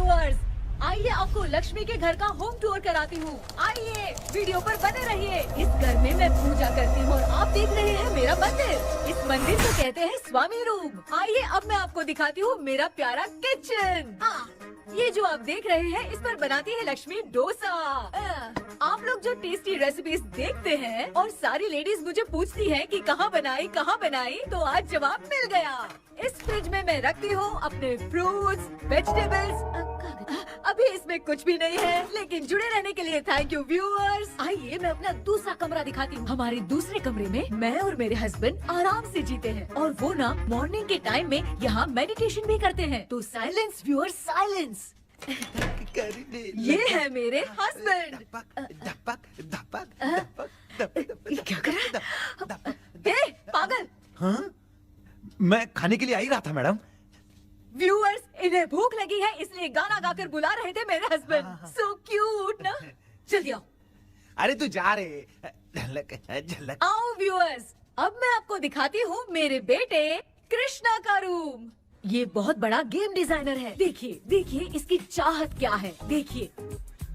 Viewers, आइए आपको लक्ष्मी के घर का होम टूर कराती हूँ। आइए वीडियो पर बने रहिए। इस घर में मैं पूजा करती हूँ और आप देख रहे हैं मेरा मंदिर। इस मंदिर को कहते हैं स्वामी रूम। आइए अब मैं आपको दिखाती हूँ मेरा प्यारा किचन। ये जो आप देख रहे हैं इस पर बनाती है लक्ष्मी डोसा। आप लोग जो टेस्टी रेसिपीज देखते हैं और सारी लेडीज मुझे पूछती हैं कि कहाँ बनाई, तो आज जवाब मिल गया। इस फ्रिज में मैं रखती हूँ अपने फ्रूट्स, वेजिटेबल्स। अभी इसमें कुछ भी नहीं है, लेकिन जुड़े रहने के लिए थैंक यू व्यूअर्स। आइए मैं अपना दूसरा कमरा दिखाती हूँ। हमारे दूसरे कमरे में मैं और मेरे हस्बैंड आराम से जीते हैं और वो ना मॉर्निंग के टाइम में यहाँ मेडिटेशन भी करते हैं। तो साइलेंस व्यूअर्स, साइलेंस। ये है मेरे हस्बैंड। क्या कर रहा है? पागल। हाँ? मैं खाने के लिए आ ही रहा था मैडम। व्यूअर्स, इन्हें भूख लगी है इसलिए गाना गाकर बुला रहे थे मेरे हस्बैंड। सो क्यूट ना। जल्दी आओ। अरे तू जा रे। झलक। आओ व्यूअर्स, अब मैं आपको दिखाती हूँ मेरे बेटे कृष्णा का रूम। ये बहुत बड़ा गेम डिजाइनर है। देखिए देखिए इसकी चाहत क्या है। देखिए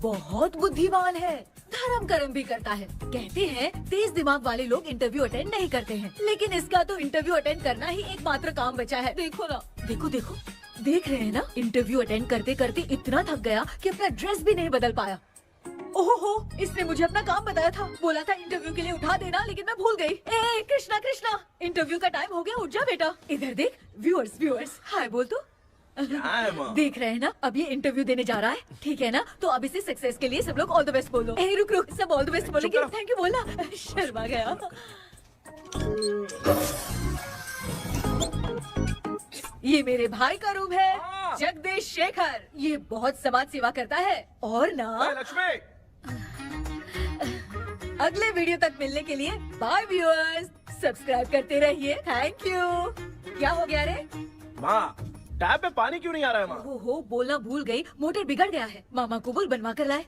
बहुत बुद्धिमान है, धर्म कर्म भी करता है। कहते हैं तेज दिमाग वाले लोग इंटरव्यू अटेंड नहीं करते हैं, लेकिन इसका तो इंटरव्यू अटेंड करना ही एकमात्र काम बचा है। देखो ना, देखो देखो, देख रहे हैं ना। इंटरव्यू अटेंड करते करते इतना थक गया कि अपना ड्रेस भी नहीं बदल पाया। ओहो, इसने मुझे अपना काम बताया था। बोला था इंटरव्यू के लिए उठा देना, लेकिन मैं भूल गई। ए कृष्णा कृष्णा, इंटरव्यू का टाइम हो गया, उठ जा बेटा। इधर देख। व्यूअर्स व्यूअर्स, हाय बोल तो। देख रहे हैं ना, अब ये इंटरव्यू देने जा रहा है, ठीक है ना। तो अब इसे सक्सेस के लिए सब लोग ऑल द बेस्ट बोलो। ए रुक रुक, सब ऑल द बेस्ट बोलेंगे। थैंक यू बोलना। शर्मा गया। ये मेरे भाई का रूम है, जगदीश शेखर। ये बहुत समाज सेवा करता है और ना लक्ष्मी। अगले वीडियो तक मिलने के लिए बाय व्यूअर्स। सब्सक्राइब करते रहिए। Thank you. क्या हो गया रे? माँ, टैप में पानी क्यों नहीं आ रहा है माँ? हो बोलना भूल गई, मोटर बिगड़ गया है। मामा को बोल बनवा कर लाए।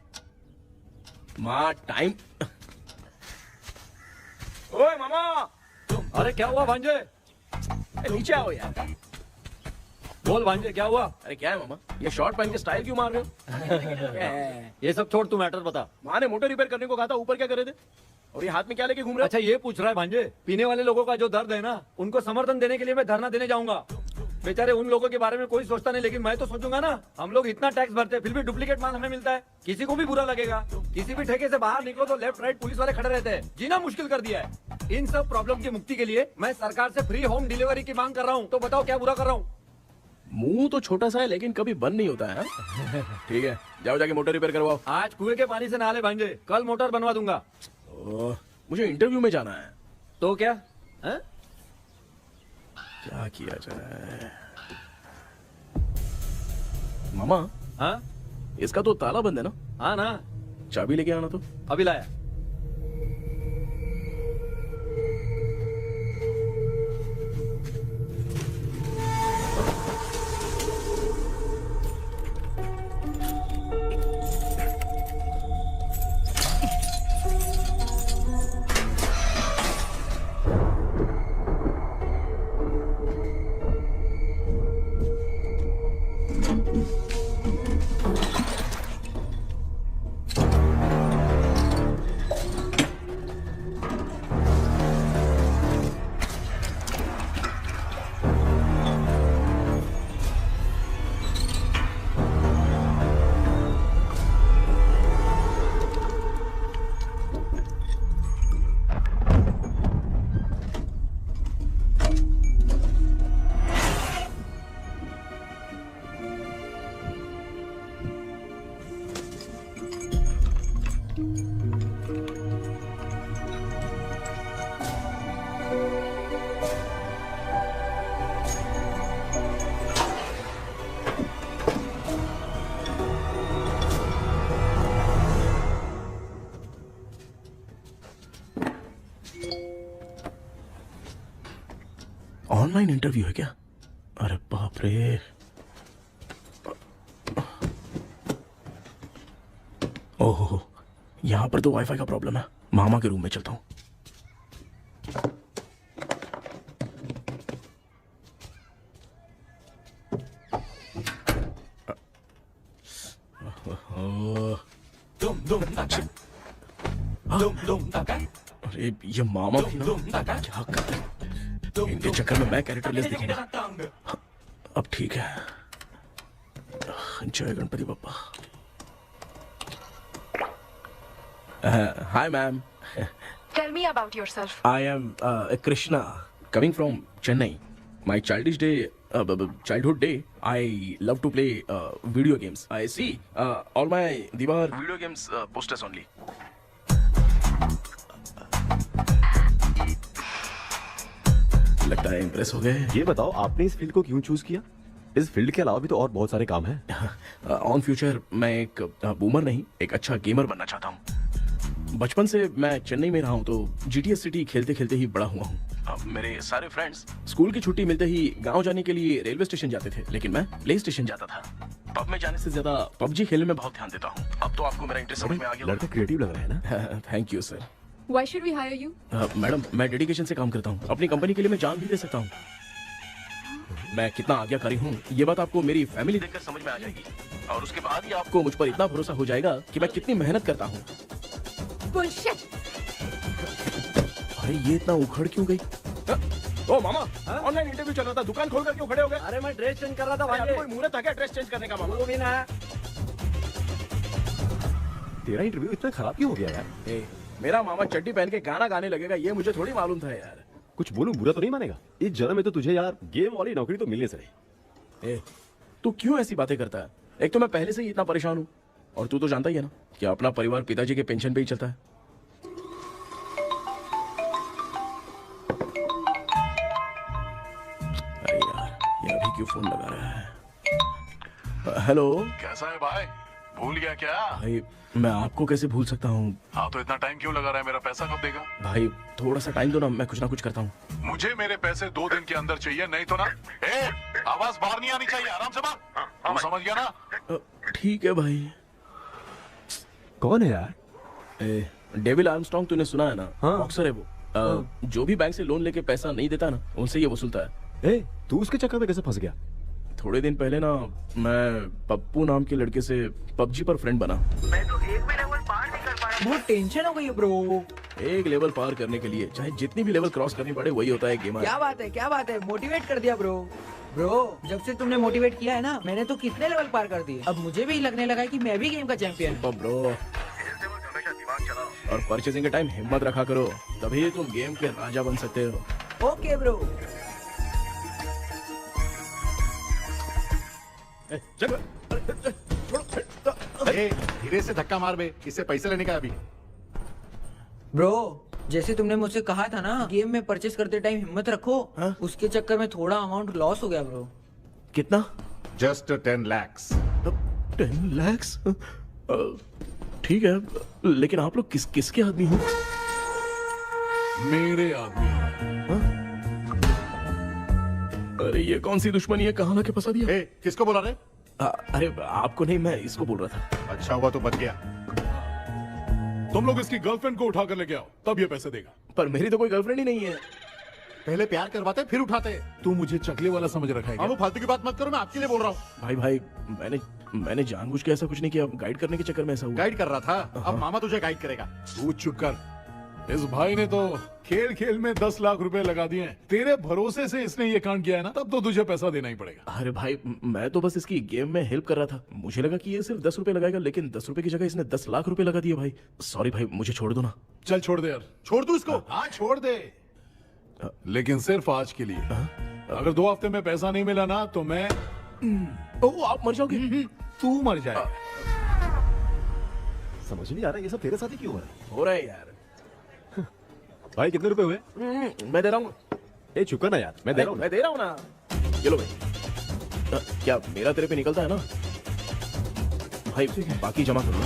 माँ टाइम। ओए मामा। अरे क्या हुआ भांजे? नीचे आओ यार। बोल भांजे क्या हुआ? अरे क्या है मामा, ये शॉर्ट पहन के स्टाइल क्यों मार रहे हो? ये सब छोड़, तू मैटर बता। माँ ने मोटर रिपेयर करने को कहा था, ऊपर क्या करे थे? और ये हाथ में क्या लेके घूम रहे हो? अच्छा ये पूछ रहा है भांजे, पीने वाले लोगों का जो दर्द है ना, उनको समर्थन देने के लिए मैं धरना देने जाऊंगा। बेचारे उन लोगों के बारे में कोई सोचता नहीं, लेकिन मैं तो सोचूंगा ना। हम लोग इतना टैक्स भरते हैं, फिर भी डुप्लीकेट माल हमें मिलता है। किसी को भी बुरा लगेगा। किसी भी ठेके से बाहर निकलो तो लेफ्ट राइट पुलिस वाले खड़े रहते हैं। जीना मुश्किल कर दिया है। इन सब प्रॉब्लम की मुक्ति के लिए मैं सरकार से फ्री होम डिलीवरी की मांग कर रहा हूँ। तो बताओ क्या बुरा कर रहा हूँ? मुंह तो छोटा सा है लेकिन कभी बंद नहीं होता है। ठीक है, जाओ जाके मोटर रिपेयर करवाओ। आज कुएं के पानी से नहा ले भांजे, कल मोटर बनवा दूंगा। मुझे इंटरव्यू में जाना है। तो क्या है? क्या किया जाए? मामा, हाँ इसका तो ताला बंद है ना? हाँ ना। चाबी लेके आना तो। अभी लाया। ऑनलाइन इंटरव्यू है क्या? अरे बाप रे। ओहो, यहाँ पर तो वाईफाई का प्रॉब्लम है। मामा के रूम में चलता हूँ। अरे ये मामा भी ना क्या कर, इनके चक्कर में मैं कैरेक्टरलेस दिखूंगा। अब ठीक है। जय Ganpati Bappa. Hi ma'am. Tell me about yourself. I am Krishna, coming from Chennai. My childhood day, I love to play video games. I see all my Diwar video games posters only. लगता है impress हो गए। ये बताओ आपने इस field को क्यों चूज किया? इस फील्ड के अलावा भी तो और बहुत सारे काम हैं। ऑन फ्यूचर मैं एक बूमर नहीं, एक अच्छा गेमर बनना चाहता हूँ। बचपन से मैं चेन्नई में रहा हूँ तो जीटीएस सिटी खेलते खेलते ही बड़ा हुआ हूँ। मेरे सारे फ्रेंड्स स्कूल की छुट्टी मिलते ही गांव जाने के लिए रेलवे स्टेशन जाते थे, लेकिन मैं प्ले स्टेशन जाता था। पब में जाने से ज्यादा पबजी खेलने में बहुत ध्यान देता हूँ। अब तो आपको मेरा इंटरेस्ट समझ में आ गया। लड़का क्रिएटिव लग रहा है ना। Thank you sir. Why should we hire you? Madam मैं डेडिकेशन से काम करता हूँ, अपनी कंपनी के लिए मैं जान भी दे सकता हूँ। मैं कितना आज्ञाकारी हूँ ये बात आपको मेरी फैमिली देखकर समझ में आ जाएगी, और उसके बाद ही आपको मुझ पर इतना भरोसा हो जाएगा कि मैं कितनी मेहनत करता हूँ। Bullshit! अरे ये इतना उखड़ क्यों गई? ओ मामा, ऑनलाइन इंटरव्यू चल रहा था, दुकान खोलकर क्यों खड़े हो गए? अरे मैं ड्रेस चेंज कर रहा था भाई भाई। कोई मुहूर्त था क्या ड्रेस चेंज करने का मामा? वो भी ना। तेरा इंटरव्यू इतना खराब क्यों हो गया यार? ए, मेरा मामा चड्डी पहन के गाना गाने लगेगा ये मुझे थोड़ी मालूम था यार। कुछ बोलूं बुरा तो नहीं मानेगा? इस जन्म में तो तुझे यार गेम वाली नौकरी तो मिलने से रही। ए, तू क्यों ऐसी बातें करता है? एक तो मैं पहले से ही इतना परेशान हूँ, और तू तो जानता ही है ना कि अपना परिवार पिताजी के पेंशन पे ही चलता है। अरे यार ये अभी क्यों फोन लगा रहा है? हेलो कैसा है भाई? भूल गया क्या? भाई, मैं आपको कैसे भूल सकता हूँ? हाँ तो इतना टाइम क्यों लगा रहा है? मेरा पैसा कब देगा? भाई थोड़ा सा टाइम दो ना, मैं कुछ ना कुछ करता हूँ। मुझे मेरे पैसे 2 दिन के अंदर चाहिए, नहीं तो ना आवाज बाहर नहीं आनी चाहिए। आराम से बात, तू समझ गया ना? ठीक है भाई। कौन है यार? डेविल आर्मस्ट्रॉन्ग तूने सुना है ना? हाँ। बॉक्सर है वो। जो भी बैंक से लोन लेके पैसा नहीं देता ना, उनसे ये वसूलता है। तू उसके चक्कर में कैसे फंस गया? थोड़े दिन पहले ना मैं पप्पू नाम के लड़के से पबजी पर फ्रेंड बना। बहुत टेंशन हो गई है ब्रो। एक लेवल पार करने के लिए चाहे जितनी भी लेवल क्रॉस करनी पड़े, वही होता है गेमर। क्या बात है, मोटिवेट कर दिया ब्रो। ब्रो जब से तुमने मोटिवेट किया है ना, मैंने तो कितने लेवल पार कर दिए। अब मुझे भी लगने लगा है कि मैं भी गेम का चैंपियन हूँ। ब्रो, और परचेसिंग के टाइम हिम्मत रखा करो, तभी तुम गेम के राजा बन सकते हो। Okay bro. धीरे से धक्का मार बे, इससे पैसे लेने का अभी। ब्रो जैसे तुमने मुझसे कहा था ना, गेम में परचेस करते टाइम हिम्मत रखो। हाँ? उसके चक्कर में थोड़ा अमाउंट लॉस हो गया ब्रो। कितना? Just 10 lakhs। 10 lakhs? ठीक है, लेकिन आप लोग किसके आदमी हो? मेरे आदमी। अरे ये कौन सी दुश्मनी है, कहाँ लाके फंसा दिया? किसको बोला रे? अरे आपको नहीं, मैं इसको बोल रहा था। अच्छा हुआ तो बच गया। तुम लोग इसकी गर्लफ्रेंड को उठा कर लेके आओ, तब ये पैसे देगा। पर मेरी तो कोई गर्लफ्रेंड ही नहीं है। पहले प्यार करवाते फिर उठाते। तू मुझे चकले वाला समझ रखा है क्या? वो फालतू की बात मत करो, मैं आपके लिए बोल रहा हूँ। भाई मैंने जानबूझ के ऐसा कुछ नहीं किया, गाइड करने के चक्कर में ऐसा हुआ। गाइड कर रहा था, अब मामा तुझे गाइड करेगा। तू चुप कर। इस भाई ने तो खेल खेल में 10 लाख रुपए लगा दिए हैं। तेरे भरोसे से इसने ये कांड किया है ना, तब तो तुझे पैसा देना ही पड़ेगा। अरे भाई मैं तो बस इसकी गेम में हेल्प कर रहा था, मुझे लगा कि ये सिर्फ 10 रुपए लगाएगा, लेकिन 10 रुपए की जगह इसने 10 लाख रुपए लगा दिए। भाई सॉरी भाई, मुझे छोड़ दो ना। चल छोड़ दे यार। छोड़ दू इसको। हाँ छोड़ दे, लेकिन सिर्फ आज के लिए। अगर 2 हफ्ते में पैसा नहीं मिला ना तो मैं ओ आप मर जाओगे। तू मर जाए। समझ नहीं आ रहा ये सब तेरे साथ ही क्यों हो रहा है? हो रहा है यार। भाई कितने रुपए हुए? मैं दे रहा हूँ। चुका ना यार, मैं दे रहा हूँ। मैं दे रहा हूँ ना। ये लो भाई। क्या मेरा तेरे पे निकलता है ना भाई? बाकी जमा कर लो।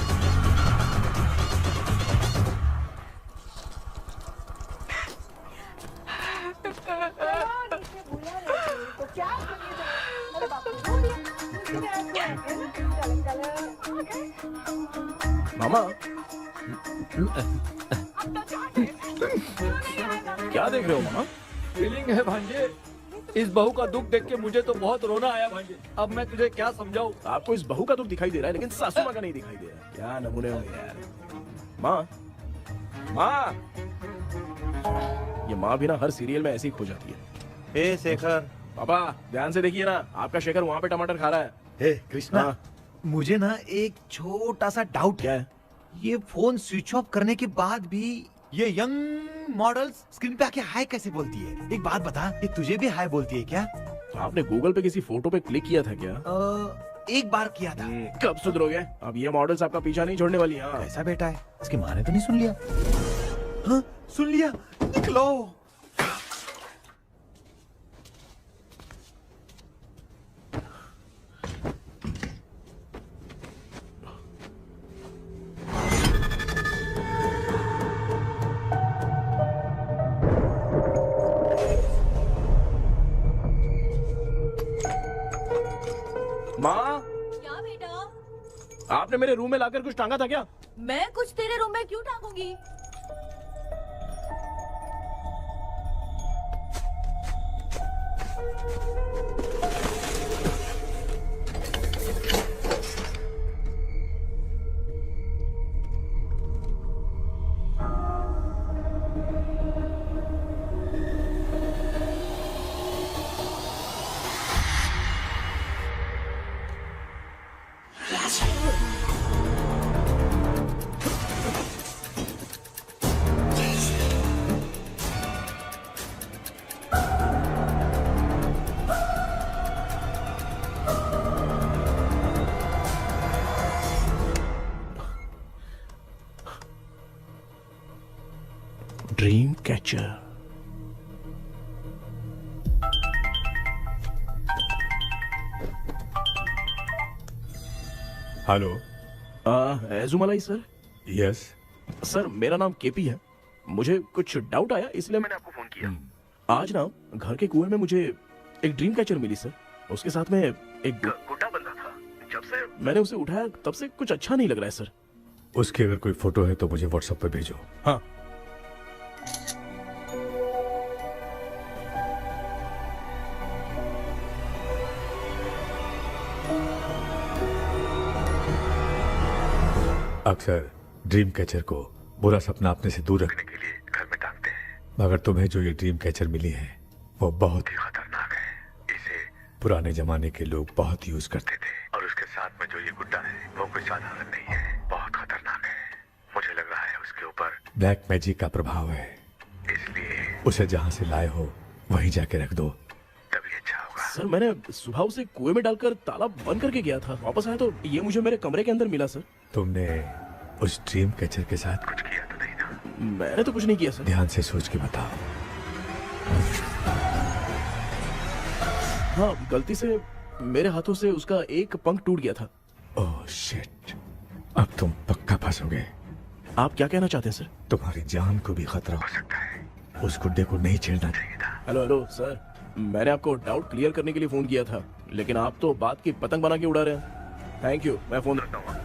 मामा क्या देख रहे हो मामा? फीलिंग है भांजे। इस बहू का दुख देख के मुझे तो बहुत रोना आया भाई। अब मैं तुझे क्या समझाऊं? आपको इस बहू का दुख दिखाई दे रहा है लेकिन सासू माँ का नहीं दिखाई दे रहा है। क्या नमूने हो यार। माँ, माँ, ये माँ भी ना हर सीरियल में ऐसी ही खो जाती है। ए शेखर, पापा ध्यान से देखिए ना, आपका शेखर वहाँ पे टमाटर खा रहा है। हे कृष्णा, हाँ। मुझे ना एक छोटा सा डाउट क्या है। है? ये फोन स्विच ऑफ करने के बाद भी ये यंग मॉडल्स स्क्रीन पे आके हाय कैसे बोलती है? एक बात बता, ये तुझे भी हाय बोलती है क्या? आपने गूगल पे किसी फोटो पे क्लिक किया था क्या? एक बार किया था। कब सुधरोगे? अब ये मॉडल्स आपका पीछा नहीं छोड़ने वाली। हाँ। कैसा बेटा है? इसकी माँ ने तो नहीं सुन लिया? हाँ, सुन लिया। निकलो। माँ, क्या बेटा? आपने मेरे रूम में लाकर कुछ टांगा था क्या? मैं कुछ तेरे रूम में क्यों टांगूंगी? Dream catcher. Hello. Ezhumalai sir. Yes. Sir मेरा नाम केपी है। मुझे कुछ डाउट आया इसलिए मैंने आपको फोन किया। आज ना घर के कुएं में मुझे एक ड्रीम कैचर मिली सर। उसके साथ में एक गुड्डा बंधा था। जब से मैंने उसे उठाया तब से कुछ अच्छा नहीं लग रहा है सर। उसकी अगर कोई फोटो है तो मुझे व्हाट्सएप पे भेजो। हाँ। अक्सर ड्रीम कैचर को बुरा सपना अपने से दूर रखने के लिए घर में टांगते हैं, मगर तुम्हें जो ये ड्रीम कैचर मिली है वो बहुत ही खतरनाक है। इसे पुराने जमाने के लोग बहुत यूज करते थे और उसके साथ में जो ये गुड्डा है वो कोई साधारण नहीं है, बहुत खतरनाक है। मुझे लग रहा है उसके ऊपर ब्लैक मैजिक का प्रभाव है, इसलिए उसे जहाँ से लाए हो वहीं जाके रख दो, तभी अच्छा होगा। सर मैंने सुबह उसे कुएं में डालकर ताला बंद करके गया था। वापस आया तो ये मुझे मेरे कमरे के अंदर मिला सर। तुमने उस ड्रीम कैचर के साथ कुछ किया तो नहीं ना? मैंने तो कुछ नहीं किया सर। ध्यान से सोच के बताओ। हाँ, गलती से मेरे हाथों से उसका एक पंख टूट गया था। ओह शिट, अब तुम पक्का फंसोगे। आप क्या कहना चाहते हैं सर? तुम्हारी जान को भी खतरा हो सकता है। उस गुड्डे को नहीं छेड़ना चाहिए था। हेलो हेलो सर, मैंने आपको डाउट क्लियर करने के लिए फोन किया था, लेकिन आप तो बात की पतंग बना के उड़ा रहे हैं। थैंक यू, मैं फोन रखता हूँ।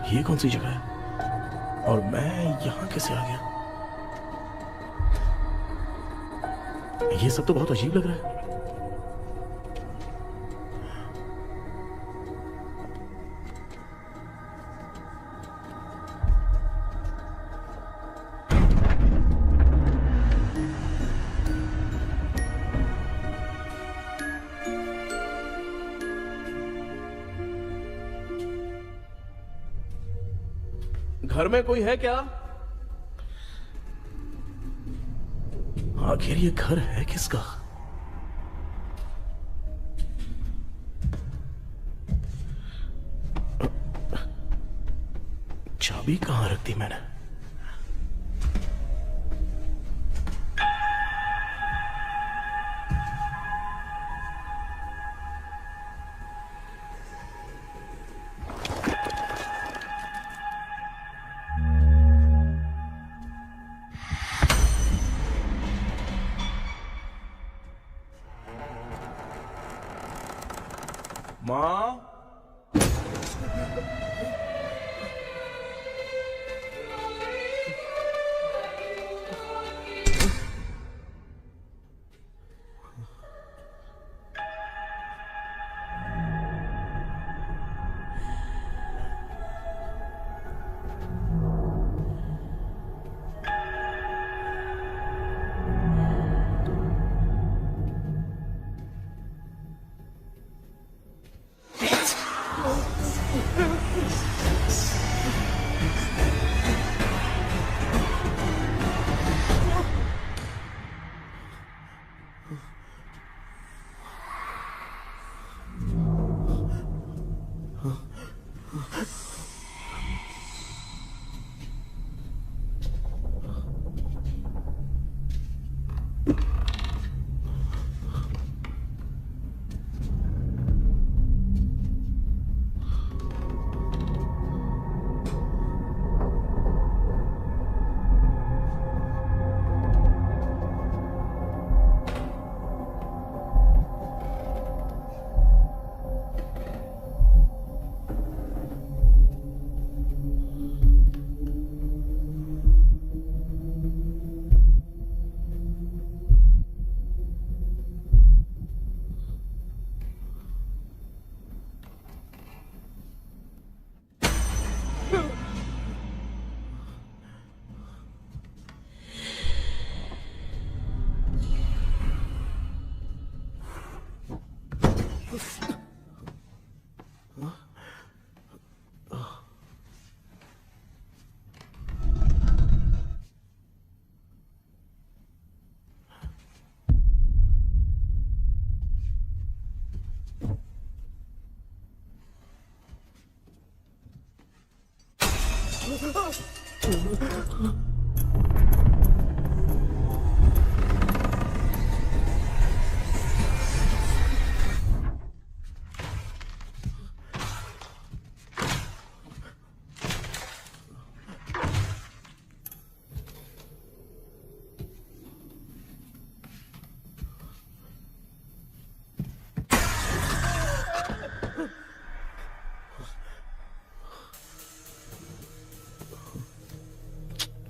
ये कौन सी जगह है और मैं यहाँ कैसे आ गया? ये सब तो बहुत अजीब लग रहा है। घर में कोई है क्या? आखिर ये घर है किसका? चाबी कहां रख दी मैंने? माँ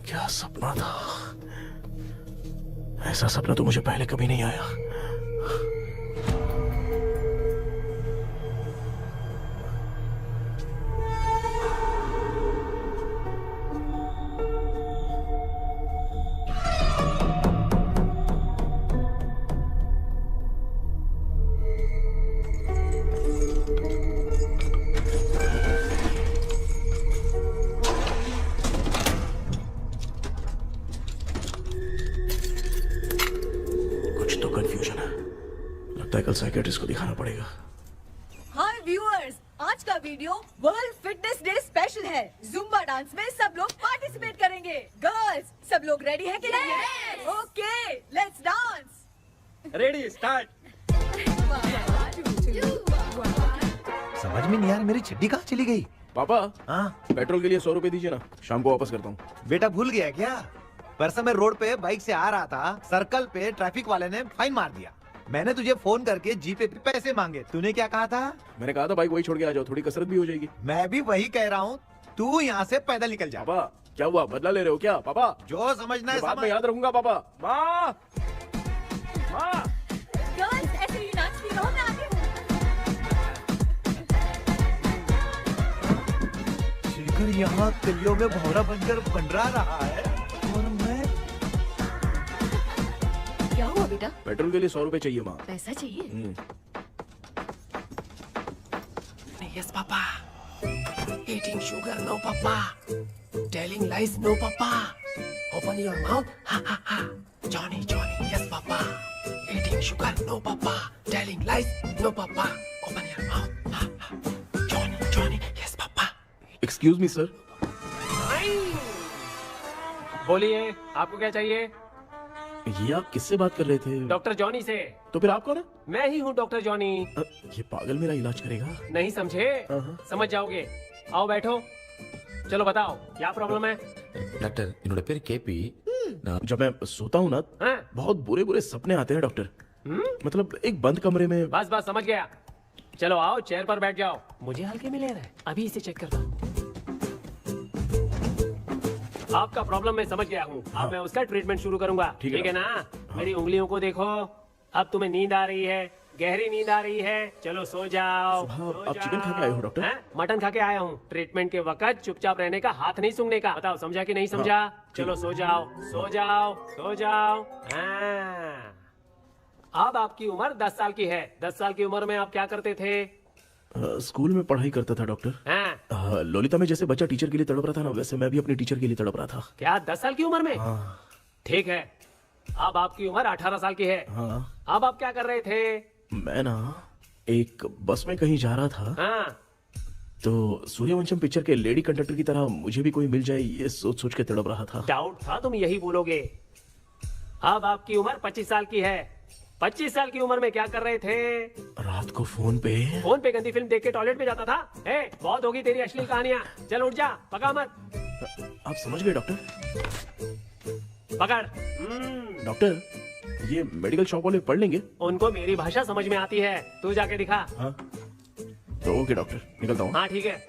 क्या सपना था। ऐसा सपना तो मुझे पहले कभी नहीं आया। कंफ्यूजन है, लगता है कल साइकियाट्रिस्ट को दिखाना पड़ेगा। हाय व्यूअर्स, आज का video world fitness day special है। जुम्बा डांस में सब लोग पार्टिसिपेट करेंगे। गर्ल्स, सब लोग रेडी हैं कि नहीं? Okay, let's dance. Ready, start. समझ में नहीं यार, मेरी चड्डी कहाँ चली गई? पापा, हाँ पेट्रोल के लिए 100 रुपए दीजिए ना, शाम को वापस करता हूँ। बेटा भूल गया क्या? परसों मैं रोड पे बाइक से आ रहा था, सर्कल पे ट्रैफिक वाले ने फाइन मार दिया। मैंने तुझे फोन करके जीपे पे पैसे मांगे, तूने क्या कहा था? मैंने कहा था बाइक वही छोड़ के आ जाओ, थोड़ी कसरत भी हो जाएगी। मैं भी वही कह रहा हूँ, तू यहाँ से पैदल निकल जा। पापा क्या हुआ, बदला ले रहे हो क्या? पापा जो समझना है बाद में समझ। याद रखूंगा। पापा, माँ माँ गर्ल्स, ऐसे ही नाचती रहो, मैं आती हूँ। शेखर यहाँ कलियों में भौरा बनकर बंडरा रहा है और मैं। क्या हुआ बेटा? पेट्रोल के लिए 100 रुपए चाहिए माँ। पैसा चाहिए? Yes, Papa. Eating sugar, no, Papa. Telling lies, no, Papa. Open your mouth, ha ha ha. Johnny, Johnny, yes, Papa. Eating sugar, no, Papa. Telling lies, no, Papa. Open your mouth, ha ha. Johnny, Johnny, yes, Papa. Excuse me sir. बोलिए, आपको क्या चाहिए? ये आप किससे बात कर रहे थे? डॉक्टर जॉनी से। तो फिर आप कौन है? मैं ही हूँ डॉक्टर जॉनी। ये पागल मेरा इलाज करेगा? नहीं समझे? समझ जाओगे। आओ बैठो। चलो बताओ, क्या प्रॉब्लम है? டாக்டர் என்னோட பேர் கேபி जब मैं सोता हूँ ना, हाँ? बहुत बुरे बुरे सपने आते हैं डॉक्टर। मतलब एक बंद कमरे में। बस बस समझ गया। चलो आओ, चेयर पर बैठ जाओ। मुझे हल्के में ले रहा है, अभी इसे चेक करता हूँ। आपका प्रॉब्लम मैं समझ गया हूँ। अब मैं उसका ट्रीटमेंट शुरू करूंगा, ठीक है ना? मेरी उंगलियों को देखो, अब तुम्हें नींद आ रही है, गहरी नींद आ रही है। चलो सो जाओ। सुबह आप चिकन खा के आए हो डॉक्टर? हैं? मटन खा के आया हूँ। ट्रीटमेंट के वक्त चुपचाप रहने का, हाथ नहीं सूंघने का। बताओ समझा कि नहीं समझा? चलो सो जाओ, सो जाओ, सो जाओ। हाँ। अब आपकी उम्र 10 साल की है। 10 साल की उम्र में आप क्या करते थे? स्कूल में पढ़ाई करता था डॉक्टर। हाँ। लोलिता में जैसे बच्चा टीचर के लिए तड़प रहा था ना, वैसे मैं भी अपने टीचर के लिए तड़प रहा था। क्या 10 साल की उम्र में? ठीक है, अब आपकी उम्र 18 साल की है। हाँ। अब आप क्या कर रहे थे? मैं ना एक बस में कहीं जा रहा था। हाँ। तो सूर्यवंशम पिक्चर के लेडी कंडक्टर की तरह मुझे भी कोई मिल जाए, ये सोच सोच के तड़प रहा था। डाउट था तुम यही बोलोगे। अब आपकी उम्र 25 साल की है। 25 साल की उम्र में क्या कर रहे थे? रात को फोन पे गंदी फिल्म देख के टॉयलेट में जाता था। बहुत होगी तेरी अश्लील कहानियां। चल उठ जा, पका मत। आप समझ गए डॉक्टर? पकड़। डॉक्टर, ये मेडिकल शॉप वाले पढ़ लेंगे? उनको मेरी भाषा समझ में आती है, तू जाके दिखा। हाँ। तो ओके डॉक्टर, निकलता हूँ। हाँ ठीक है।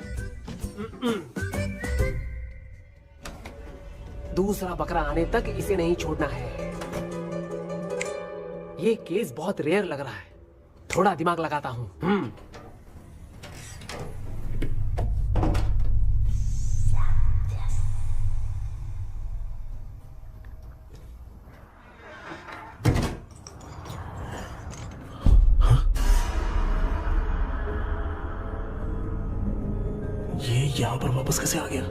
दूसरा बकरा आने तक इसे नहीं छोड़ना है। ये केस बहुत रेयर लग रहा है, थोड़ा दिमाग लगाता हूँ। ये यहाँ पर वापस कैसे आ गया?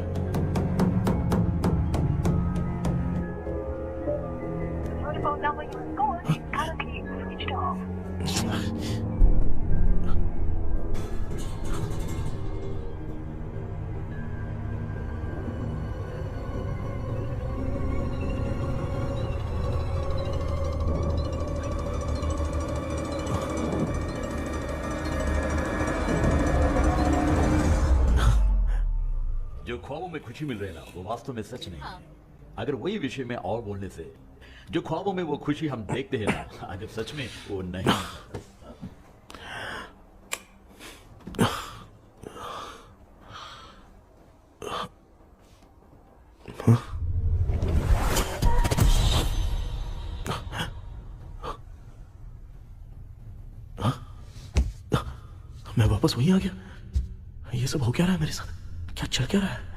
जो ख्वाबों में खुशी मिल रही है ना, वो वास्तव में सच नहीं है। अगर वही विषय में और बोलने से, जो ख्वाबों में वो खुशी हम देखते हैं ना, अगर सच में वो नहीं। मैं वापस वहीं आ गया। ये सब हो क्या रहा है मेरे साथ? क्या चल क्या रहा है?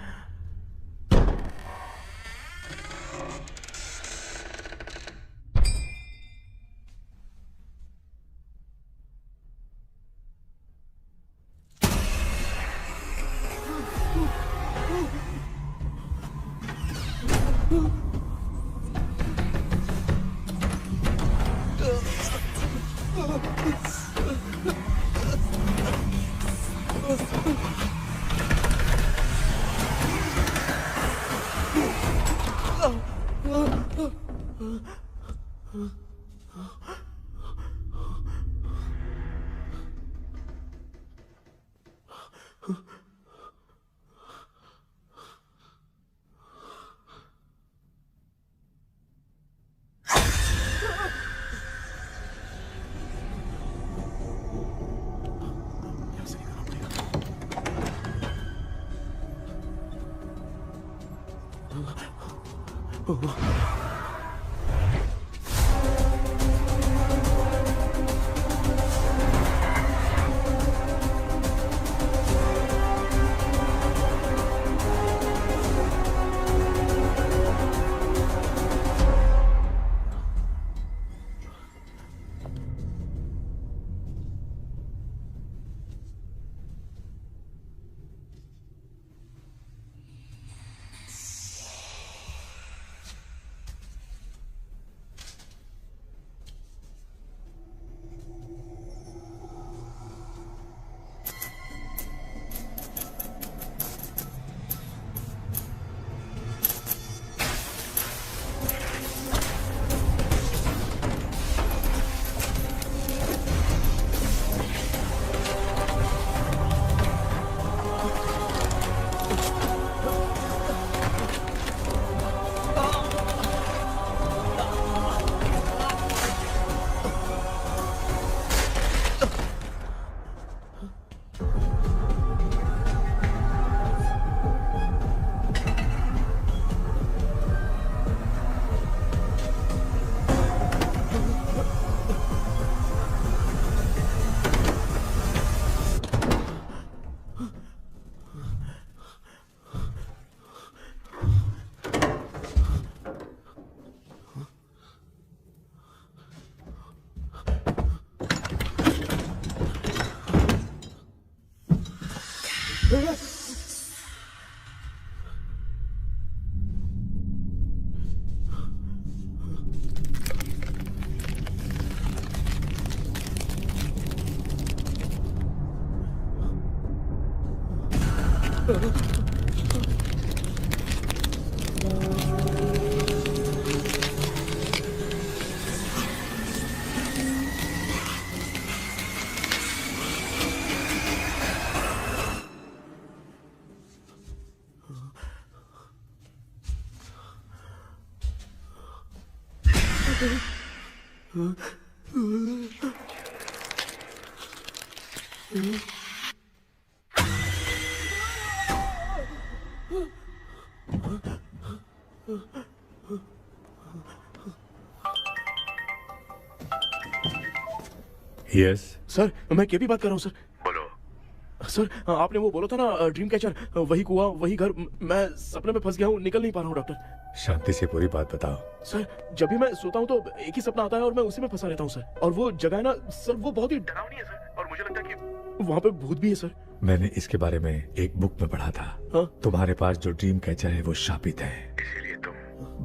यस सर मैं केपी बात कर रहा हूँ सर। बोलो सर, आपने वो बोला था ना ड्रीम कैचर, वही कुआं वही घर, मैं सपने में फंस गया हूँ, निकल नहीं पा रहा हूँ डॉक्टर। शांति से पूरी बात बताओ। सर जब भी मैं सोता हूँ तो एक ही सपना आता है और मैं उसी में फंसा रहता हूँ सर। और वो जगह है ना सर, वो बहुत ही डरावनी है सर, और मुझे लगता है कि वहाँ पे भूत भी है सर। मैंने इसके बारे में एक बुक में पढ़ा था। हाँ? तुम्हारे पास जो ड्रीम कैचर है वो शापित है, इसीलिए तुम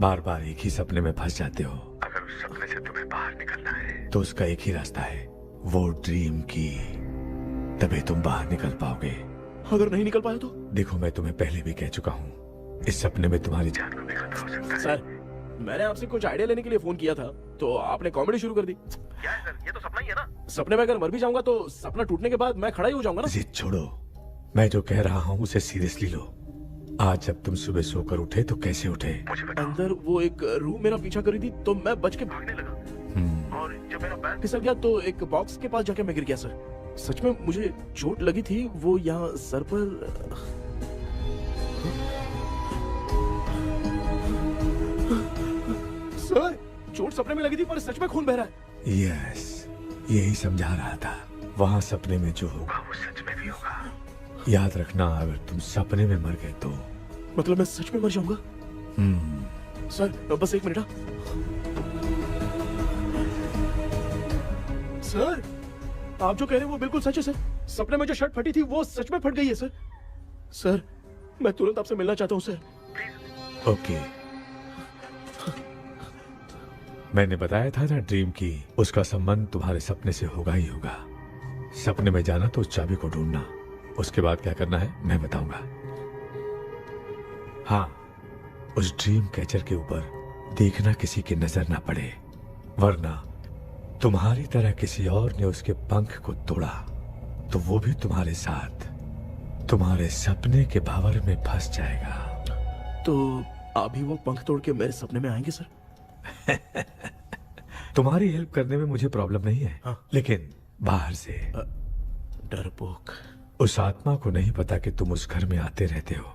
बार बार एक ही सपने में फंस जाते हो। अगर उस सपने से तुम्हें बाहर निकलना है तो उसका एक ही रास्ता है, वो ड्रीम की, तभी तुम बाहर निकल पाओगे। अगर नहीं निकल पाया तो? देखो मैं तुम्हें पहले भी कह चुका हूँ, इस सपने में तुम्हारी जान को भी खतरा हो सकता है। सर मैंने आपसे कुछ आइडिया लेने के लिए फोन किया था तो आपने कॉमेडी शुरू कर दी। क्या है सर, ये तो सपना ही है ना। सपने में अगर मर भी जाऊंगा तो सपना टूटने के बाद मैं खड़ा ही हो जाऊंगा ना। जिद छोड़ो, मैं जो कह रहा हूँ उसे सीरियसली लो। आज जब तुम सुबह सोकर उठे तो कैसे उठे? अंदर वो एक रूह मेरा पीछा करी थी तो मैं बच के भागने लगा, और जब मेरा पैर फिसल गया तो एक बॉक्स के पास जाके मैं गिर गया सर। सच में मुझे चोट लगी थी, वो यहाँ सर पर। सर चोट सपने में लगी थी पर सच में खून बह रहा है। यस, यही समझा रहा था, वहाँ सपने में जो होगा वो सच में भी होगा। याद रखना, अगर तुम सपने में मर गए तो मतलब मैं सच में मर जाऊंगा। सर बस एक मिनट। सर आप जो कह रहे हैं वो बिल्कुल सच है सर। सपने में जो शर्ट फटी थी वो सच में फट गई है सर। सर मैं तुरंत आपसे मिलना चाहता हूँ सर। ओके, मैंने बताया था ना ड्रीम की, उसका संबंध तुम्हारे सपने से होगा ही होगा। सपने में जाना तो उस चाबी को ढूंढना, उसके बाद क्या करना है मैं बताऊंगा। हाँ, उस ड्रीम कैचर के ऊपर देखना किसी की नजर ना पड़े, वरना तुम्हारी तरह किसी और ने उसके पंख को तोड़ा तो वो भी तुम्हारे साथ तुम्हारे सपने के भावर में फंस जाएगा। तो अभी वो पंख तोड़ के मेरे सपने में आएंगे सर? तुम्हारी हेल्प करने में मुझे प्रॉब्लम नहीं है। हाँ। लेकिन बाहर से डरपोक, उस आत्मा को नहीं पता कि तुम उस घर में आते रहते हो,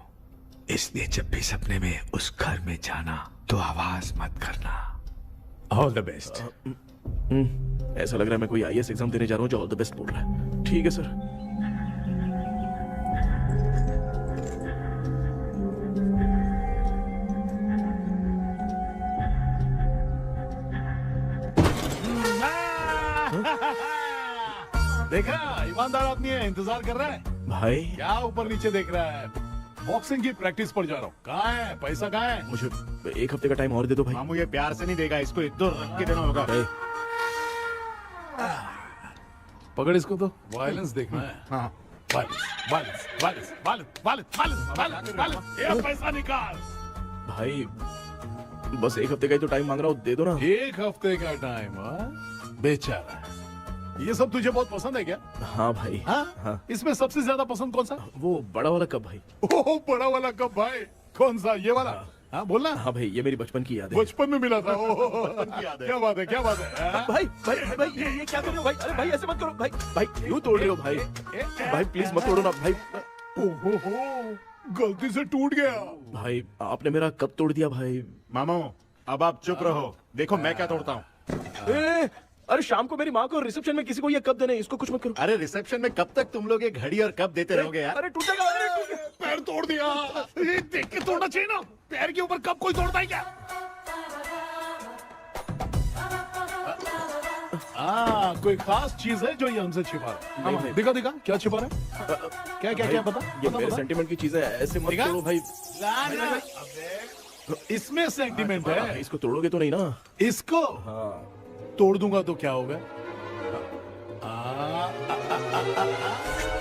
इसलिए जब भी सपने में उस घर में जाना तो आवाज मत करना। All the best. ऐसा लग रहा है मैं कोई आईएएस एग्जाम देने जा रहा हूँ जो ऑल द बेस्ट बोल रहा है। ठीक है सर। देखा, ईमानदार आदमी है, इंतजार कर रहा है। भाई क्या ऊपर नीचे देख रहा है? बॉक्सिंग की प्रैक्टिस पर जा रहा हूँ। कहाँ है पैसा, कहाँ है? मुझे एक हफ्ते का टाइम और दे दो भाई। मामू ये प्यार से नहीं देगा, इसको एक दो रख के देना होगा। पकड़ इसको तो। वायलेंस देखना है। हाँ, violence violence violence violence violence violence violence violence. ये पैसा निकाल। भाई बस एक हफ्ते का ही तो टाइम मांग रहा हूँ, दे दो ना। एक हफ्ते का टाइम? बेचारा, ये सब तुझे बहुत पसंद है क्या? हाँ भाई। हाँ? इसमें सबसे ज्यादा पसंद कौन सा? वो बड़ा वाला कप भाई। ओह, बड़ा वाला कप भाई। कौन सा, ये वाला? हाँ बोलना। हाँ भाई, ये मेरी बचपन की याद है। बचपन में मिला था। क्या बात है, क्या बात है। भाई भाई भाई ये क्या कर रहे हो भाई? अरे भाई ऐसे मत करो भाई। भाई क्यों तोड़ रहे हो भाई? भाई प्लीज मत तोड़ो ना भाई। ओहो, गलती से टूट गया। भाई आपने मेरा कप तोड़ दिया भाई। मामू अब आप चुप रहो, देखो मैं क्या तोड़ता हूँ। अरे शाम को मेरी माँ को रिसेप्शन में किसी को ये कप देने, इसको कुछ मत करो। अरे रिसेप्शन में कब तक तुम लोग ये घड़ी और कप देते रहोगे यार? अरे टूटेगा, अरे टूट गया। पैर तोड़ दिया। ये देख के तोड़ना चाहिए ना, पैर के ऊपर कब कोई तोड़ता है क्या? कोई खास चीज है जो ये हमसे छिपा रहा है? दिखा दिखा, क्या छिपा रहा है? क्या क्या क्या बता? ये मेरे सेंटिमेंट की चीजें ऐसे मत करो भाई। इसमें सेंटिमेंट है। इसको तोड़ोगे तो नहीं ना? इसको तोड़ दूंगा तो क्या होगा?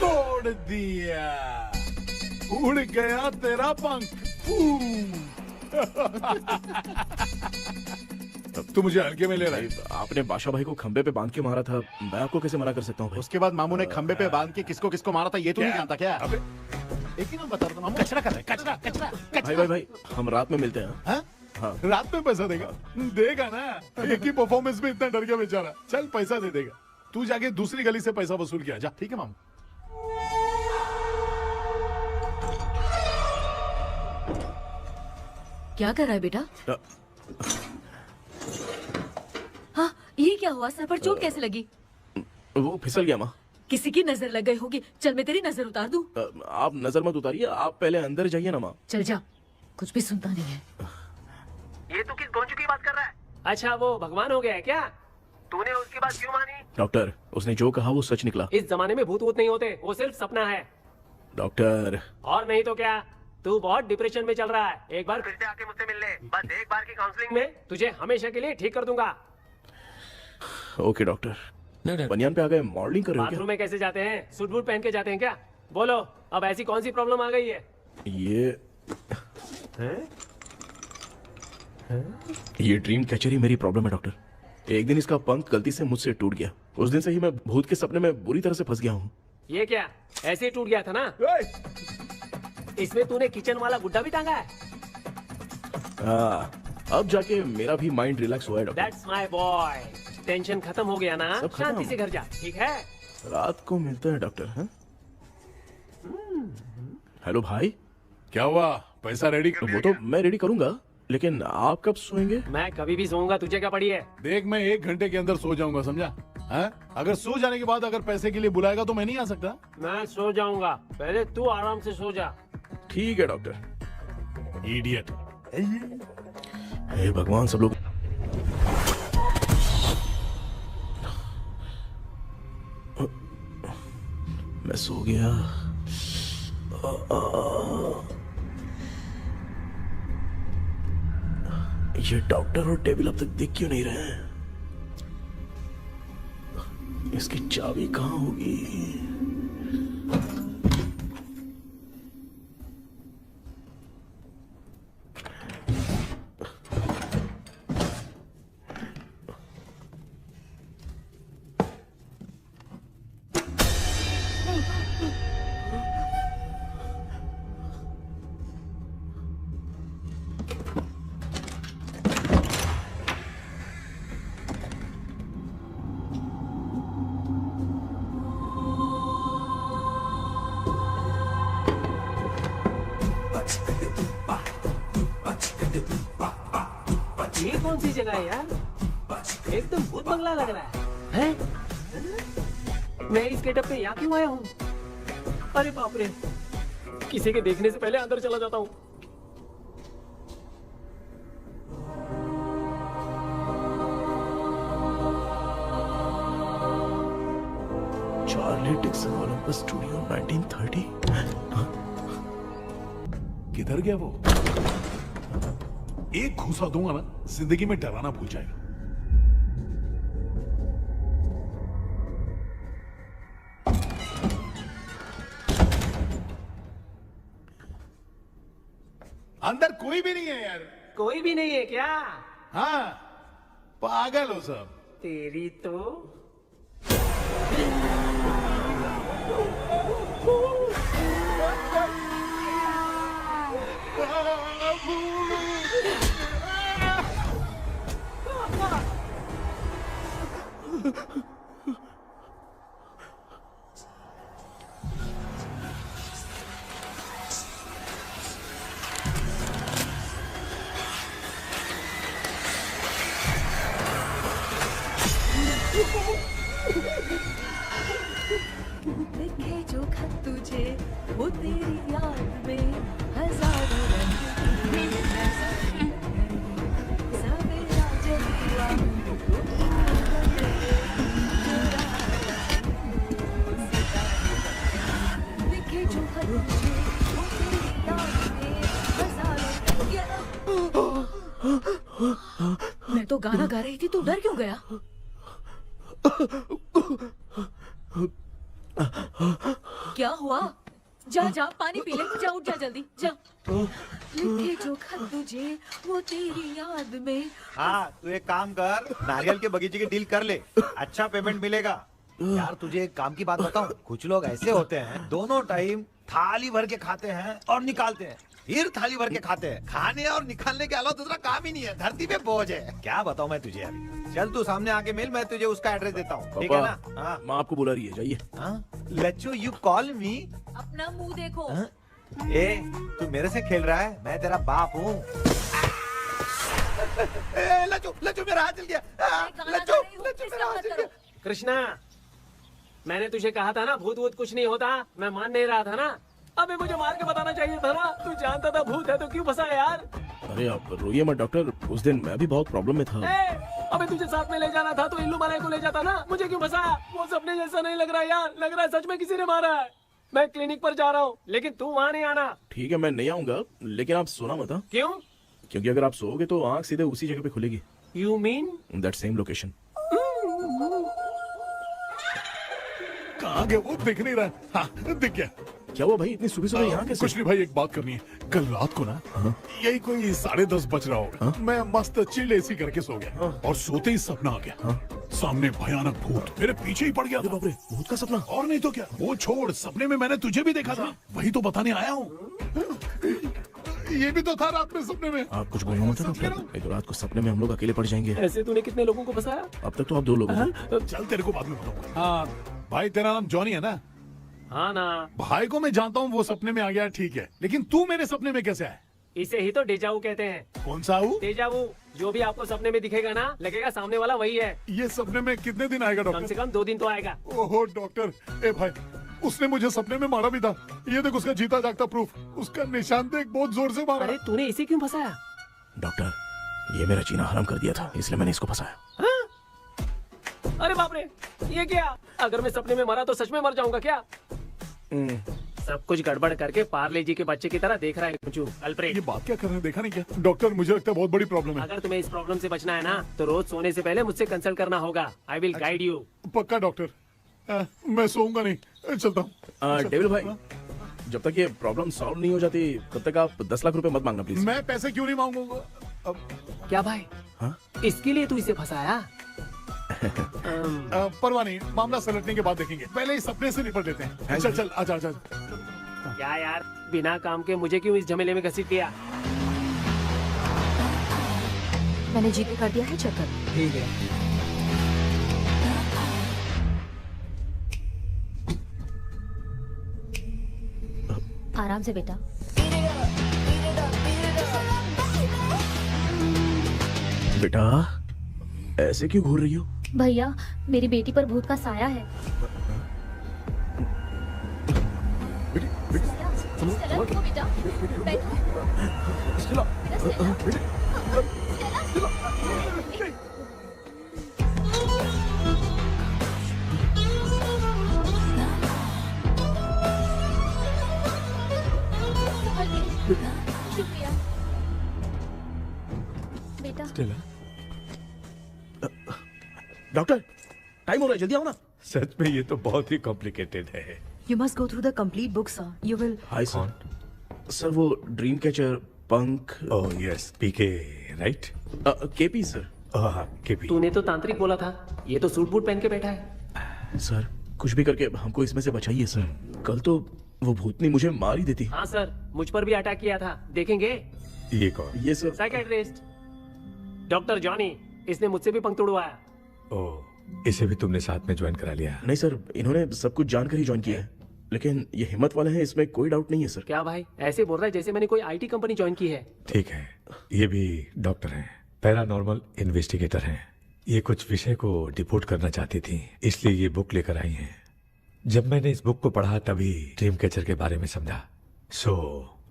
तोड़ दिया। उड़ गया तेरा पंख। तू मुझे हल्के में ले रहा है। आपने बादशाह भाई को खंबे पे बांध के मारा था, मैं आपको कैसे मना कर सकता हूँ भाई? उसके बाद मामू ने खंबे पे बांध के किसको किसको मारा था ये तो नहीं जानता क्या? अबे एक ही नाम बता रहा था मामू। कचरा कर रहा है, कचरा कचरा भाई भाई भाई, हम रात में मिलते हैं। हाँ? हाँ। रात में पैसा देगा? देगा ना, एक ही परफॉर्मेंस में इतना डर गया बेचारा। चल पैसा दे देगा, तू जाके दूसरी गली से पैसा वसूल किया जा। ठीक है मामू। क्या कर रहा है बेटा? हाँ, ये क्या हुआ? सर पर चोट कैसे लगी? वो फिसल गया माँ। किसी की नजर लग गई होगी। चल मैं तेरी नजर उतार दूं। आप नजर मत उतारिए, आप पहले अंदर जाइए ना माँ। चल जा, कुछ भी सुनता नहीं है। ये तू किस गोंचू की बात कर रहा है? अच्छा वो भगवान हो गया है क्या? तूने उसकी बात क्यों मानी? डॉक्टर, उसने जो कहा वो सच निकला। इस जमाने में भूत वूत नहीं होते, वो सिर्फ सपना है। डॉक्टर, और नहीं तो क्या, तू बहुत डिप्रेशन में चल रहा है। एक बार फिर से आके मुझसे मिल ले, बस एक बार की काउंसलिंग में तुझे हमेशा के लिए ठीक कर दूंगा। Okay doctor. बनियान पे आ गए, मॉडलिंग कर रहे हो बाथरूम में कैसे जाते हैं? सूट बूट पहन के जाते हैं क्या? बोलो, अब ऐसी कौन सी प्रॉब्लम आ गई है? ये ड्रीम कैचर ही मेरी प्रॉब्लम है डॉक्टर। एक दिन इसका पंख गलती से मुझसे टूट गया। उस दिन से ही मैं भूत के सपने में बुरी तरह से फंस गया हूँ। ये क्या ऐसे ही टूट गया था ना? इसमें तूने किचन वाला गुड्डा भी टांगा है? अब जाके मेरा भी माइंड रिलैक्स हुआ है doctor. That's my boy. Tension खत्म हो गया ना? सब खत्म। शांति से घर जा, ठीक है? रात को मिलते हैं डॉक्टर। हाँ? हेलो भाई, क्या हुआ? पैसा रेडी कर वो तो मैं रेडी करूंगा, लेकिन आप कब सोएंगे? मैं कभी भी सोऊंगा, तुझे क्या पड़ी है? देख, मैं 1 घंटे के अंदर सो जाऊंगा, समझा? हाँ? अगर सो जाने के बाद अगर पैसे के लिए बुलाएगा तो मैं नहीं आ सकता। मैं सो जाऊंगा, पहले तू आराम से सो जा। ठीक है डॉक्टर। इडियट। हे भगवान, सब लोग मैं सो गया। ये डॉक्टर और टेबल अब तक दिख क्यों नहीं रहे हैं? इसकी चाबी कहाँ होगी? ये कौन सी जगह है यार? एकदम भूत बंगला लग रहा है। हैं? मैं इस गेटअप पे यहाँ क्यों आया हूँ? अरे बाप रे, किसी के देखने से पहले अंदर चला जाता हूँ। Charlie Dixon Olympus Studio 1930। किधर गया वो? एक घूसा दूंगा ना, जिंदगी में डराना भूल जाएगा। अंदर कोई भी नहीं है यार। कोई भी नहीं है क्या? हाँ, पागल हो सब। तेरी तो लिखे जो खत तुझे वो तेरी याद में हजारों रंग की सवेरा जब हुआ लिखे जो खत तुझे वो तेरी याद में हजारों मैं तो गाना गा रही थी, तू डर क्यों गया? क्या हुआ? जा जा पानी पी ले, जा उठ जा जल्दी जा। लिखे जो खत तुझे वो तेरी याद में। हाँ तू एक काम कर, नारियल के बगीचे की डील कर ले, अच्छा पेमेंट मिलेगा। यार तुझे एक काम की बात बताऊं, कुछ लोग ऐसे होते हैं दोनों टाइम थाली भर के खाते हैं और निकालते हैं, फिर थाली भर के खाते हैं। खाने और निकालने के अलावा दूसरा काम ही नहीं है, धरती पे बोझ है। क्या बताऊं मैं तुझे अभी। चल तू सामने आके मिल, मैं तुझे उसका एड्रेस देता हूँ, ठीक है ना? हाँ माँ आपको बुला रही है, जाइए। लच्चू यू कॉल मी। अपना मुंह देखो। ए तू मेरे से खेल रहा है, मैं तेरा बाप हूँ। लच्चू लच्चू मेरा हाथ जल गया। लच्चू लच्चू मेरा हाथ जल गया। कृष्णा, मैंने तुझे कहा था ना भूत वूत कुछ नहीं होता, मैं मान नहीं रहा था ना। अबे मुझे मार के बताना चाहिए था ना, तू जानता था भूत है तो क्यों फंसा यार। अरे आप रोइए मत डॉक्टर, उस दिन मैं भी बहुत प्रॉब्लम में था। अबे तुझे साथ में ले जाना था तो इल्लू मलाई को ले जाता ना, मुझे क्यों फंसाया? वो सपने जैसा नहीं लग रहा यार, लग रहा है सच में किसी ने मारा है। मैं क्लिनिक पर जा रहा हूँ, लेकिन तू वहाँ नहीं आना। ठीक है मैं नहीं आऊंगा, लेकिन आप सोना मत। क्यों? क्योंकि अगर आप सोओगे तो आंख सीधे उसी जगह पे खुलेगी। You mean that same location. कहाँ गया वो, दिख नहीं रहा। हाँ दिख गया। क्या हुआ भाई, इतनी सुबह सुबह यहाँ कैसे? कुछ नहीं भाई, एक बात करनी है। कल रात को ना यही कोई 10:30 बज रहा होगा, मैं मस्त चिल एसी करके सो गया और सोते ही सपना आ गया। सामने भयानक भूत मेरे पीछे ही पड़ गया। बाप रे, भूत का सपना? और नहीं तो क्या, वो छोड़, सपने में मैंने तुझे भी देखा था, वही तो बताने आया हूँ। ये भी तो था रात में सपने में। आप कुछ बोलना मत डॉक्टर, एक रात को सपने में हम लोग अकेले पड़ जाएंगे। ऐसे तूने कितने लोगों को फंसाया? अब तक तो आप 2 लोग हो। चल तेरे को बाद में बताऊंगा। हाँ भाई, तेरा नाम जॉनी है ना? हाँ ना। भाई को मैं जानता हूँ, वो सपने में आ गया, ठीक है, लेकिन तू मेरे सपने में कैसे आया? इसे ही तो डेजावू कहते हैं। कौन सा हूँ? डेजावू, जो भी आपको सपने में दिखेगा ना, लगेगा सामने वाला वही है। ये सपने में कितने दिन आएगा डॉक्टर? कम से कम 2 दिन तो आएगा। ओहो डॉक्टर, ए भाई, उसने मुझे सपने में मारा भी था। ये देख उसका जीता जागता प्रूफ, उसका निशान देख, बहुत जोर से मारा। अरे तूने इसे क्यों फंसाया? डॉक्टर, ये मेरा जीना हराम कर दिया था, इसलिए मैंने इसको फंसाया। अरे बाप रे, ये क्या? अगर मैं सपने में मरा तो सच में मर जाऊंगा क्या? सब कुछ गड़बड़ करके पार्ले जी के बच्चे की तरह देख रहा है कुचू अल्फ्रेड। ये बात क्या कर रहे हैं, देखा नहीं क्या? डॉक्टर मुझे लगता है बहुत बड़ी प्रॉब्लम है। अगर तुम्हें इस प्रॉब्लम से बचना है ना, तो रोज सोने से पहले मुझसे कंसल्ट करना होगा। I will guide you. पक्का डॉक्टर, मैं सोऊंगा नहीं, चलता हूँ। डेविल भाई, जब तक ये प्रॉब्लम सॉल्व नहीं हो जाती तब तक आप 10 लाख रुपए मत मांगना प्लीज। मैं पैसे क्यों नहीं मांगूंगा? क्या भाई? हाँ? इसके लिए तू इसे फंसाया? परवाह नहीं, मामला सलटने के बाद देखेंगे, पहले इस सपने से निपट लेते हैं। चल चल, आजा आजा। क्या यार, बिना काम के मुझे क्यों इस झमेले में घसीट दिया? मैंने जीपे कर दिया है, चेक कर। ठीक है। आराम से बेटा। बेटा ऐसे क्यों घूर रही हो? भैया, मेरी बेटी पर भूत का साया है। स्टेला, रुको बेटा, बैठो। स्टेला। शुक्रिया बेटा। डॉक्टर, टाइम हो रहा है, जल्दी आओ ना। सच में ये तो बहुत ही कॉम्प्लिकेटेड है। You must go through the complete book, sir. You will. Hi sir. Sir वो ड्रीम कैचर, पंख। ओह यस, पीके राइट? KP sir. हाँ केपी। तूने तो तांत्रिक बोला था, ये तो सूट बूट पहन के बैठा है। सर कुछ भी करके हमको इसमें से बचाइए सर, कल तो वो भूतनी मुझे मार ही देती। हाँ सर, मुझ पर भी अटैक किया था, देखेंगे? ये कौन? ये सर साइकियाट्रिस्ट डॉक्टर जॉनी, इसने मुझसे भी पंख तोड़वाया। ओह, इसे भी तुमने साथ में ज्वाइन करा लिया? नहीं सर, इन्होंने सब कुछ जानकर ही ज्वाइन किया है, लेकिन ये हिम्मत वाले हैं, इसमें कोई डाउट नहीं है सर। क्या भाई, ऐसे बोल रहा है जैसे मैंने कोई आईटी कंपनी ज्वाइन की है। ठीक है, ये भी डॉक्टर हैं, पैरानॉर्मल इन्वेस्टिगेटर हैं। ये कुछ विषय को डिपोर्ट करना चाहती थी, इसलिए ये बुक लेकर आई हैं। जब मैंने इस बुक को पढ़ा तभी ड्रीम कैचर के बारे में समझा। सो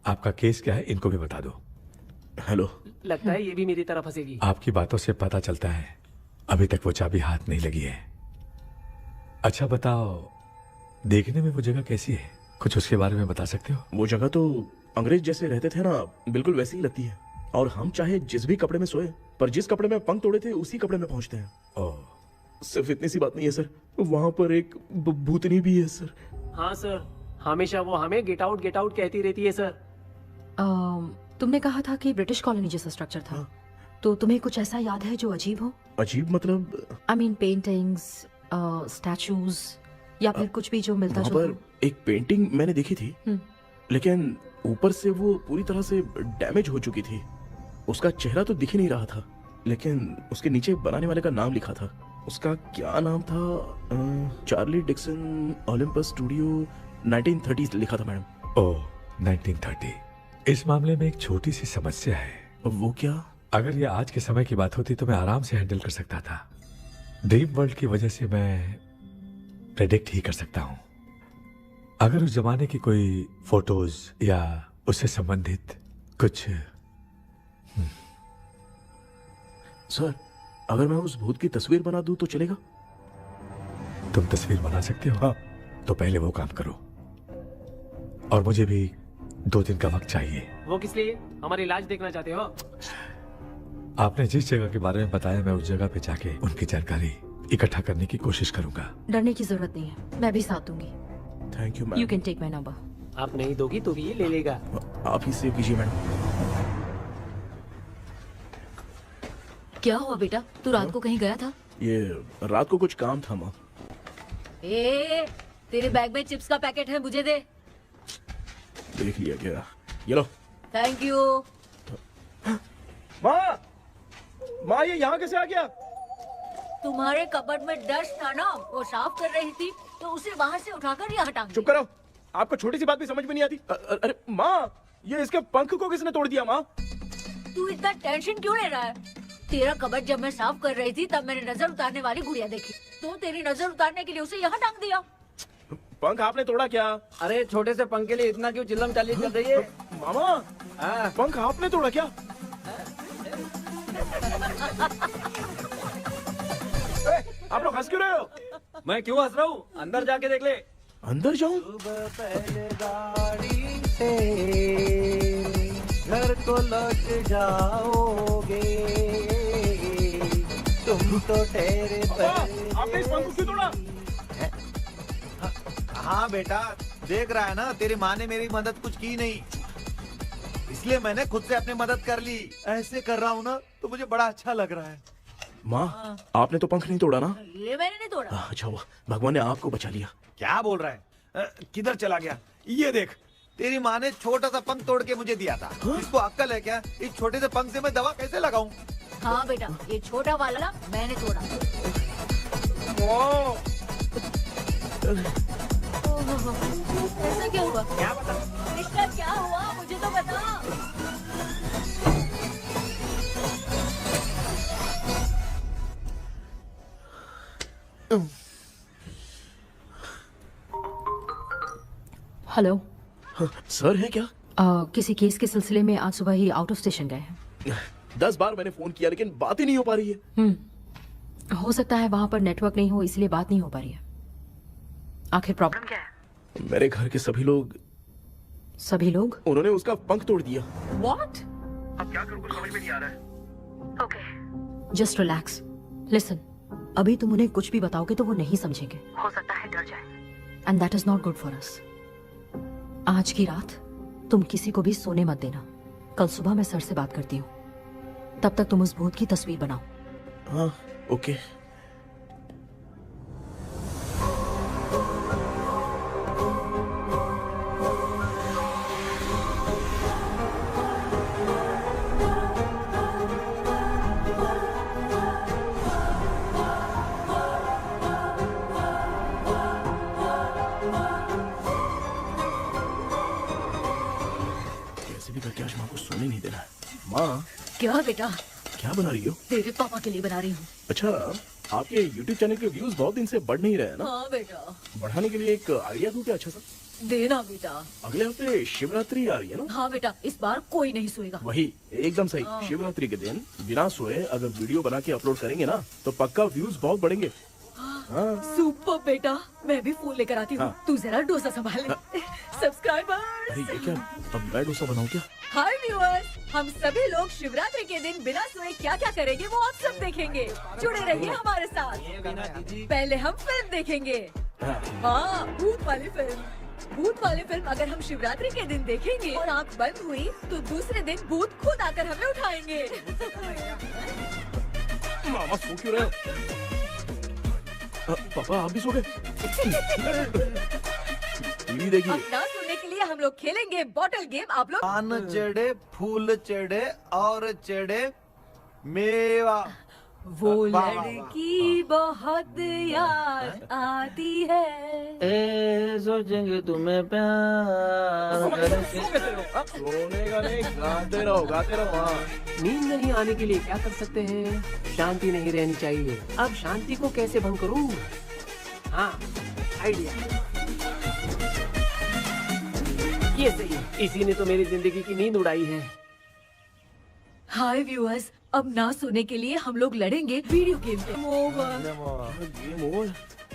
आपका केस क्या है, इनको भी बता दो। हेलो। लगता है ये भी मेरी तरह फंसेगी। आपकी बातों से पता चलता है अभी तक वो चाबी हाथ नहीं लगी है। अच्छा बताओ, देखने में वो जगह कैसी है, कुछ उसके बारे में बता सकते हो? वो जगह तो अंग्रेज जैसे रहते थे ना, बिल्कुल वैसी ही लगती है। और हम चाहे जिस भी कपड़े में सोए, पर जिस कपड़े में पंख तोड़े थे उसी कपड़े में पहुंचते हैं। ओह, सिर्फ इतनी सी बात नहीं है सर, वहां पर एक भूतनी भी है सर। हाँ सर, हमेशा वो हमें गेट आउट कहती रहती है सर। तुमने कहा था कि ब्रिटिश कॉलोनी जैसा स्ट्रक्चर था, तो तुम्हें कुछ ऐसा याद है जो अजीब हो? अजीब मतलब? आई मीन पेंटिंग्स, स्टैचूज या फिर कुछ भी जो मिलता वहाँ जुलता पर एक पेंटिंग मैंने देखी थी, लेकिन ऊपर से वो पूरी तरह से डैमेज हो चुकी थी। उसका चेहरा तो दिख ही नहीं रहा था, लेकिन उसके नीचे बनाने वाले का नाम लिखा था। उसका क्या नाम था? चार्ली डिक्सन ओलंपस स्टूडियो 1930 लिखा था मैडम। ओह 1930। इस मामले में एक छोटी सी समस्या है। वो क्या? अगर ये आज के समय की बात होती तो मैं आराम से हैंडल कर सकता था। ड्रीम वर्ल्ड की वजह से मैं प्रेडिक्ट ही कर सकता हूँ। अगर उस जमाने की कोई फोटोज या उससे संबंधित कुछ। सर, अगर मैं उस भूत की तस्वीर बना दूं तो चलेगा? तुम तस्वीर बना सकते हो? हाँ। तो पहले वो काम करो, और मुझे भी 2 दिन का वक्त चाहिए। वो किस लिए? हमारी इलाज देखना चाहते हो? आपने जिस जगह के बारे में बताया, मैं उस जगह पे जाके उनकी जानकारी इकट्ठा करने की कोशिश करूंगा। डरने की जरूरत नहीं है, मैं भी साथ दूंगी। Thank you ma'am. You can take my number. आप नहीं दोगी तो भी ये ले लेगा। आप ही सेव कीजिए मैडम। क्या हुआ बेटा, तू रात को कहीं गया था? ये रात को कुछ काम था माँ। ए, तेरे बैग में चिप्स का पैकेट है, मुझे दे। देख लिया क्या? ये लो। Thank you. माँ, माँ ये यहाँ कैसे आ गया? तुम्हारे कबर्ड में डस्ट था ना, वो साफ कर रही थी तो उसे वहाँ से उठाकर यहाँ टांग चुप करो, आपको छोटी सी बात भी समझ में नहीं आती। अरे माँ, ये इसके पंख को किसने तोड़ दिया? माँ तू इतना टेंशन क्यों ले रहा है? तेरा कबर्ड जब मैं साफ कर रही थी तब मैंने नजर उतारने वाली गुड़िया देखी, तो तेरी नजर उतारने के लिए उसे यहाँ टांग दिया। पंख आपने तोड़ा क्या? अरे छोटे से पंख के लिए इतना क्यों चिल्लम चाली कर रही है? मामा, पंख आपने तोड़ा क्या? आप लोग हंस क्यों रहे हो? मैं क्यों हंस रहा हूँ? अंदर जाके देख ले। अंदर जाऊं? घर को लौट जाओगे तुम तो ठहरे। आपने इस पंख को क्यों तोड़ा? हाँ बेटा, देख रहा है ना, तेरी माँ ने मेरी मदद कुछ की नहीं, इसलिए मैंने खुद से अपनी मदद कर ली। ऐसे कर रहा हूँ ना तो मुझे बड़ा अच्छा लग रहा है। माँ, आपने तो पंख नहीं तोड़ा ना? ये मैंने नहीं तोड़ा। अच्छा हुआ, भगवान ने आपको बचा लिया। क्या बोल रहा है? किधर चला गया? ये देख, तेरी माँ ने छोटा सा पंख तोड़ के मुझे दिया था। इसको अक्ल है क्या? इस छोटे से पंख से मैं दवा कैसे लगाऊं? हाँ बेटा, ये छोटा वाला मैंने तोड़ा। ऐसा क्या हुआ? क्या बता? रिश्ता क्या हुआ, मुझे तो बता। हेलो। सर है क्या? किसी केस के सिलसिले में आज सुबह ही आउट ऑफ स्टेशन गए हैं। 10 बार मैंने फोन किया लेकिन बात ही नहीं हो पा रही है। हो सकता है वहाँ पर नेटवर्क नहीं हो, इसलिए बात नहीं हो पा रही है। आखिर प्रॉब्लम क्या है? मेरे घर के सभी लोग उन्होंने उसका पंख तोड़ दिया। What? अब क्या करूँ, कुछ समझ में नहीं आ रहा है। Okay. Just relax. Listen. अभी तुम उन्हें कुछ भी बताओगे तो वो नहीं समझेंगे। हो सकता है डर जाए। And that is not good for us. आज की रात तुम किसी को भी सोने मत देना। कल सुबह मैं सर से बात करती हूँ। तब तक तुम उस भूत की तस्वीर बनाओ। हाँ, ओके। करके आज माँ को सोने नहीं देना है। माँ, क्या बेटा? क्या बना रही हो? तेरे पापा के लिए बना रही हूँ। अच्छा, आपके YouTube चैनल के व्यूज बहुत दिन से बढ़ नहीं रहे हैं ना? हाँ बेटा। बढ़ाने के लिए एक आइडिया दूं क्या अच्छा सा? देना बेटा। अगले हफ्ते शिवरात्रि आ रही है ना? हाँ बेटा, इस बार कोई नहीं सोएगा। वही, एकदम सही। शिवरात्रि के दिन बिना सोए अगर वीडियो बना के अपलोड करेंगे ना तो पक्का व्यूज बहुत बढ़ेंगे। सुपर बेटा, मैं भी फोन लेकर आती हूँ। तू जरा डोसा संभाल ले। सब्सक्राइबर्स। अरे ये क्या, अब मैं डोसा बनाऊं क्या? हाय व्यूअर्स, हम सभी लोग शिवरात्रि के दिन बिना सोए क्या क्या करेंगे वो आप सब देखेंगे। जुड़े रहिए हमारे साथ। पहले हम फिल्म देखेंगे। हाँ, भूत वाली फिल्म। भूत वाली फिल्म अगर हम शिवरात्रि के दिन देखेंगे और आँख बंद हुई तो दूसरे दिन भूत खुद आकर हमें उठाएंगे। मामा सो क्यों रहे हो? पापा आप भी सो गए? टीवी देखिए। अब ना सोने के लिए हम लोग खेलेंगे बॉटल गेम। आप लोग पान चढ़े, फूल चढ़े और चढ़े मेवा। वो वाह, वाह, वाह। लड़की बहुत याद आती है। ए सोचेंगे तुम्हें प्यार सोने का नहीं, गाते रहो हाँ। नींद नहीं आने के लिए क्या कर सकते हैं? शांति नहीं रहनी चाहिए। अब शांति को कैसे भंग करूं? हाँ, आइडिया। ये सही है। इसी ने तो मेरी जिंदगी की नींद उड़ाई है। हाय व्यूअर्स, अब ना सोने के लिए हम लोग लड़ेंगे वीडियो गेम पे।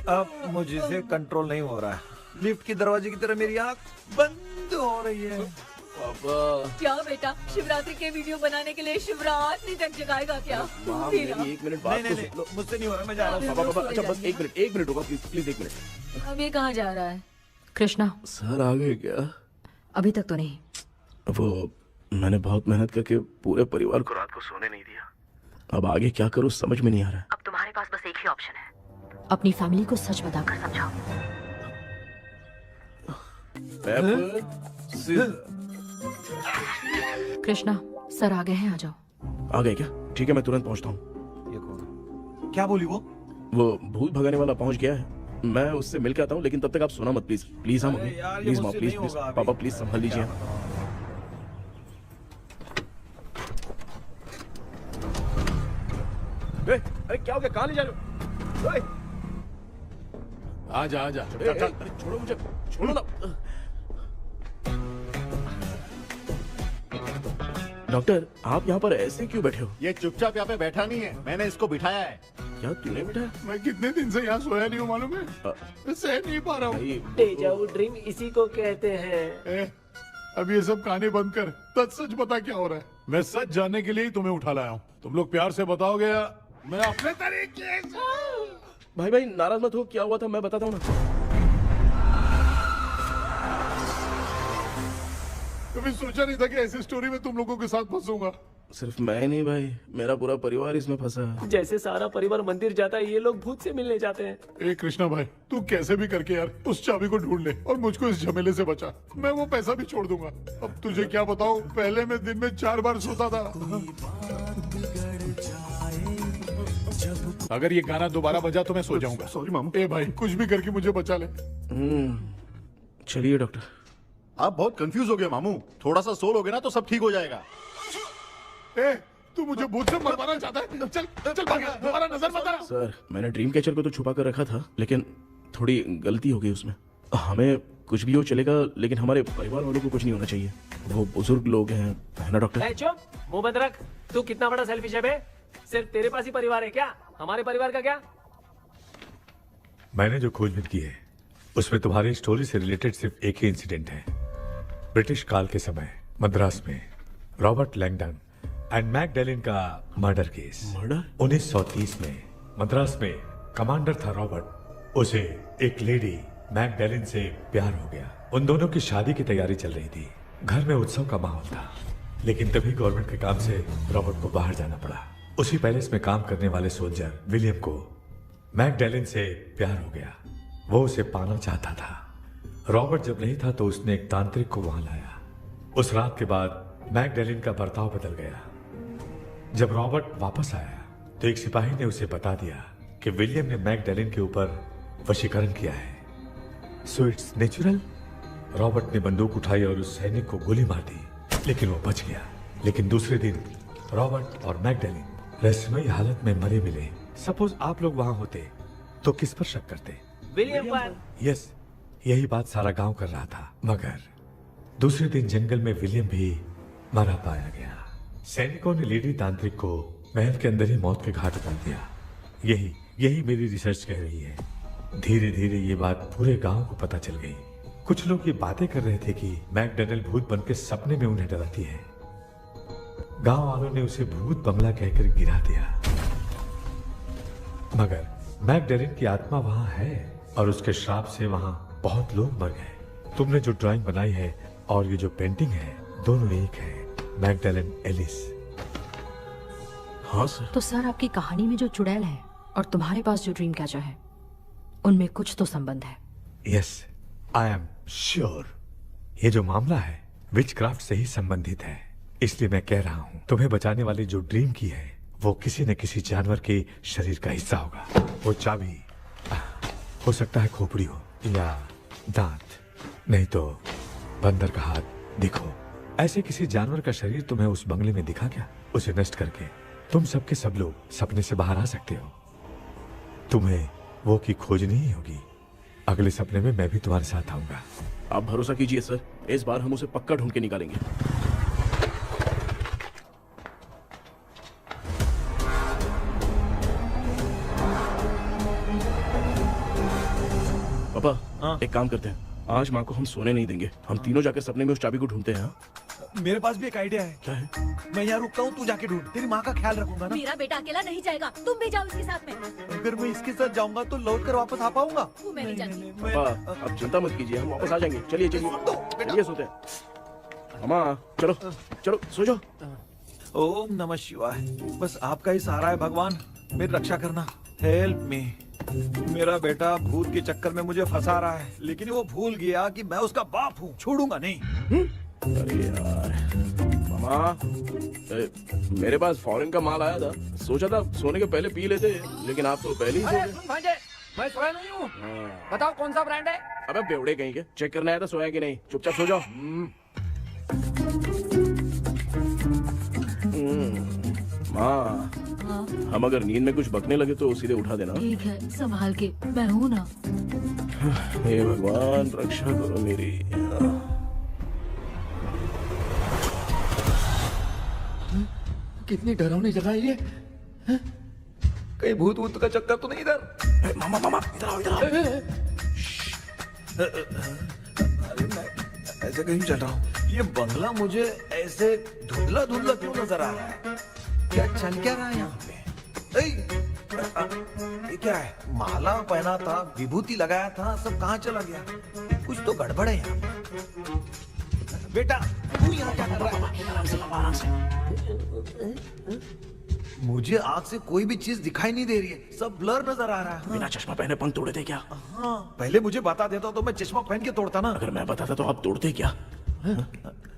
अब मुझसे कंट्रोल नहीं हो रहा है। लिफ्ट की दरवाजे की तरह मेरी आँख बंद हो रही है। पापा क्या बेटा, शिवरात्रि के वीडियो बनाने के लिए शिवरात्रि तक जगाएगा क्या? माँ, फिर मेरी एक मिनट बात नहीं तो नहीं सुन लो। मुझसे नहीं हो रहा, मैं जा रहा हूँ। पापा अच्छा बस एक मिनट होगा प्लीज एक मिनट। अब ये कहाँ जा रहा है? कृष्णा, सर आ गए क्या? अभी तक तो नहीं। वो मैंने बहुत मेहनत करके पूरे परिवार को रात को सोने नहीं दिया। अब आगे क्या करूँ समझ में नहीं आ रहा है। अब तुम्हारे पास बस एक ही ऑप्शन है, अपनी फैमिली को सच बताकर समझाओ। कृष्णा, सर आ गए हैं, आ जाओ। आ गए क्या? ठीक है मैं तुरंत पहुंचता हूँ। ये कौन? क्या बोली वो? भूत भगाने वाला पहुंच गया है, मैं उससे मिल के आता हूँ, लेकिन तब तक आप सोना मत प्लीज। प्लीज हाँ मम्मी, यार, ये प्लीज माँ, मुझसे प्लीज नहीं प्लीज होगा अभी। पापा प्लीज संभाल लीजिए। अरे क्या हो गया? कहाँ ले जा रहे हो? आजा आजा अरे छोड़ो मुझे, छोड़ो ना। डॉक्टर आप यहाँ पर ऐसे क्यों बैठे हो? ये चुपचाप यहाँ पे बैठा नहीं है, मैंने इसको बिठाया है। क्या तूने बैठा? मैं कितने दिन से यहाँ सोया नहीं हूँ मालूम है। मैं सह नहीं पा रहा हूँ। डेजाऊ ड्रीम इसी को कहते हैं। अब ये सब कहानी बंद कर, सच बता क्या हो रहा है। मैं सच जानने के लिए ही तुम्हें उठा लाया हूँ। तुम लोग प्यार से बताओगे या मैं अपने तरीके से? भाई नाराज मत हो, क्या हुआ था मैं बताता हूँ ना। कभी सोचा नहीं था कि ऐसी स्टोरी में तुम लोगों के साथ फंसूंगा। सिर्फ मैं नहीं भाई, मेरा पूरा परिवार इसमें फंसा है। जैसे सारा परिवार मंदिर जाता है, ये लोग भूत से मिलने जाते हैं। ए कृष्णा भाई, तू कैसे भी करके यार उस चाबी को ढूंढ ले और मुझको इस झमेले से बचा। मैं वो पैसा भी छोड़ दूंगा। अब तुझे क्या बताऊं, पहले मैं दिन में 4 बार सोता था। अगर ये गाना दोबारा बजा तो मैं सो जाऊंगा। सॉरी मामू। ए भाई कुछ भी करके मुझे बचा ले। चलिए डॉक्टर। आप बहुत कंफ्यूज हो गए मामू, थोड़ा सा सो लोगे ना तो सब ठीक हो जाएगा। ए तू मुझे भूत से मरवाना चाहता है? चल चल भाग, दोबारा नजर मत आना। सर मैंने ड्रीम कैचर को तो छुपा कर रखा था, लेकिन थोड़ी गलती हो गई उसमें। हमें कुछ भी हो चलेगा, लेकिन हमारे परिवार वालों को कुछ नहीं होना चाहिए। वो बुजुर्ग लोग हैं, है ना डॉक्टर? चुप, मुंह बंद रख। तू कितना बड़ा सेल्फिश है बे? सिर्फ तेरे पास ही परिवार है क्या? हमारे परिवार का क्या? मैंने जो खोजबीन की है उसमें तुम्हारी स्टोरी से रिलेटेड सिर्फ एक ही इंसिडेंट है। ब्रिटिश काल के समय मद्रास में रॉबर्ट लैंगडन एंड मैकडैलिन का मर्डर केस। मर्डर? 1930 में मद्रास में कमांडर था रॉबर्ट, उसे एक लेडी मैकडैलिन से प्यार हो गया। उन दोनों की शादी की तैयारी चल रही थी, घर में उत्सव का माहौल था, लेकिन तभी गवर्नमेंट के काम से रॉबर्ट को बाहर जाना पड़ा। उसी पैलेस में काम करने वाले सोल्जर विलियम को मैकडैलिन से प्यार हो गया, वो उसे पाना चाहता था। रॉबर्ट जब नहीं था तो उसने एक तांत्रिक को वहां लाया। उस रात के बाद मैकडैलिन का बर्ताव बदल गया। जब रॉबर्ट वापस आया तो एक सिपाही ने उसे बता दिया कि विलियम ने मैकडैलिन के ऊपर वशीकरण किया है। So it's natural. रॉबर्ट ने बंदूक उठाई और उस सैनिक को गोली मार दी, लेकिन वो बच गया। लेकिन दूसरे दिन रॉबर्ट और मैकडैलिन रहस्यमयी हालत में मरे मिले। सपोज आप लोग वहां होते तो किस पर शक करते? विलियम पर। यस, यही बात सारा गांव कर रहा था। मगर दूसरे दिन जंगल में विलियम भी मरा पाया गया। सैनिकों ने लेडी तांत्रिक को महल के अंदर ही मौत के घाट उतार दिया। यही मेरी रिसर्च कह रही है। धीरे धीरे ये बात पूरे गांव को पता चल गई। कुछ लोग ये बातें कर रहे थे कि मैकडैलिन भूत बनकर सपने में उन्हें डराती है। गांव वालों ने उसे भूत बंगला कहकर गिरा दिया। मगर मैकडैलिन की आत्मा वहां है और उसके श्राप से वहां बहुत लोग मर गए। तुमने जो ड्राइंग बनाई है और ये जो पेंटिंग है दोनों एक है, मैगडेलन एलिस। हाँ सर। तो सर आपकी कहानी में जो चुड़ैल है और तुम्हारे पास जो ड्रीम कैचर है उनमें कुछ तो संबंध है। यस, आई एम श्योर ये जो मामला है विचक्राफ्ट से ही संबंधित है। इसलिए मैं कह रहा हूँ तुम्हें बचाने वाली जो ड्रीम की है वो किसी न किसी जानवर के शरीर का हिस्सा होगा। वो चाबी हो सकता है खोपड़ी हो या दांत, नहीं तो बंदर का हाथ। देखो, ऐसे किसी जानवर का शरीर तुम्हें उस बंगले में दिखा क्या? उसे नष्ट करके तुम सबके सब लोग सपने से बाहर आ सकते हो। तुम्हें वो की खोजनी ही होगी। अगले सपने में मैं भी तुम्हारे साथ आऊंगा। आप भरोसा कीजिए सर, इस बार हम उसे पक्का ढूंढ के निकालेंगे। पापा, एक काम करते हैं, आज माँ को हम सोने नहीं देंगे। हम तीनों जाकर सपने में उस चाबी को ढूंढते हैं। मेरे पास भी एक आइडिया है। क्या है? मैं यहाँ रुकता हूँ, तू जाके ढूंढ। तेरी माँ का ख्याल रखूंगा ना। मेरा बेटा अकेला नहीं जाएगा, तुम भी जाओ इसके साथ में। अगर मैं इसके साथ जाऊंगा तो लौट कर वापस आ पाऊंगा? वो मैं नहीं जानती। पापा, अब चिंता मत कीजिए, हम वापस आ जाएंगे। चलिए चलिए चलिए, सोते हैं। अम्मा चलो चलो सो जाओ। ओम नमः शिवाय। बस आपका ही सहारा है भगवान, मेरी रक्षा करना। Help me. मेरा बेटा भूत के चक्कर में मुझे फंसा रहा है, लेकिन वो भूल गया कि मैं उसका बाप हूँ। छोड़ूंगा नहीं। अरे यार मामा, मेरे पास फॉरेन का माल आया था, सोचा था सोने के पहले पी लेते, लेकिन आप तो पहले ही सो अरे गए। सुन भांजे, मैं सोया नहीं हूँ। बताओ कौन सा ब्रांड है? अबे बेवड़े कहीं के, चेक करना है तो सोया कि नहीं। चुपचाप सो जाओ। माँ, हम अगर नींद में कुछ बकने लगे तो सीधे उठा देना। ठीक है, संभाल के, मैं हूँ ना। हे भगवान रक्षा करो मेरी। कितनी डरावनी जगह है ये। कहीं भूत भूत का चक्कर तो नहीं इधर? मामा मामा इधर आओ, इधर आओ। अरे मैं ऐसे कहीं चल रहा हूँ। ये बंगला मुझे ऐसे धुंधला धुंधला क्यों नजर आ रहा है? क्या चल क्या रहा है यहाँ पे? ये क्या है? माला पहना था, विभूति लगाया था, सब कहाँ चला गया? कुछ तो गड़बड़ है यहाँ पे। बेटा तू यहाँ क्या कर रहा है? आराम से। मुझे आँख से कोई भी चीज दिखाई नहीं दे रही है, सब ब्लर नजर आ रहा है। बिना चश्मा पहने पंख तोड़े थे क्या? हाँ, पहले मुझे बता देता तो मैं चश्मा पहन के तोड़ता ना। अगर मैं बताता तो आप तोड़ते क्या?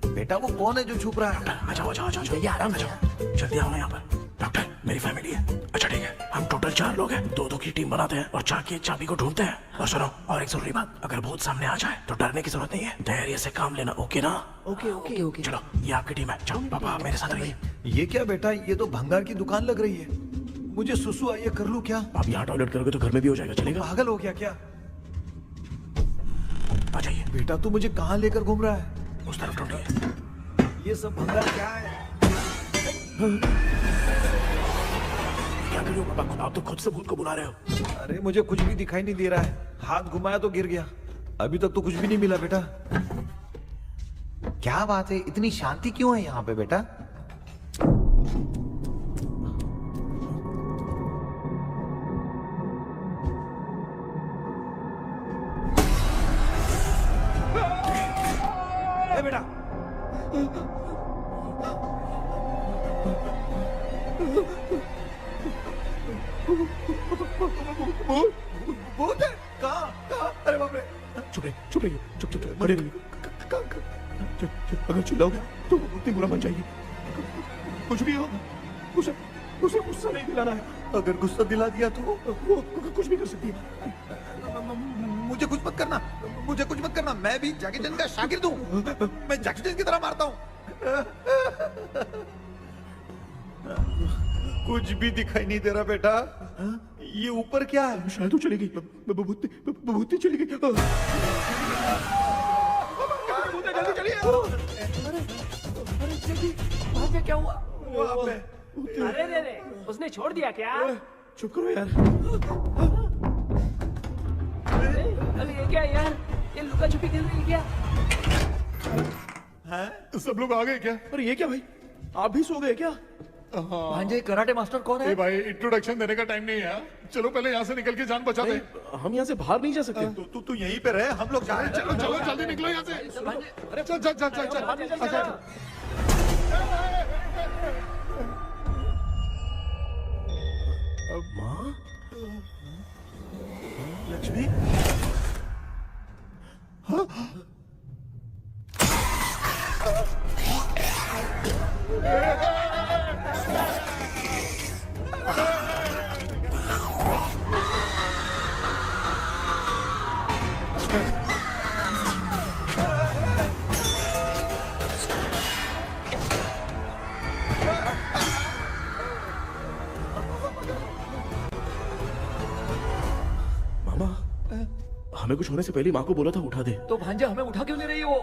बेटा वो कौन है जो छुप रहा है? आ जाओ आ जाओ आ जाओ, ये आराम से जाओ। जल्दी आओ ना यहाँ पर। डॉक्टर, मेरी फैमिली है। अच्छा ठीक है, हम टोटल 4 लोग हैं। 2-2 की टीम बनाते हैं और जाके चाबी को ढूंढते हैं। और सुनो, और एक जरूरी बात, अगर भूत सामने आ जाए तो डरने की जरूरत नहीं है, धैर्य से काम लेना। ओके ना? Okay okay okay. चलो, ये आपकी टीम है। जाओ पापा, मेरे साथ रहिए। ये क्या बेटा, ये तो भंगार की दुकान लग रही है। मुझे सुसु आई है, कर लूं क्या? आप यहाँ टॉयलेट करोगे तो घर में भी हो जाएगा, चलेगा? पागल हो गया क्या? आ जाइए। बेटा तू मुझे कहाँ लेकर घूम रहा है? उस तरफ ढूंढिए। ये सब भंगार क्या है? क्या कर रहे हो पापा? आप तो खुद से भूत को बुला रहे हो। अरे मुझे कुछ भी दिखाई नहीं दे रहा है, हाथ घुमाया तो गिर गया। अभी तक तो कुछ भी नहीं मिला बेटा। क्या बात है, इतनी शांति क्यों है यहाँ पे बेटा? बेटा भूत है? कहाँ? अरे बाप रे! चुप रहिए, चुप रहिए, चुप चुप चुप, खड़े रहिए। अगर चिल्लाओगे तो वो इतनी बुरा बन जाएगी। कुछ भी हो, उसे उसे गुस्सा नहीं दिलाना है। अगर गुस्सा दिला दिया तो वो कुछ भी कर सकती है। मुझे कुछ मत करना, मुझे कुछ मत करना। मैं भी जैकी चैन का शागिर्द हूँ। मैं जैकी चैन की तरह मारता हूँ। कुछ भी दिखाई नहीं दे रहा बेटा। ये ऊपर क्या है? शायद वो चली गई। भूती चली गई। जल्दी चलिए। भांजे क्या हुआ? वहाँ पे अरे रे रे, उसने छोड़ दिया क्या? चुप करो यार। अरे ये क्या यार, ये लुका छुपी खेल रही है क्या? हैं? सब लोग आ गए क्या? अरे ये क्या भाई, आप भी सो गए क्या? भांजे कराटे मास्टर कौन ए है? भाई इंट्रोडक्शन देने का टाइम नहीं है यार। चलो पहले यहाँ से निकल के जान बचा दे। हम यहाँ से बाहर नहीं जा सकते। तू यहीं पे रहे, हम लोग जा रहे हैं। चलो चलो जल्दी निकलो यहाँ से। चल चल चल चल चल। अच्छा माँ, लक्ष्मी, मामा, हमें कुछ होने से पहले माँ को बोला था उठा दे। तो भांजे हमें उठा क्यों ले रही हो?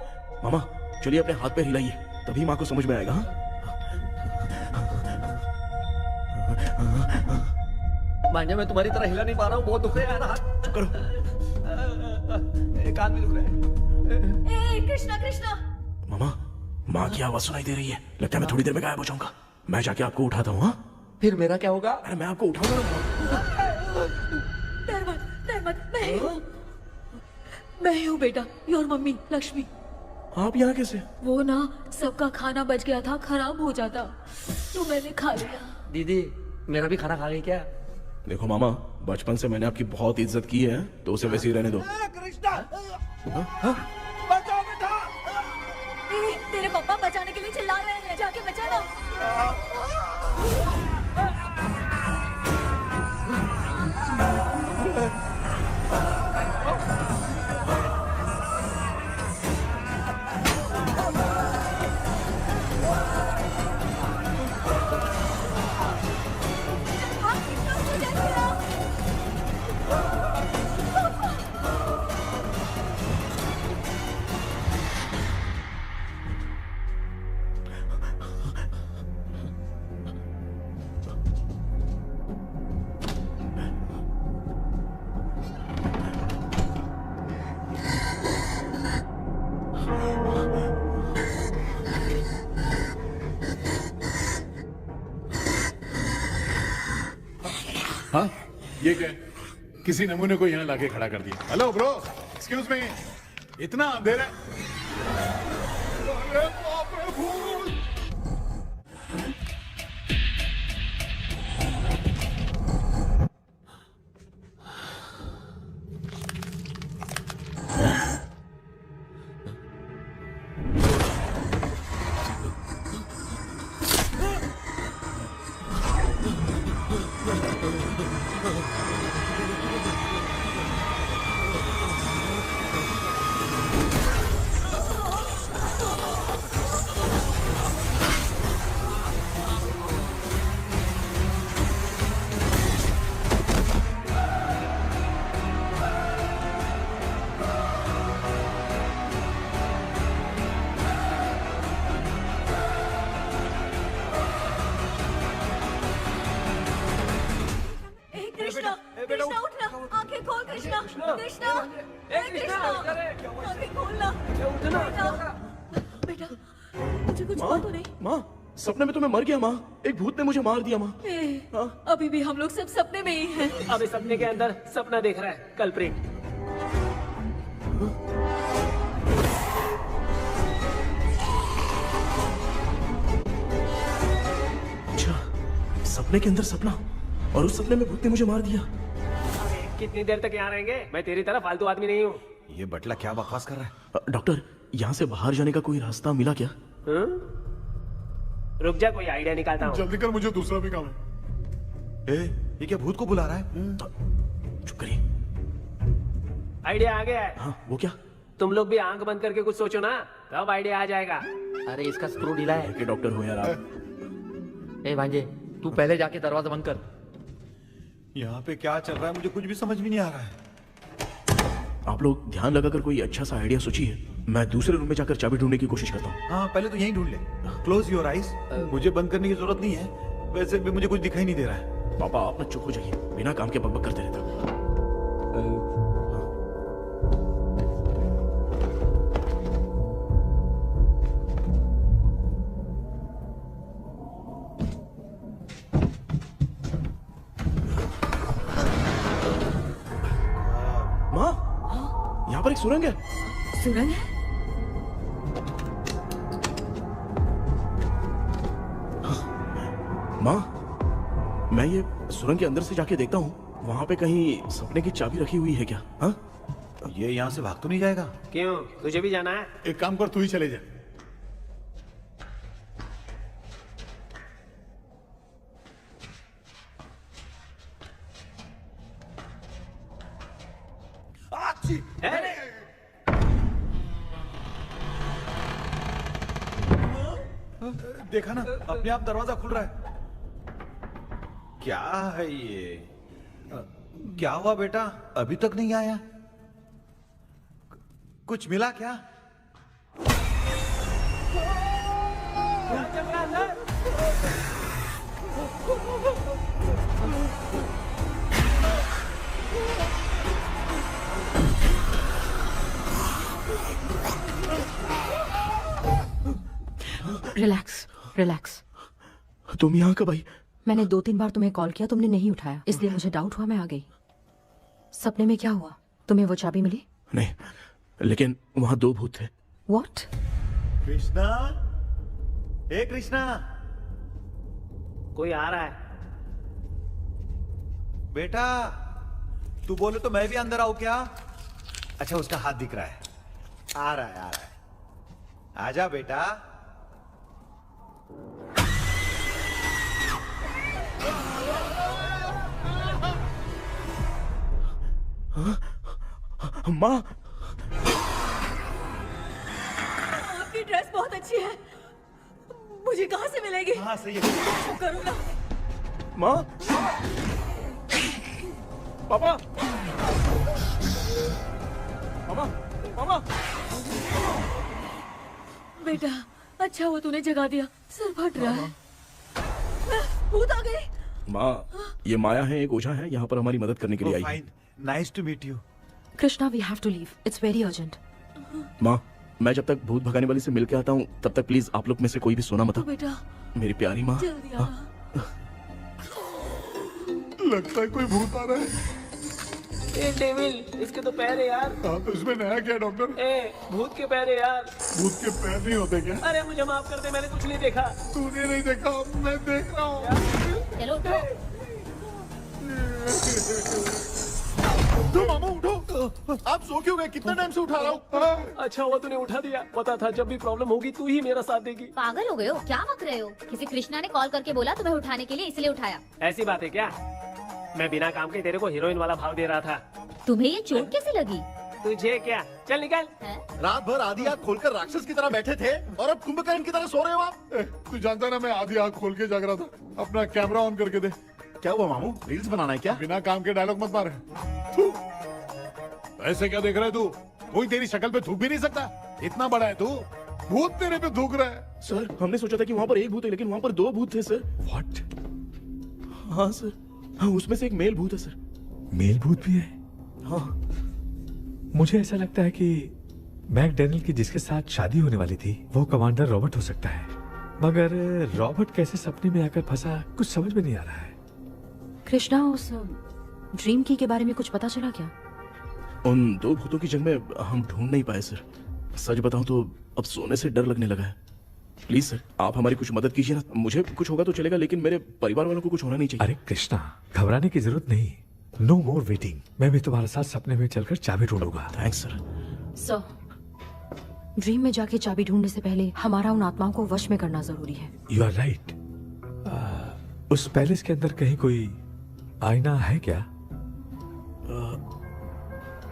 मामा चलिए अपने हाथ पे हिलाइए, तभी माँ को समझ में आएगा। हाँ? भांजे मैं तुम्हारी तरह हिला नहीं पा रहा हूँ, बहुत दुख रहा है ना हाथ। चुप करो। एक हाथ भी दुख रहा है। ए कृष्णा कृष्णा, मामा, माँ की आवाज सुनाई दे रही है, लगता है मैं थोड़ी देर में गायब हो जाऊंगा। मैं जाके आपको उठाता हूँ। हाँ, फिर मेरा क्या होगा? अरे मैं आपको उठाऊंगा। डर मत, मैं ही हूँ बेटा, योर मम्मी लक्ष्मी। आप यहाँ कैसे? वो ना सबका खाना बच गया था, खराब हो जाता तो मैंने खा लिया। दीदी मेरा भी खाना खा गई क्या? देखो मामा, बचपन से मैंने आपकी बहुत इज्जत की है, तो उसे वैसे ही रहने दो। तेरे पापा बचाने के लिए चिल्ला रहे हैं, जाके बचा ना। हाँ ये क्या? किसी नमूने को यहाँ लाके खड़ा कर दिया। हेलो ब्रो, एक्सक्यूज मी, इतना अंधेरा है? अरे बाप रे, भूत! कृष्णा, कृष्णा उठना, आंखें खोल कृष्णा, कृष्णा, आंखें खोलना, बेटा, मुझे कुछ हुआ तो नहीं? माँ, सपने में तो मैं मर गया माँ, एक भूत ने मुझे मार दिया माँ। अभी भी हम लोग सब सपने में ही हैं। अबे सपने के अंदर सपना देख रहा है कल्प्रिट। अच्छा, सपने के अंदर सपना, और उस सपने में भूत ने मुझे मार दिया। कितनी देर तक यहाँ रहेंगे? मैं तेरी तरह फालतू आदमी नहीं हूँ। ये बटला क्या बकवास कर रहा है? डॉक्टर, यहाँ से बाहर जाने का कोई रास्ता मिला क्या? रुक जा, कोई आइडिया निकालता हूँ। जल्दी कर, मुझे दूसरा भी काम है। ये क्या भूत को बुला रहा है? चुप करिए। आइडिया आ गया है। हाँ, वो क्या? तुम लोग भी आंख बंद करके कुछ सोचो ना, तब आइडिया आ जाएगा। अरे इसका स्क्रू ढीला है। के डॉक्टर हो यार आप। ए भांजे, तू पहले जाके दरवाजा बंद कर। यहाँ पे क्या चल रहा है मुझे कुछ भी समझ में नहीं आ रहा है। आप लोग ध्यान लगाकर कोई अच्छा सा आइडिया सोचिए, मैं दूसरे रूम में जाकर चाबी ढूंढने की कोशिश करता हूँ। हाँ, पहले तो यहीं ढूंढ ले। Close your eyes. मुझे बंद करने की जरूरत नहीं है, वैसे भी मुझे कुछ दिखाई नहीं दे रहा है। पापा आप ना चुप हो जाइए, बिना काम के बकबक करते रहते हो। पर एक सुरंग है। सुरंग है? माँ, मैं ये सुरंग के अंदर से जाके देखता हूँ, वहाँ पे कहीं सपने की चाबी रखी हुई है क्या? हाँ? ये यहाँ से भाग तो नहीं जाएगा? क्यों, तुझे भी जाना है? एक काम कर, तू ही चले जा। देखा ना, अपने आप दरवाजा खुल रहा है। क्या है ये? क्या हुआ बेटा, अभी तक नहीं आया? कुछ मिला क्या? चल रहा है रिलैक्स रिलैक्स। तुम यहाँ कब आई? मैंने 2-3 बार तुम्हें कॉल किया, तुमने नहीं उठाया, इसलिए मुझे डाउट हुआ, मैं आ गई। सपने में क्या हुआ? तुम्हें वो चाबी मिली? नहीं, लेकिन वहाँ 2 भूत थे। व्हाट? कृष्णा, हे कृष्णा, कोई आ रहा है। बेटा तू बोले तो मैं भी अंदर आऊं क्या? अच्छा, उसका हाथ दिख रहा है, आ रहा है, आ रहा है। आजा बेटा। माँ, आपकी ड्रेस बहुत अच्छी है, मुझे कहाँ से मिलेगी? हाँ सही है। करूँगा। माँ, पापा, मामा, मामा। बेटा अच्छा हुआ तूने जगा दिया, सर फट रहा है। भूत आ गई। माँ, ये माया है, एक ओझा है, यहाँ पर हमारी मदद करने के लिए आई है। Fine, nice to meet you. Krishna, we have to leave, it's very urgent. माँ, मैं जब तक भूत भगाने वाली से मिल के आता हूँ, तब तक प्लीज आप लोग में से कोई भी सोना मत। तो बेटा मेरी प्यारी माँ। जल्दी आना। लगता है कोई भूत आ रहा है। ए डेविल, इसके तो पैर है यार। हाँ, तो इसमें नया क्या डॉक्टर? ए भूत के पैर है यार। भूत के पैर नहीं होते क्या? अरे मुझे माफ कर दे, मैंने कुछ नहीं देखा। तूने नहीं देखा, मैं देख रहा हूँ। चलो उठो। उठो मामा, उठो। आप सो क्यों गए? कितना टाइम से उठा रहा हूँ। अच्छा हुआ तूने उठा दिया, पता था जब भी प्रॉब्लम होगी तू ही मेरा साथ देगी। पागल हो गए हो क्या? बक रहे हो? किसी कृष्णा ने कॉल करके बोला तुम्हें उठाने के लिए, इसलिए उठाया। ऐसी बात है क्या? मैं बिना काम के तेरे को हीरोइन वाला भाव दे रहा था। तुम्हें ये चोट कैसे लगी? तुझे क्या, चल निकल। रात भर आधी आंख खोलकर राक्षस की तरह बैठे थे और अब कुंभकर्ण की तरह सो रहे हो आप। तू जानता है ना, मैं आधी आंख खोल के जाग रहा था। अपना कैमरा ऑन करके दे। क्या हुआ मामू, रील्स बनाना है क्या? बिना काम के डायलॉग मत मार। थू। ऐसे क्या देख रहा है तू? कोई तेरी शक्ल पे थूक भी नहीं सकता, इतना बड़ा है तू। भूत तेरे पे थूक रहा है। सर, हमने सोचा था कि वहाँ पर एक भूत है, लेकिन वहाँ पर 2 भूत थे सर। व्हाट? हाँ सर, हाँ, उसमें से एक मेल भूत है सर। मेल भूत भी है? हाँ। मुझे ऐसा लगता है कि मैकडैनियल की जिसके साथ शादी होने वाली थी वो कमांडर रॉबर्ट हो सकता है, मगर रॉबर्ट कैसे सपने में आकर फंसा, कुछ समझ में नहीं आ रहा है। कृष्णा, उस ड्रीम की के बारे में कुछ पता चला क्या? उन 2 भूतों की जंग में हम ढूंढ नहीं पाए सर। सच बताऊं तो अब सोने से डर लगने लगा है। प्लीज सर, आप हमारी कुछ मदद कीजिए ना। मुझे कुछ होगा तो चलेगा, लेकिन मेरे परिवार वालों को कुछ होना नहीं चाहिए। अरे कृष्णा, घबराने की जरूरत नहीं, नो मोर वेटिंग। मैं भी तुम्हारे साथ सपने में चलकर चाबी ढूंढूंगा। Thanks sir. सर, ड्रीम में जाके चाबी ढूंढने से पहले हमारा उन आत्माओं को वश में करना जरूरी है। You are right. उस पैलेस के अंदर कहीं कोई आईना है क्या?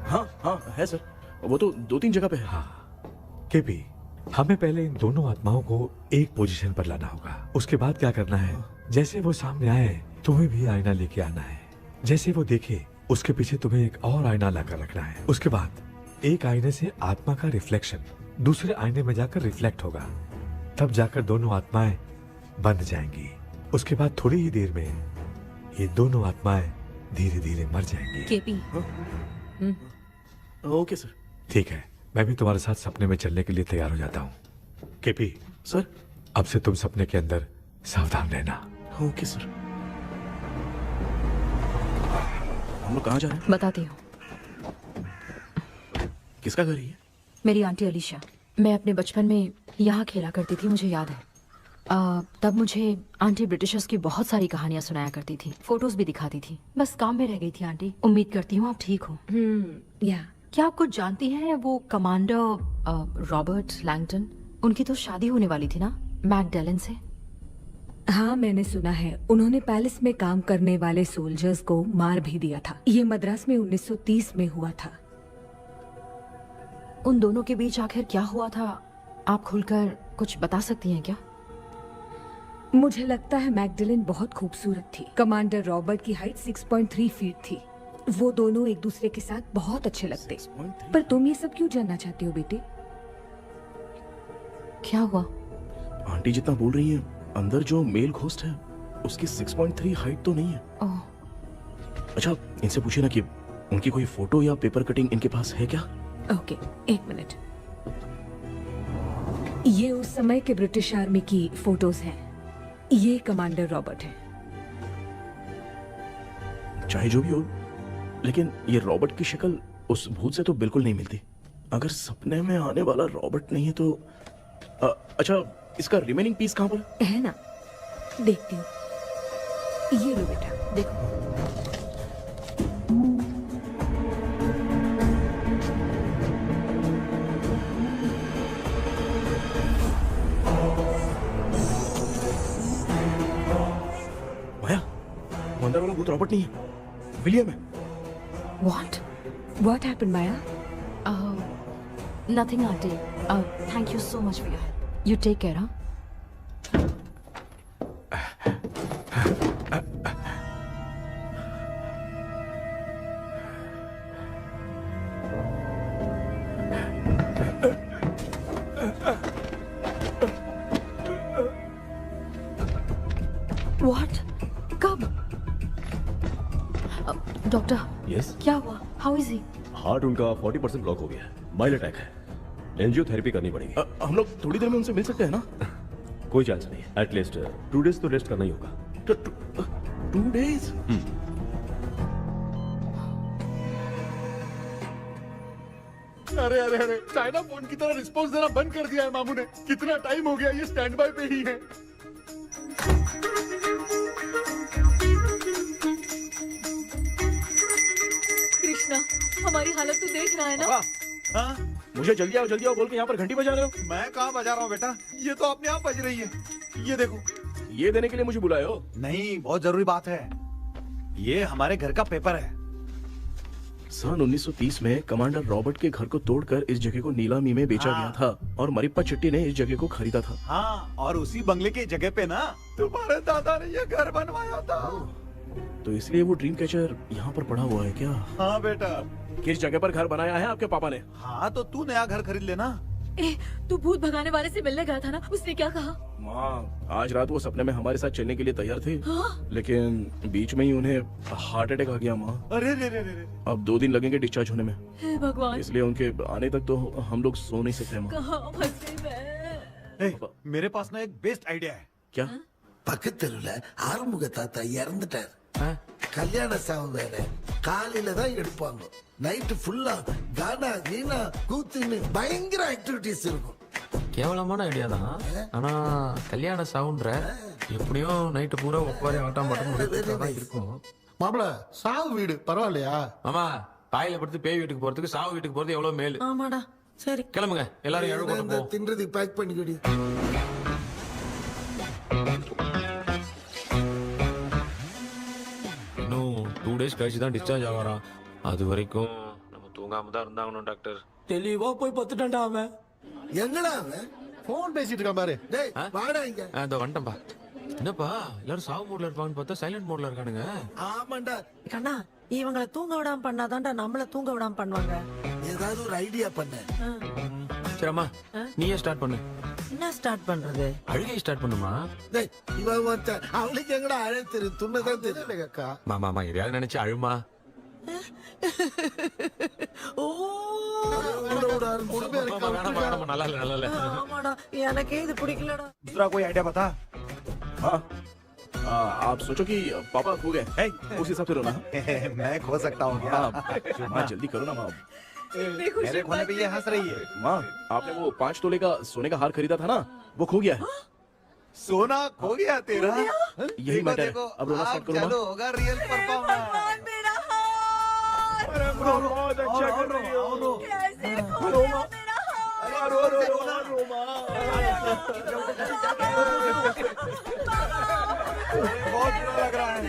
हाँ हाँ है सर, वो तो 2-3 जगह पे है। हाँ केपी, हमें पहले इन दोनों आत्माओं को एक पोजीशन पर लाना होगा। उसके बाद क्या करना है, जैसे वो सामने आए तुम्हें भी आईना लेके आना है। जैसे वो देखे उसके पीछे तुम्हें एक और आईना लाकर रखना है। उसके बाद एक आईने से आत्मा का रिफ्लेक्शन दूसरे आईने में जाकर रिफ्लेक्ट होगा, तब जाकर दोनों आत्माएं बंध जाएंगी। उसके बाद थोड़ी ही देर में ये दोनों आत्माएं धीरे धीरे मर जाएंगी। KP, okay sir. ठीक है, मैं भी तुम्हारे साथ सपने में चलने के लिए तैयार हो जाता हूँ। केपी सर, अब से तुम सपने के अंदर सावधान रहना। Okay sir. हम लोग कहाँ जा रहे हैं? बताती हूँ। किसका घर है ये? मेरी आंटी अलीशा। मैं अपने बचपन में यहाँ खेला करती थी, मुझे याद है। तब मुझे आंटी ब्रिटिशर्स की बहुत सारी कहानियां सुनाया करती थी, फोटोज भी दिखाती थी। बस काम में रह गई थी आंटी। उम्मीद करती हूँ आप ठीक हो। या क्या आप कुछ जानती हैं वो कमांडर रॉबर्ट लैंगटन? उनकी तो शादी होने वाली थी ना मैकडेलन से। हाँ, मैंने सुना है उन्होंने पैलेस में काम करने वाले सोल्जर्स को मार भी दिया था। ये मद्रास में 1930 में हुआ था। उन दोनों के बीच आखिर क्या हुआ था, आप खुलकर कुछ बता सकती हैं क्या? मुझे लगता है मैकडेलन बहुत खूबसूरत थी। कमांडर रॉबर्ट की हाइट 6.3 फीट थी। वो दोनों एक दूसरे के साथ बहुत अच्छे लगते। पर तुम ये सब क्यों जानना चाहती हो बेटे? क्या हुआ? आंटी जितना बोल रही है, अंदर जो मेल घोस्ट है उसकी 6.3 हाइट तो नहीं है। ओह, अच्छा, इनसे पूछिए ना कि उनकी कोई फोटो या पेपर कटिंग इनके पास है क्या? ओके, एक मिनट। ये उस समय के ब्रिटिश आर्मी की फोटोज हैं। ये कमांडर रॉबर्ट है। चाहे जो भी हो, लेकिन ये रॉबर्ट की शक्ल उस भूत से तो बिल्कुल नहीं मिलती। अगर सपने में आने वाला रॉबर्ट नहीं है तो अच्छा, इसका रिमेनिंग पीस कहाँ पर है ना? देखती हूँ। ये लो बेटा, देखो। माया, वो अंदर वाला भूत रॉबर्ट नहीं है, विलियम है। What happened, Maya? Nothing, auntie. Thank you so much for your help. You take care, huh? What? कब? डॉक्टर, यस, क्या हुआ? How is he? हार्ट उनका 40% ब्लॉक हो गया है। माइल्ड अटैक है। एंजियोथेरेपी करनी पड़ेगी। हम लोग थोड़ी देर में उनसे मिल सकते हैं ना? कोई चांस नहीं। एटलीस्ट 2 डेज तो रेस्ट करना ही होगा। 2 days? अरे अरे अरे, चाइना फोन की तरह रिस्पॉन्स देना बंद कर दिया है मामू ने। कितना टाइम हो गया, ये स्टैंड बाय पे ही है। कृष्णा, हमारी हालत तो देख रहा है ना? हाँ? मुझे जल्दी आओ बोल के यहाँ पर घंटी बजा रहे हो। मैं कहाँ बजा रहा हूँ बेटा, ये तो अपने आप बज रही है। ये देखो। ये देने के लिए मुझे बुलाए हो? नहीं, बहुत जरूरी बात है। ये हमारे घर का पेपर है। सन 1930 में कमांडर रॉबर्ट के घर को तोड़कर इस जगह को नीलामी में बेचा गया था और मरिप्पा चिट्टी ने इस जगह को खरीदा था। हाँ, और उसी बंगले की जगह पे ना तुम्हारे दादा ने ये घर बनवाया था। तो इसलिए वो ड्रीम कैचर यहाँ पर पड़ा हुआ है क्या? हाँ बेटा। किस जगह पर घर बनाया है आपके पापा ने? हाँ, तो तू नया घर खरीद लेना। तू भूत भगाने वाले से मिलने गया था ना? उसने क्या कहा? माँ, आज रात वो सपने में हमारे साथ चलने के लिए तैयार थे। हाँ? लेकिन बीच में ही उन्हें हार्ट अटैक आ गया माँ। अरे रे रे रे रे। अब 2 दिन लगेंगे डिस्चार्ज होने में। हे भगवान, इसलिए उनके आने तक तो हम लोग सो नहीं सकते माँ। कहाँ फंसे मैं? मेरे पास ना एक बेस्ट आइडिया है। क्या? பக்கத்தெருவுல ஆறுமுக தாத்தா இறந்துட்டார். கல்யாண சாவு வேற. காலையில தான் எடுப்பாங்க. நைட்டு ஃபுல்லா கானா கீனா கூத்துன்னு பயங்கர ஆக்டிவிட்டிஸ் இருக்கும். கேவலமான ஐடியா தான். ஆனா கல்யாண சவுண்ட்ற எப்படியும் நைட்டு பூரா ஒப்பாரி ஆட்டம் பாட்டம் இருக்கும். மாப்பிள, சாவு வீடு பரவாயில்லையா? மாமா, பாயில படுத்து பேய் வீட்டுக்கு போறதுக்கு சாவு வீட்டுக்கு போறது எவ்வளவு மேல். ஆமாடா, சரி கிளம்புங்க, எல்லாரும் எழு கொண்டு போ. தின்றதுக்கு பேக் பண்ணிக்கடி. இன்னும் 2 டேஸ் கழிச்சு தான் டிஸ்சார்ஜ் ஆவாராம். அது வரைக்கும் நம்ம தூங்காம தான் இருந்தாகணும் டாக்டர். தெளிவா போய் பத்துட்டான்டா அவன். எங்கடா அவன்? फोन பேசிட்டு இருக்கான் பாரு. டேய், வாடா இங்க. இதோ வந்துட்டேன்பா. என்னப்பா எல்லாரும் சாவு மோட்ல இருப்பாங்கன்னு பார்த்தா சைலண்ட் மோட்ல இருக்கானுங்க. ஆமாண்டா. கண்ணா, இவங்களை தூங்க விடாம பண்ணாதான்டா நம்மள தூங்க விடாம பண்ணுவாங்க. ஏதாவது ஒரு ஐடியா பண்ண. சரிம்மா, நீயே ஸ்டார்ட் பண்ணு. என்ன ஸ்டார்ட் பண்றது? அழுகை ஸ்டார்ட் பண்ணுமா? டேய், இவன் ஒருத்தன். அவளுக்கு எங்கடா அழ தெரியும்? துண்ணதான் தெரியல அக்கா. மாமா எதையாவது நினைச்சு அழுமா. ஓ, வேணாம், நல்லா இல்ல. ஆமாடா, எனக்கே இது பிடிக்கலடா. दूसरा कोई आइडिया बता। हाँ, आप सोचो कि पापा खो गए, उस हिसाब से रोना। मैं खो सकता हूँ क्या? हाँ, माँ जल्दी करो ना माँ। इतनी खुशी मेरे खोने पे ये हंस रही है। माँ, आपने वो 5 तोले का सोने का हार खरीदा था ना, वो खो गया है। सोना खो गया तेरा? यही मैटर है। अब रोना स्टार्ट करो चालू माँ। होगा रियल परफॉर्मेंस। भगवान मेरा हाथ बहुत अच्छा कर रही हो। कैसे खो गया मेरा हाथ? बहुत बुरा लग रहा है।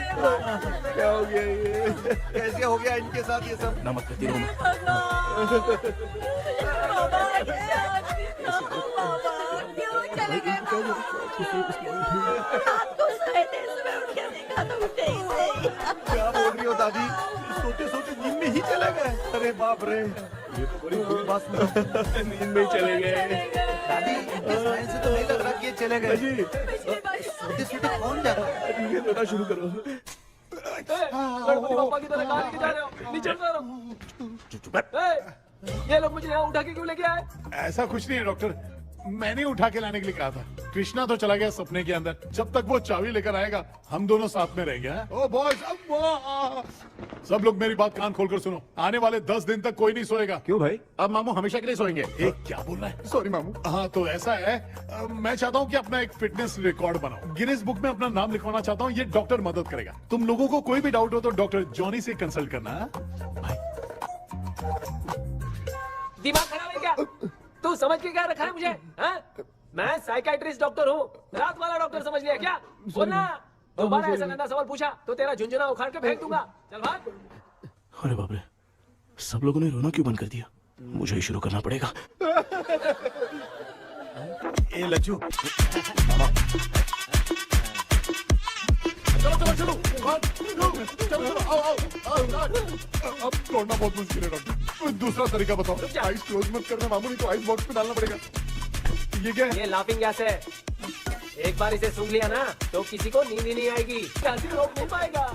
क्या हो गया ये? कैसे हो गया इनके साथ ये सब? ना मत करती रो माँ। बाबा क्यों चले गए? रात को सोए थे, सुबह उठ के देखा तो उठे ही नहीं। क्या बोल रही हो दादी? सोते सोते नींद में ही चले गए? अरे बाप रे, ये तो बड़ी बुरी बात सुना। नींद में ही चले गए। दादी, इस लाइन से तो नहीं लग रहा कि ये चले गए। सोते सोते कौन जाता है? ये रोना शुरू करो। गणपति बापा की तरह कहाँ लेके जा रहे हो? नीचे उतारो। ये लोग मुझे यहाँ उठा के क्यों लेके आए? ऐसा कुछ नहीं है डॉक्टर, मैंने उठा के लाने के लिए कहा था। कृष्णा तो चला गया सपने के अंदर, जब तक वो चाबी लेकर आएगा हम दोनों साथ में रहेंगे। ओ बॉयज, सब लोग मेरी बात कान खोलकर सुनो, आने वाले 10 दिन तक कोई नहीं सोएगा। क्यों भाई? अब मामू हमेशा के लिए सोएंगे। एक क्या बोल रहा है? सॉरी मामू। हाँ तो ऐसा है, मैं चाहता हूँ कि अपना एक फिटनेस रिकॉर्ड बनाओ, गिनीज बुक में अपना नाम लिखवाना चाहता हूँ। ये डॉक्टर मदद करेगा। तुम लोगों को कोई भी डाउट हो तो डॉक्टर जॉनी से कंसल्ट करना। दिमाग खराब है क्या? तू समझ के क्या रखा है मुझे? हाँ? मैं साइकाइट्रिस्ट डॉक्टर हूँ, रात वाला डॉक्टर समझ लिया क्या? बोलना, दोबारा ऐसा गंदा सवाल पूछा तो तेरा झुंझुना उखाड़ के फेंक दूंगा। चल भाग। अरे बाप रे, सब लोगों ने रोना क्यों बंद कर दिया? मुझे ही शुरू करना पड़ेगा। ए लज्जू, चलो चलो चलो, आओ। अब तोड़ना बहुत मुश्किल है डॉक्टर, दूसरा तरीका बताओ। आइस क्लोज मत करना मामू, नहीं तो आइस बॉक्स में डालना पड़ेगा। ये क्या है? ये लाफिंग गैस है। एक बार इसे सूंघ लिया ना तो किसी को नींद ही नहीं आएगी, हंसी रोक नहीं पाएगा।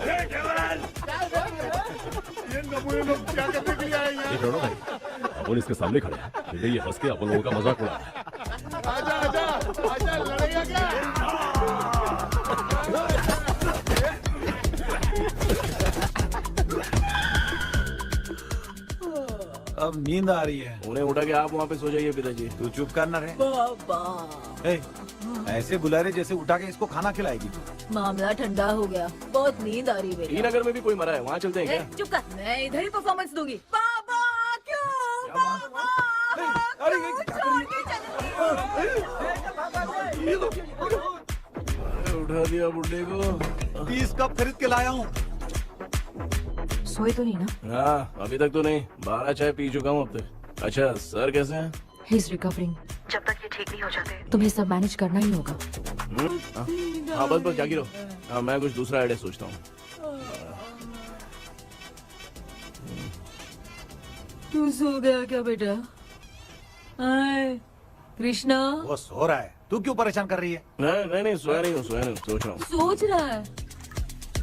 ये नमूने लोग क्या करने के लिए आए हैं? ये छोड़ो भाई, अपन इसके सामने खड़े हैं, फिर ये हंस के अपन लोगों का मजाक उड़ा रहा है। आजा, लड़ेगा क्या? अब नींद आ रही है। उन्हें उठा के आप वहाँ पे सो जाइए पिताजी। तू चुप करना रे। बाबा ए, ऐसे बुला रहे जैसे उठा के इसको खाना खिलाएगी। मामला ठंडा हो गया, बहुत नींद आ रही है। नगर में भी कोई मरा है, वहाँ चलते हैं क्या? चुप कर, मैं इधर ही परफॉर्मेंस दूंगी। बाबा क्यों? बाबा उठा दिया बुड्ढे को। 30 कप खरीद के लाया हूँ। सोए तो नहीं ना? हाँ, अभी तक तो नहीं, 12 चाय पी चुका हूँ अब तक। अच्छा, सर कैसे हैं? He is recovering. जब तक ये ठीक नहीं हो जाते तुम्हें सब मैनेज करना ही होगा। हाँ बस जागी रहो। हाँ, मैं कुछ दूसरा आइडिया सोचता हूँ। तू सो गया क्या बेटा? आए, कृष्णा वो सो रहा है, तू क्यों परेशान कर रही है? नहीं, सोया नहीं हूँ, सोच रहा हूँ। सोच रहा है।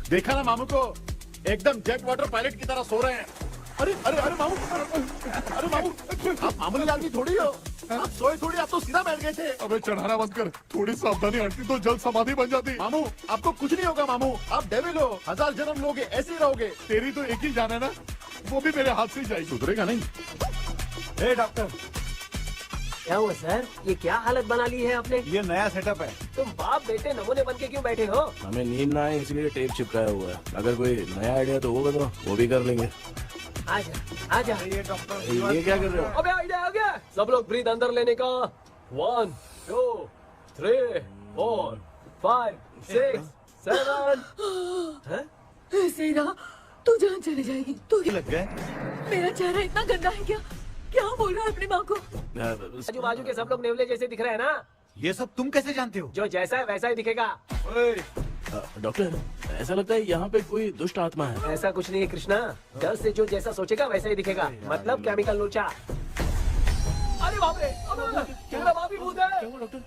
देखा ना मामू को, एकदम जेट वाटर पायलट की तरह सो रहे हैं। अरे मामू, अरे मामू, आप मामूली आदमी थोड़ी हो, आप सोए थोड़ी, आप तो सीधा बैठ गए थे। अबे चढ़ाना बंद कर, थोड़ी सावधानी हटती तो जल्द समाधि बन जाती। मामू आपको कुछ नहीं होगा मामू, आप डेविल हो, 1000 जन्म लोगे ऐसे ही रहोगे। तेरी तो एक ही जान है ना, वो भी मेरे हाथ से ही जाएगी। सुधरेगा नहीं। ए डॉक्टर, क्या हुआ सर? ये क्या हालत बना ली है आपने? ये नया सेटअप है। तुम बाप बेटे नमूने बन के क्यों बैठे हो? हमें नींद ना आए इसलिए टेप चिपकाया हुआ है। अगर कोई नया आइडिया तो वो बताओ, वो भी कर लेंगे। आजा। ये डॉक्टर ये क्या कर रहे हो? अबे आइडिया आ गया। सब लोग ब्रीथ अंदर लेने का। 1 2 3 4 5 6 7। ऐसे ना तू जान चली जाएगी। तू लग गए। मेरा चेहरा इतना गंदा है क्या बोल रहा है अपनी माँ को? आजू बाजू के सब लोग नेवले जैसे दिख रहे हैं ना? ये सब तुम कैसे जानते हो? जो जैसा है वैसा ही दिखेगा। डॉक्टर, ऐसा लगता है यहाँ पे कोई दुष्ट आत्मा है। ऐसा कुछ नहीं है कृष्णा, डर से जो जैसा सोचेगा वैसा ही दिखेगा, मतलब केमिकल लोचा। अरे बाप रे, मेरा बाप ही भूत है। क्या हुआ डॉक्टर?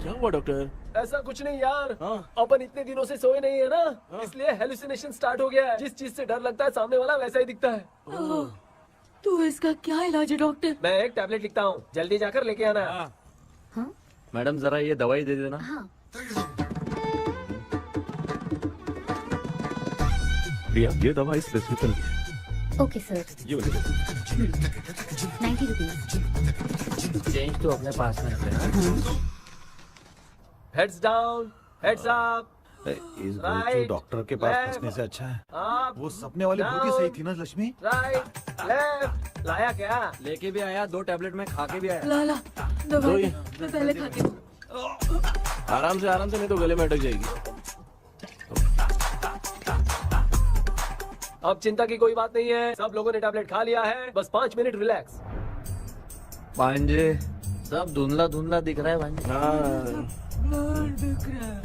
क्या हुआ डॉक्टर? ऐसा कुछ नहीं यार, हाँ। अपन इतने दिनों से सोए नहीं है ना, इसलिए हेलुसिनेशन स्टार्ट हो गया है। जिस चीज से डर लगता है सामने वाला वैसा ही दिखता है। तो इसका क्या इलाज है डॉक्टर? मैं एक टैबलेट लिखता हूँ, जल्दी जाकर लेके आना। मैडम जरा ये दवाई दे देना। प्रिया, ये दवा इस प्रिस्क्रिप्शन की है, ओके सर, ये वाली 90 रुपीज। चेंज तो अपने पास में रखना। Heads down, heads up. इस भोचू डॉक्टर के पास फंसने से अच्छा है वो सपने वाली भूत ही सही थी ना लक्ष्मी। Right, left. लाया क्या? लेके भी आया, 2 टैबलेट में खा के भी आया। लाला दवाई मैं पहले खाती हूँ। आराम से नहीं तो गले में अटक जाएगी। अब चिंता की कोई बात नहीं है, सब लोगों ने टैबलेट खा लिया है, बस 5 मिनट रिलैक्स। भांजे सब धुंधला धुंधला दिख रहा है भांजे।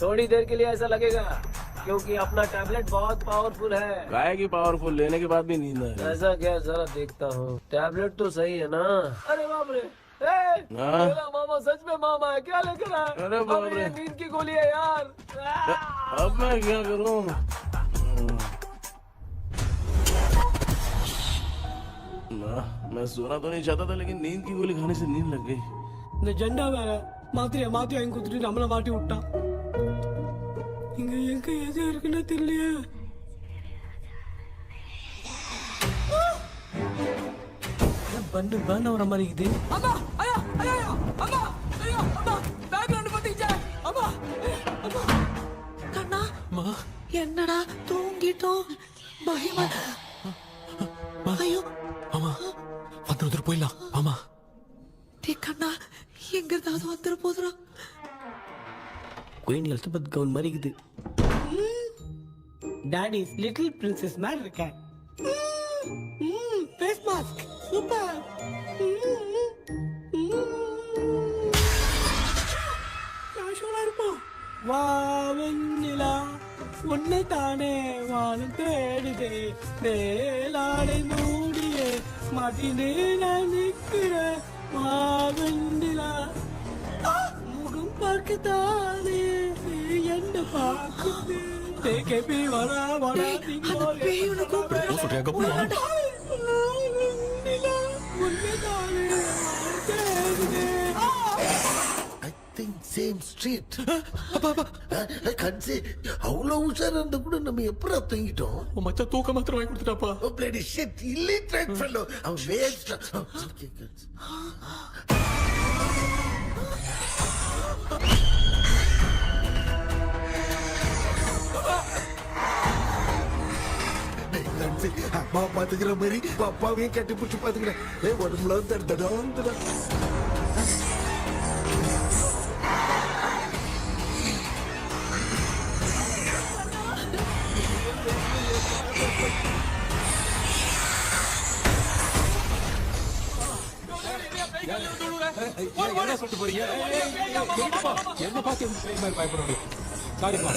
थोड़ी देर के लिए ऐसा लगेगा क्योंकि अपना टैबलेट बहुत पावरफुल है। गाय की पावरफुल लेने के बाद भी नींद है। ऐसा क्या, जरा देखता हूँ। टैबलेट तो सही है ना? अरे बाप रे, हाँ। मेरा मामा सच में मामा है, क्या लेकर आया? अरे बाप रे, नींद की गोली है यार। अब मैं क्या करूँ? मैं सोना तो नहीं चाहता था, लेकिन नींद की गोली खाने से नींद लग गई। நிஜண்டா வேற மாத்திரையா வாங்கி கொடுத்துட்டு நம்மள மாட்டி விட்டான். இங்க எங்க எது இருக்குன்னு தெரியலையே. பண்ண வர மாதிரி இருக்குது. அம்மா ஐயா ஐயா அம்மா ஐயா அம்மா பேக்ரவுண்ட் பத்திச்சே அம்மா அம்மா கண்ணா அம்மா என்னடா தூங்கிட்டோம் பயமா ஐயோ அம்மா வந்துரு போயிடலாம் அம்மா. கண்ணா எங்க இருந்தாவது வந்துட போதுரா. குயின் எலிசபெத் கவுன் மாதிரி இருக்குது. டாடி லிட்டில் பிரின்சஸ் மாதிரி இருக்கேன். Face mask super. காஷோலா இருப்போம். வா வெண்ணிலா உன்னை தானே வானம் தேடுதே மேலாடை மூடியே மாட்டினே நான் நிற்கிறேன். மாவெண்டிலா முகம் பார்க்கத்தானே என்ன பார்க்குது தேக்கபி வரா வரா பேயுன கூப்பிடுறா சொல்றியா கப்பு மாவெண்டிலா உன்னைதானே தேடுதே. I think same street. கன்சி அவ்வளவு உஷாரா இருந்தா கூட நம்ம எப்படா தூங்கிட்டோம்? மச்சா தூக்க மாத்திரம் வாங்கி கொடுத்துட்டாப்பா. Oh bloody shit, illiterate fellow. அவன் வேஸ்ட். அம்மா பாத்துக்கிற மாதிரி அப்பாவையும் கட்டி பிடிச்சி பாத்துக்கிறேன். உடம்புல தடா என்ன சொல்லிட்டு போறீங்க? என்ன பார்த்து பயப்படுறீங்க? சாரிப்பா.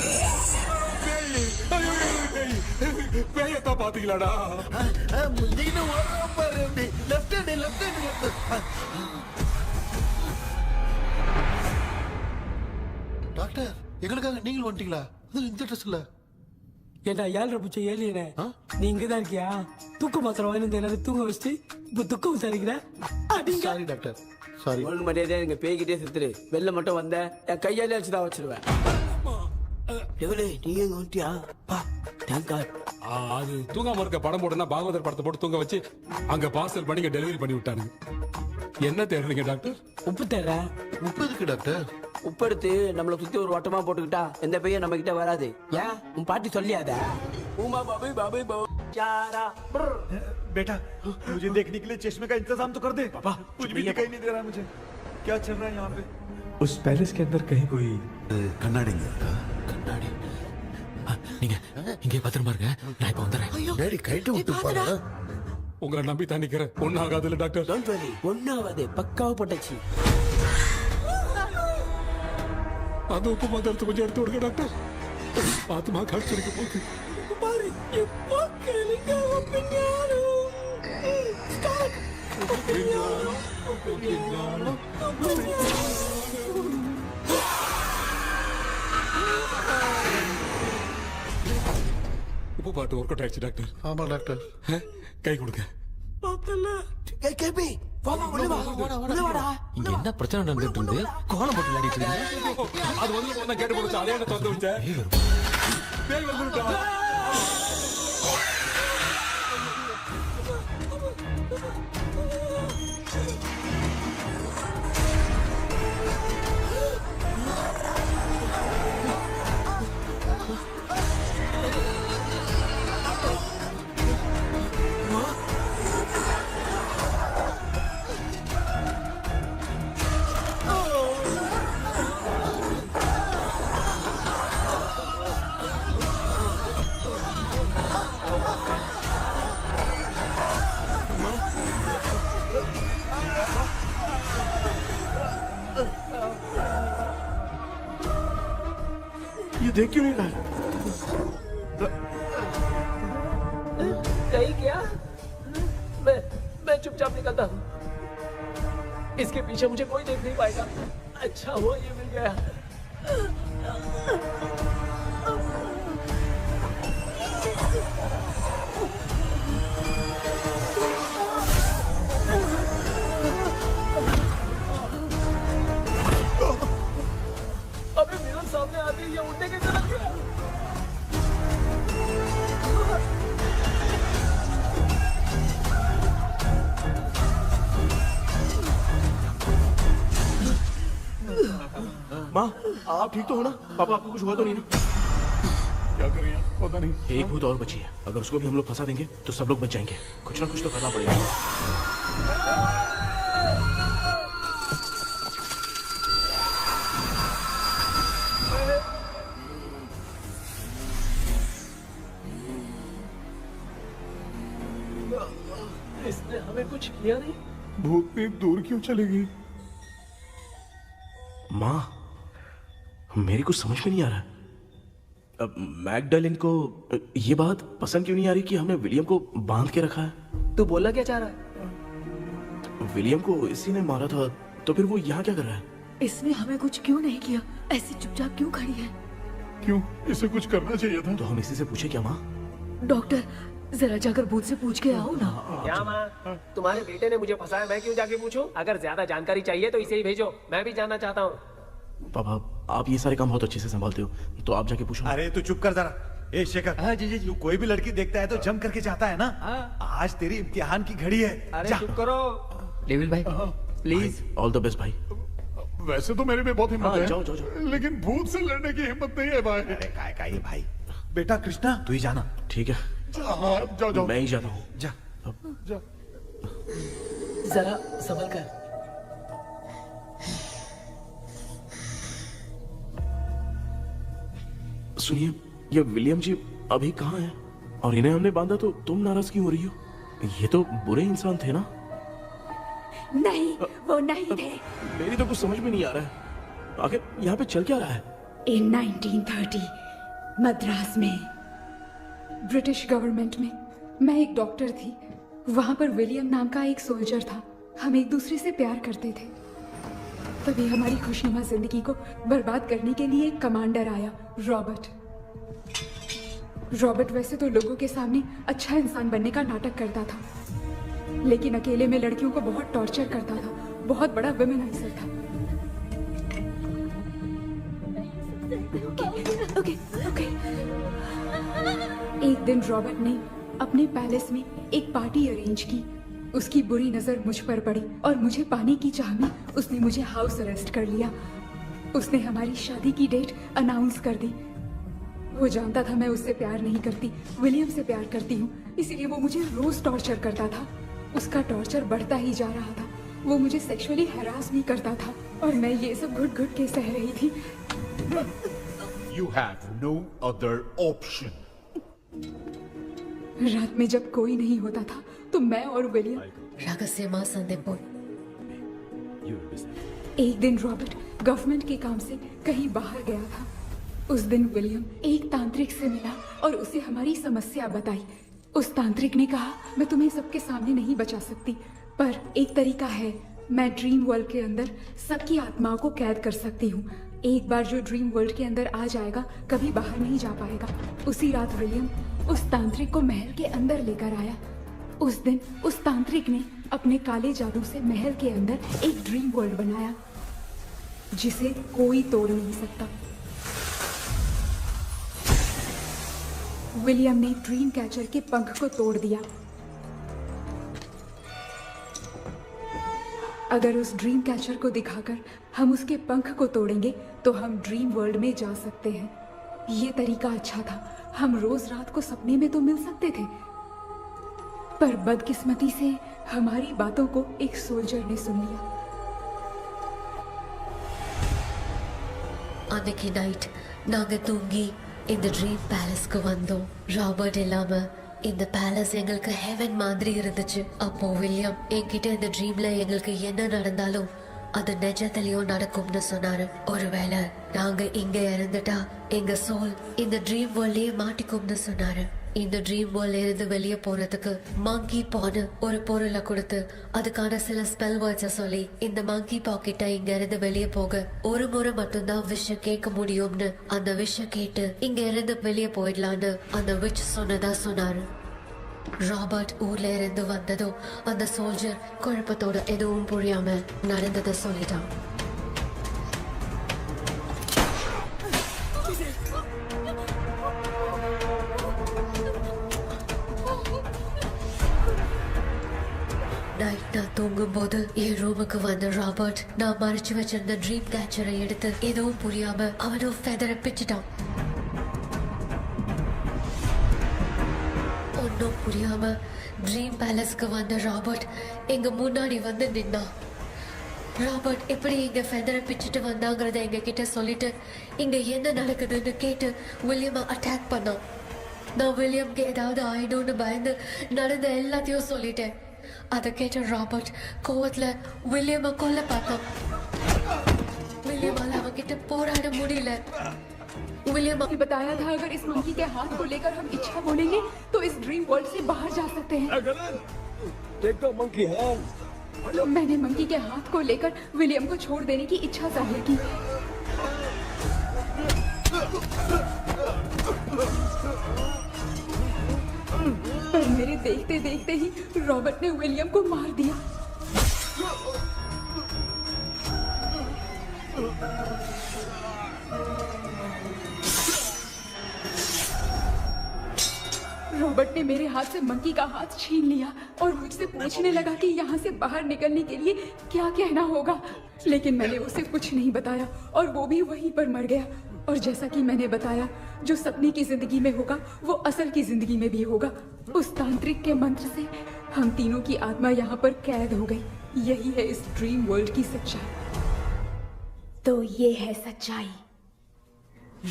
பேயத்தான் பாத்தீங்களாடா? முந்தின ஓரம் பாரு. Left hand left hand. Doctor எங்களுக்காக நீங்கள் வந்துட்டீங்களா? அது இந்த ட்ரெஸ் இல்ல. ஏண்டா 7:30 பூச்ச ஏலியனே, நீ இங்கதான் இருக்கியா? தூக்க மாத்திரம் வாங்கி எல்லாரும் தூங்க வச்சுட்டு இப்ப துக்கம் விசாரிக்கிற. Sorry doctor, sorry. ஒழுங்கு மரியாதையா எங்க பேய்கிட்டே செத்துரு. வெளில மட்டும் வந்த என் கையாலே வச்சுதான் வச்சிருவேன். எவ்வளவு நீ எங்க வந்துட்டியா? Thank God. அது தூங்காம இருக்க படம் போடுனா பாகவதர் படத்தை போட்டு தூங்க வச்சு அங்க பார்சல் பண்ணி டெலிவரி பண்ணி விட்டானுங்க. என்ன தேடுறீங்க டாக்டர்? உப்பு தேடுற. உப்பு இருக்கு டாக்டர். உப்பு எடுத்து நம்மள சுத்தி ஒரு வட்டமா போட்டுக்கிட்டா எந்த பையன் நம்ம கிட்ட வராது. ஏன் உன் பாட்டி சொல்லியாத? உமா பாபு பாபு பாபு चारा बेटा मुझे देखने के लिए चश्मे का इंतजाम तो कर दे। पापा कुछ भी दिखाई नहीं दे रहा है मुझे, क्या चल रहा है यहाँ पे? उस पैलेस के अंदर कहीं कोई கண்ணாடி கண்ணாடி நீங்க இங்கே பத்திரமா இருங்க, நான் இப்ப வந்துடுறேன். டேடி கைட்டு விட்டு போறா. உங்களை நம்பி தான் நிக்கிறேன். ஒன்னும் ஆகாதுல்ல டாக்டர்? டோன்ட் வரி, ஒண்ணாவது பக்காவா போட்டாச்சு. அந்த உப்பு மாத்திரத்தை கொஞ்சம் எடுத்து விடுங்க டாக்டர். பாத்துமா காய்ச்சலுக்கு போகுது. பாரு இப்போ கேளுங்க. உப்பு பாட்டு ஒர்க் அவுட் ஆயிடுச்சு டாக்டர். ஆமா டாக்டர். கை கொடுங்க. கேபி வாமா உள்ள வா. உள்ள வாடா. இங்க என்ன பிரச்சனை நடந்துட்டு இருந்து கோலம் போட்டு விளையாடிட்டு இருக்கீங்க? அது வந்து போனா கேட்டு போச்சு. அதே என்ன தந்து வச்சேன். பேய் வந்துட்டா. ये देख क्यों नहीं रहा है? नहीं क्या? मैं चुपचाप निकलता हूँ। इसके पीछे मुझे कोई देख नहीं पाएगा। अच्छा हुआ ये मिल गया। अबे मेरे सामने आते ही ये उड़ने कैसे लग गया? माँ, आप ठीक तो हो ना? पापा आपको कुछ हुआ तो नहीं ना? क्या करें पता नहीं। एक भूत और बची है, अगर उसको भी हम लोग फंसा देंगे तो सब लोग बच जाएंगे। कुछ ना कुछ तो करना पड़ेगा। इसने हमें कुछ किया नहीं। भूतनी दूर क्यों चली गई? माँ, मेरी कुछ समझ में नहीं आ रहा। अब मैगडालिन को ये बात पसंद क्यों नहीं आ रही कि हमने विलियम को बांध के रखा है? तू बोलना क्या चाह रहा है? विलियम को इसी ने मारा था, तो फिर वो यहाँ क्या कर रहा है? इसने हमें कुछ क्यों नहीं किया? ऐसी चुपचाप क्यों खड़ी है? क्यों? इसे कुछ करना चाहिए था। तो हम इसी से पूछे क्या माँ? डॉक्टर, जरा जाकर भूत से पूछ के आओ ना। क्या माँ? तुम्हारे बेटे ने मुझे फंसाया, मैं क्यों जाके पूछूं? अगर ज्यादा जानकारी चाहिए तो इसे ही भेजो, मैं भी जानना चाहता हूँ। पापा, आप ये सारे काम बहुत अच्छे से संभालते हो, तो आप जाके पूछो। अरे तू चुप कर जरा। ए शेखर, हाँ जी जी जी। तू कोई भी लड़की देखता है तो जम करके जाता है ना? आज तेरी इम्तिहान की घड़ी है। अरे जा। चुप करो। लेविल भाई प्लीज। ऑल द बेस्ट भाई। वैसे तो मेरे में बहुत हिम्मत हाँ, है, जाओ, जाओ, जाओ। लेकिन भूत से लड़ने की हिम्मत नहीं है भाई। अरे काय का ये भाई। बेटा कृष्णा, तू ही जाना। ठीक है, हाँ, जाओ जाओ। मैं ही जाता हूँ। जा। जा। जरा संभल कर। सुनिए, ये विलियम जी अभी कहाँ हैं? और इन्हें हमने बांधा तो तुम नाराज क्यों हो रही हो? ये तो बुरे इंसान थे ना? नहीं, वो नहीं थे। मेरी तो कुछ समझ में नहीं आ रहा है। आखिर यहाँ पे चल क्या रहा है? इन 1930 मद्रास में ब्रिटिश गवर्नमेंट में मैं एक डॉक्टर थी। वहां पर विलियम नाम का एक सोल्जर था। हम एक दूसरे से प्यार करते थे। तभी हमारी खुशनुमा जिंदगी को बर्बाद करने के लिए एक कमांडर आया, रॉबर्ट। रॉबर्ट वैसे तो लोगों के सामने अच्छा इंसान बनने का नाटक करता था, लेकिन अकेले में लड़कियों को बहुत टॉर्चर करता था। बहुत बड़ा वुमेनाइजर था। Okay, okay. एक दिन रॉबर्ट ने अपने पैलेस में एक पार्टी अरेंज की। उसकी बुरी नजर मुझ पर पड़ी और मुझे पाने की चाह में उसने मुझे हाउस अरेस्ट कर लिया। उसने हमारी शादी की डेट अनाउंस कर दी। वो जानता था मैं उससे प्यार नहीं करती, विलियम से प्यार करती हूँ, इसीलिए वो मुझे रोज टॉर्चर करता था। उसका टॉर्चर बढ़ता ही जा रहा था। वो मुझे सेक्सुअली हैरास भी करता था और मैं ये सब घुट घुट के सह रही थी। You have no other option. रात में जब कोई नहीं होता था तो मैं और विलियम रहस्यमा संदेपुर। एक दिन रॉबर्ट गवर्नमेंट के काम से कहीं बाहर गया था। उस दिन विलियम एक तांत्रिक से मिला और उसे हमारी समस्या बताई। उस तांत्रिक ने कहा, मैं तुम्हें सबके सामने नहीं बचा सकती, पर एक तरीका है। मैं ड्रीम वर्ल्ड के अंदर सबकी आत्माओं को कैद कर सकती हूँ। एक बार जो ड्रीम वर्ल्ड के अंदर आ जाएगा कभी बाहर नहीं जा पाएगा। उसी रात विलियम उस तांत्रिक को महल के अंदर लेकर आया। उस दिन उस तांत्रिक ने अपने काले जादू से महल के अंदर एक ड्रीम वर्ल्ड बनाया जिसे कोई तोड़ नहीं सकता। विलियम ने ड्रीम कैचर के पंख को तोड़ दिया। अगर उस ड्रीम कैचर को दिखाकर हम उसके पंख को तोड़ेंगे तो हम ड्रीम वर्ल्ड में जा सकते हैं। ये तरीका अच्छा था, हम रोज रात को सपने में तो मिल सकते थे, पर बदकिस्मती से हमारी बातों को एक सोल्जर ने सुन लिया। அன்னைக்கு நைட் நாங்க தூங்கி இந்த ட்ரீம் பேலஸ்க்கு வந்தோம். ராபர்ட் இல்லாம இந்த பேலஸ் எங்களுக்கு ஹெவன் மாதிரி இருந்துச்சு. அப்போ வில்லியம் என்கிட்ட இந்த ட்ரீம்ல எங்களுக்கு என்ன நடந்தாலும் அது நிஜத்திலயும் நடக்கும்னு சொன்னாரு. ஒருவேளை நாங்க இங்க இறந்துட்டா எங்க சோல் இந்த ட்ரீம் வேர்ல்ட்லயே மாட்டிக்கும்னு சொன்னாரு. இந்த ட்ரீம் வேர்ல்ட்ல இருந்து வெளியே போறதுக்கு மங்கி பான்னு ஒரு பொருளை கொடுத்து அதுக்கான சில ஸ்பெல் வேர்ட்ஸை சொல்லி இந்த மங்கி பாக்கெட்டை இங்க இருந்து வெளியே போக ஒரு முறை மட்டும்தான் விஷயம் கேட்க முடியும்னு அந்த விஷயம் கேட்டு இங்க இருந்து வெளியே போயிடலான்னு அந்த விச் சொன்னதா சொன்னாரு. ராபர்ட் ஊர்ல இருந்து வந்ததும் அந்த சோல்ஜர் குழப்பத்தோட எதுவும் புரியாம நடந்ததை சொல்லிட்டான். நைட் நான் தூங்கும் போது என் ரூமுக்கு வந்த ராபர்ட் நான் மறைச்சு வச்சிருந்த ட்ரீம் கேச்சரை எடுத்து எதுவும் புரியாம அவனும் ஃபெதரை பிச்சுட்டான். ஒன்னும் புரியாம ட்ரீம் பேலஸ்க்கு வந்த ராபர்ட் எங்க முன்னாடி வந்து நின்னான். ராபர்ட் எப்படி இங்க ஃபெதரை பிச்சுட்டு வந்தாங்கிறத எங்க கிட்ட சொல்லிட்டு இங்க என்ன நடக்குதுன்னு கேட்டு வில்லியமை அட்டாக் பண்ணான். நான் வில்லியம்க்கு ஏதாவது ஆயிடும்னு பயந்து நடந்த எல்லாத்தையும் சொல்லிட்டேன். அதை கேட்ட ராபர்ட் கோவத்துல வில்லியமை கொல்ல பார்த்தான். வில்லியமால அவன்கிட்ட போராட முடியல. विलियम ने बताया था अगर इस मंकी के हाथ को लेकर हम इच्छा बोलेंगे तो इस ड्रीम वर्ल्ड से बाहर जा सकते हैं। मैंने मंकी के हाथ को लेकर विलियम को छोड़ देने की इच्छा जाहिर की। पर मेरे देखते देखते ही रॉबर्ट ने विलियम को मार दिया। रॉबर्ट ने मेरे हाथ से मंकी का हाथ छीन लिया और मुझसे पूछने लगा कि यहाँ से बाहर निकलने के लिए क्या कहना होगा, लेकिन मैंने उसे कुछ नहीं बताया और वो भी वहीं पर मर गया। और जैसा कि मैंने बताया, जो सपने की जिंदगी में होगा वो असल की जिंदगी में भी होगा। उस तांत्रिक के मंत्र से हम तीनों की आत्मा यहाँ पर कैद हो गई। यही है इस ड्रीम वर्ल्ड की सच्चाई। तो ये है सच्चाई।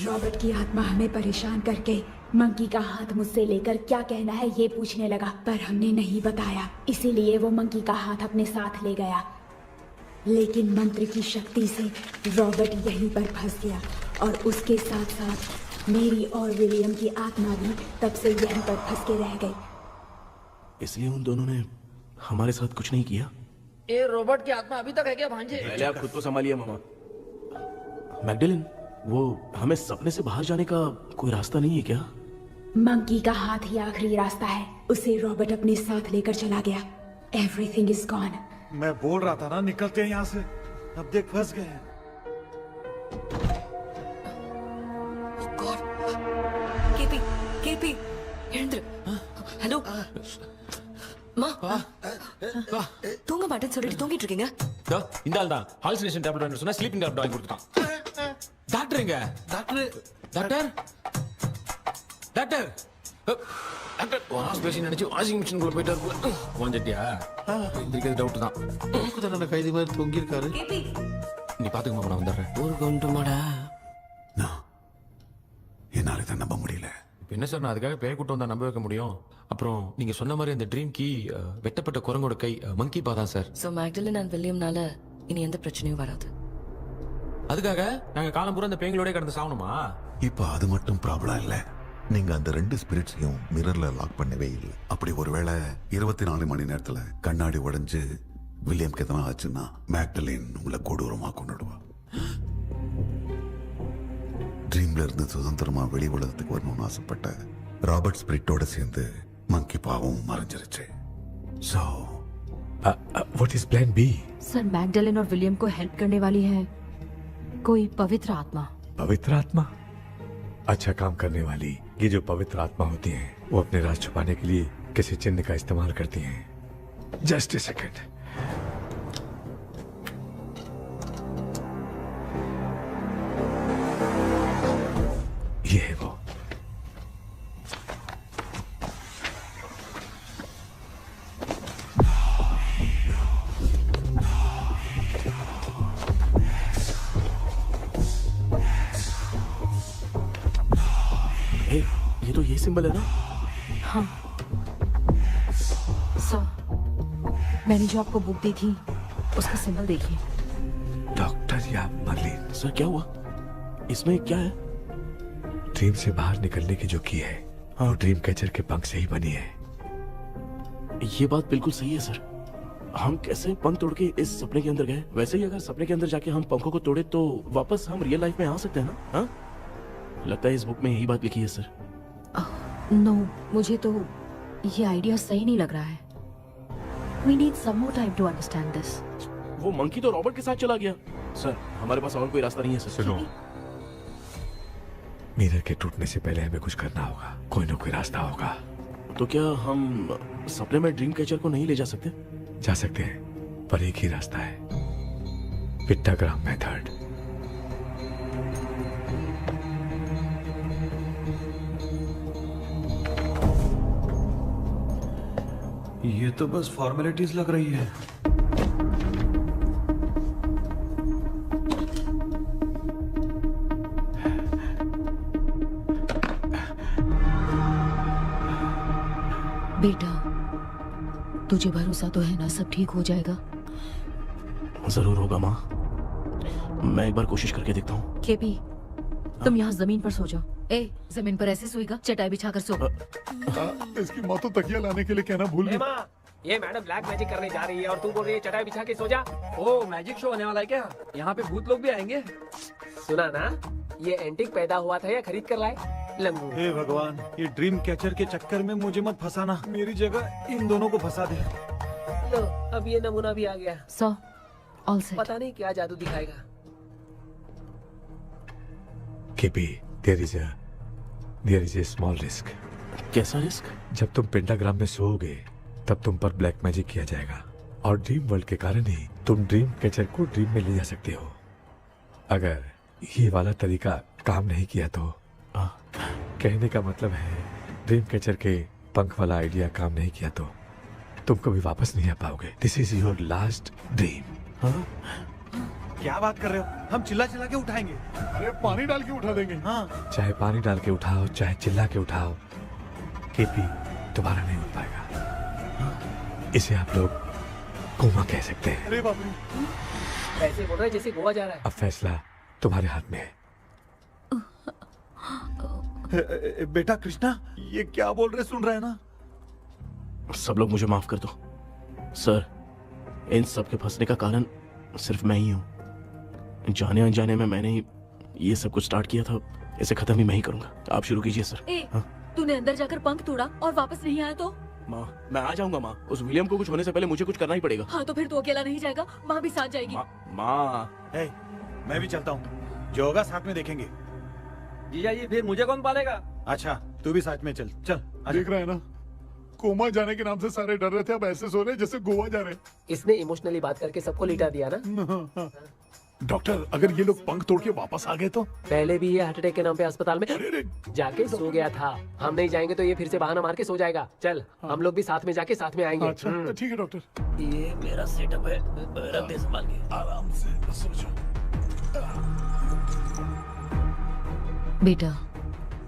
रॉबर्ट की आत्मा हमें परेशान करके मंकी का हाथ मुझसे लेकर क्या कहना है ये पूछने लगा, पर हमने नहीं बताया, इसीलिए वो मंकी का हाथ अपने साथ ले गया। लेकिन मंत्र की शक्ति से रॉबर्ट यहीं पर फंस गया और उसके साथ साथ मेरी और विलियम की आत्मा भी तब से यहीं पर फंस के रह गई। इसलिए उन दोनों ने हमारे साथ कुछ नहीं किया। ये रॉबर्ट की आत्मा अभी तक है क्या भांजे? पहले आप खुद को संभालिए मामा। मैगडेलिन, वो हमें सपने से बाहर जाने का कोई रास्ता नहीं है क्या? मंकी का हाथ ही आखिरी रास्ता है। उसे रॉबर्ट अपने साथ लेकर चला गया। Everything is gone. मैं बोल रहा था ना निकलते हैं यहाँ से, अब देख फंस गए हैं। கேபி எழுந்துரு. ஹலோ மா, தூங்க மாட்டேன்னு சொல்லிட்டு தூங்கிட்டு இருக்கீங்க. இந்த ஆள் தான் ஹாலுசினேஷன் டேப்லெட் வாங்கி சொன்னா ஸ்லீப்பிங் டேப்லெட் வாங்கி கொடுத்துட்டான். டாக்டர் எங்க? Doctor doctor doctor doctor wash basin நினைச்சு வாஷிங் மிஷின் குள்ள போயிட்டாரு. வாஞ்சிட்டியா? இதுக்கு டவுட் தான். தான் கைதி மாதிரி தொங்கி இருக்காரு. நீ பாத்துக்க மாமா, நான் வந்துடுறேன். ஊருக்கு வந்துமாடா. என்னால இதை நம்ப முடியல. இப்போ என்ன சார், நான் அதுக்காக பேய் கூட்டம் வந்தா நம்ப வைக்க முடியும்? அப்புறம் நீங்க சொன்ன மாதிரி அந்த ட்ரீம் கீ வெட்டப்பட்ட குரங்கோட கை மங்கி பா தான் சார். சோ மேக்டலின் அண்ட் வில்லியம்னால இனி எந்த பிரச்சனையும் வராது. அதுக்காக நாங்க காலம் பூரா அந்த பேய்களோட கடந்து சாவணுமா? இப்ப அது மட்டும் ப்ராப்ளம் இல்ல, நீங்க அந்த ரெண்டு ஸ்பிரிட்ஸையும் மிரர்ல லாக் பண்ணவே இல்லை. அப்படி ஒருவேளை 24 மணி நேரத்துல கண்ணாடி உடைஞ்சு வில்லியம்க்கு எதனா ஆச்சுன்னா மேக்டலின் உங்களை கொடூரமா கொண்டுடுவா. ட்ரீம்ல இருந்து சுதந்திரமா வெளி உலகத்துக்கு வரணும்னு ஆசைப்பட்ட ராபர்ட் ஸ்பிரிட்டோட சேர்ந்து மங்கி பாவும் மறைஞ்சிருச்சு. So what is plan B? Sir Magdalene और विलियम को हेल्प करने वाली है कोई पवित्र आत्मा। पवित्र आत्मा? अच्छा काम करने वाली ये जो पवित्र आत्मा होती हैं वो अपने राज छुपाने के लिए किसी चिन्ह का इस्तेमाल करती हैं। Just a second. है वो। ये तो ये सिंबल है ना? हाँ सर, मैंने जो आपको बुक दी थी उसका सिंबल देखिए। डॉक्टर या मर्लिन। सर क्या हुआ? इसमें क्या है? ड्रीम से बाहर निकलने की जो की है वो ड्रीम कैचर के पंख से ही बनी है। ये बात बिल्कुल सही है सर। हम कैसे पंख तोड़ के इस सपने के अंदर गए, वैसे ही अगर सपने के अंदर जाके हम पंखों को तोड़े तो वापस हम रियल लाइफ में आ सकते हैं ना? हाँ, लगता है इस बुक में यही बात लिखी है सर। नो, मुझे तो ये आइडिया सही नहीं लग रहा है। We need some more time to understand this. वो मंकी तो रॉबर्ट के साथ चला गया। सर हमारे पास और कोई रास्ता नहीं है सर। सुनो, मिरर के टूटने से पहले हमें कुछ करना होगा। कोई ना कोई रास्ता होगा। तो क्या हम सपने में ड्रीम कैचर को नहीं ले जा सकते? जा सकते हैं, पर एक ही रास्ता है, पिट्टाग्राम मेथड। ये तो बस फॉर्मेलिटीज लग रही है। बेटा, तुझे भरोसा तो है ना सब ठीक हो जाएगा? जरूर होगा माँ, मैं एक बार कोशिश करके देखता हूँ। केपी, तुम यहाँ जमीन पर सो जाओ। ए, जमीन पर ऐसे सोएगा? चटाई बिछाकर सो। इसकी माँ तो तकिया लाने के लिए कहना भूल गई। माँ, ये मैडम ब्लैक मैजिक करने जा रही है और तू बोल रही है चटाई बिछा के सो जा। ओ, मैजिक शो होने वाला है क्या? यहाँ पे भूत लोग भी आएंगे? सुना ना, ये एंटीक पैदा हुआ था या खरीद कर लाए? लंगू। हे भगवान, ये ड्रीम कैचर के चक्कर में मुझे मत फंसाना। मेरी जगह इन दोनों को फंसा दे। लो, अब ये नमूना भी आ गया। सो, ऑल सेट। पता नहीं क्या जादू दिखाएगा। KP, there is a small risk। कैसा रिस्क? जब तुम पेंटाग्राम में सोओगे तब तुम पर ब्लैक मैजिक किया जाएगा और ड्रीम वर्ल्ड के कारण ही तुम ड्रीम कैचर को ड्रीम में ले जा सकते हो। अगर ये वाला तरीका काम नहीं किया तो कहने का मतलब है ड्रीम कैचर के पंख वाला आइडिया काम नहीं किया तो तुम कभी वापस नहीं आ पाओगे। This is your last dream. क्या बात कर रहे हो? हम चिल्ला चिल्ला के उठाएंगे। अरे पानी डाल के उठा देंगे। हाँ, चाहे पानी डाल के उठाओ, चाहे चिल्ला के उठाओ, केपी दोबारा नहीं उठ पाएगा। इसे आप लोग कोमा कह सकते हैं। अरे बाप रे, ऐसे बोल रहा है जैसे गोवा जा रहा है। अब फैसला तुम्हारे हाथ में है। बेटा कृष्णा, ये क्या बोल रहे, सुन रहे हैं ना? सब लोग मुझे माफ कर दो सर। इन सब के फंसने का कारण सिर्फ मैं ही हूँ। जाने अनजाने में मैंने ही ये सब कुछ स्टार्ट किया था। इसे खत्म भी मैं ही करूंगा। आप शुरू कीजिए सर। ए, तूने अंदर जाकर पंख तोड़ा और वापस नहीं आया तो? माँ, मैं आ जाऊंगा माँ। उस विलियम को कुछ होने से पहले मुझे कुछ करना ही पड़ेगा। हाँ, तो फिर तू अकेला नहीं जाएगा, माँ भी साथ जाएगी। माँ, मैं भी चलता हूँ, जो होगा साथ में देखेंगे। जीजा जी, फिर मुझे कौन पालेगा? अच्छा, तू भी साथ में चल। चल देख रहा है ना, कोमा जाने के नाम से सारे डर रहे थे, अब ऐसे सो रहे जैसे गोवा जा रहे। इसने इमोशनली बात करके सबको लिटा दिया ना। डॉक्टर, अगर ये लोग पंख तोड़ के वापस आ गए तो? पहले भी ये हार्ट अटैक के नाम पे अस्पताल में जाके सो गया था। हम नहीं जाएंगे तो ये फिर से बहाना मार के सो जाएगा। चल, हम लोग भी साथ में जाके साथ में आएंगे। अच्छा, ठीक है डॉक्टर। ये मेरा सेटअप है, रख दे संभाल के। आराम से सो जाओ। बेटा,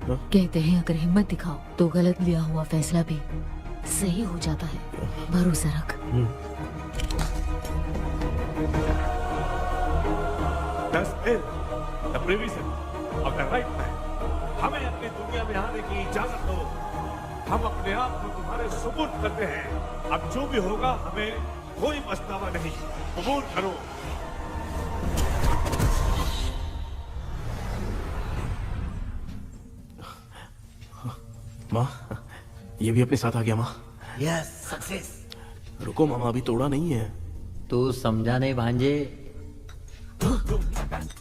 कहते हैं अगर हिम्मत दिखाओ तो गलत लिया हुआ फैसला भी सही हो जाता है। भरोसा रख। हमें अपनी दुनिया में आने की इजाजत दो। हम अपने आप को तुम्हारे सुपुर्द करते हैं। अब जो भी होगा हमें कोई पछतावा नहीं। कबूल करो। माँ, ये भी अपने साथ आ गया। माँ, यस, सक्सेस। रुको मामा, अभी तोड़ा नहीं है। तू समझा नहीं भांजे।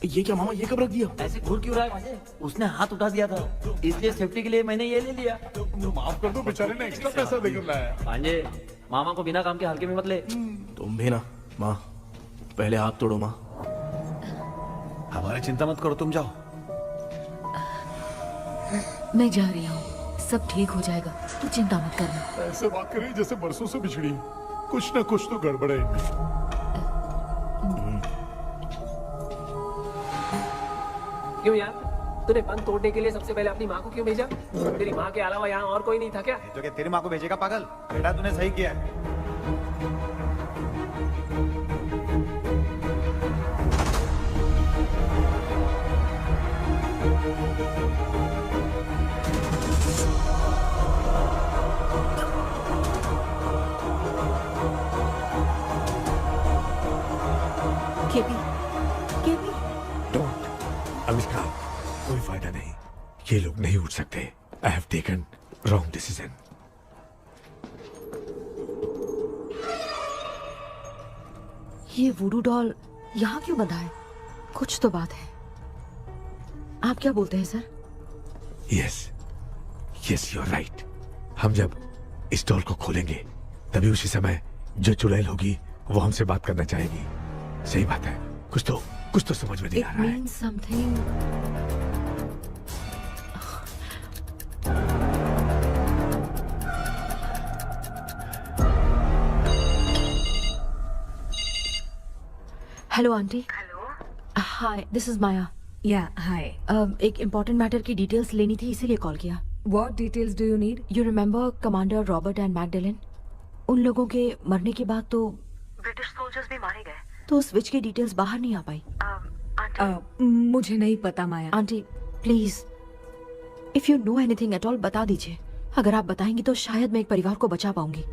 ये क्या मामा, ये कब रख दिया? ऐसे घूर क्यों रहा है भांजे? उसने हाथ उठा दिया था, इसलिए सेफ्टी के लिए मैंने ये ले लिया। माफ कर दो, बेचारे ने एक्स्ट्रा पैसा देकर लाया। भांजे, मामा को बिना काम के हल्के में मत ले। तुम भी ना। माँ, पहले हाथ तोड़ो। माँ, हमारी चिंता मत करो, तुम जाओ। मैं जा रही हूँ, सब ठीक हो जाएगा, तू चिंता मत करना। ऐसे बात कर रही जैसे बरसों से बिछड़ी। कुछ ना कुछ तो गड़बड़ है इनमें। क्यों यार, तूने बंद तोड़ने के लिए सबसे पहले अपनी माँ को क्यों भेजा? तेरी माँ के अलावा यहाँ और कोई नहीं था क्या? तो क्या तेरी माँ को भेजेगा पागल? बेटा तूने सही किया है। केपी, केपी, डोंट अनुष्का, कोई फायदा नहीं, ये लोग नहीं उठ सकते। I have taken wrong decision. ये वुडू डॉल यहाँ क्यों बंधा है? कुछ तो बात है। आप क्या बोलते हैं sir? Yes yes, you are right. हम जब इस डॉल को खोलेंगे तभी उसी समय जो चुड़ैल होगी वो हमसे बात करना चाहेगी। सही बात है, कुछ तो समझ में नहीं आ रहा है। It means something. Hello aunty. Hello, hi, this is Maya. Yeah hi. एक इम्पोर्टेंट मैटर की डिटेल्स लेनी थी, इसीलिए कॉल किया। What details do you need? You remember commander Robert and Magdalene? उन लोगों के मरने के बाद तो ब्रिटिश सोल्जर्स भी मारे गए। तो स्विच की डिटेल्स बाहर नहीं आ पाई। मुझे नहीं पता Maya. Aunty please, if you know anything at all बता दीजिए। अगर आप बताएंगी तो शायद मैं एक परिवार को बचा पाऊंगी।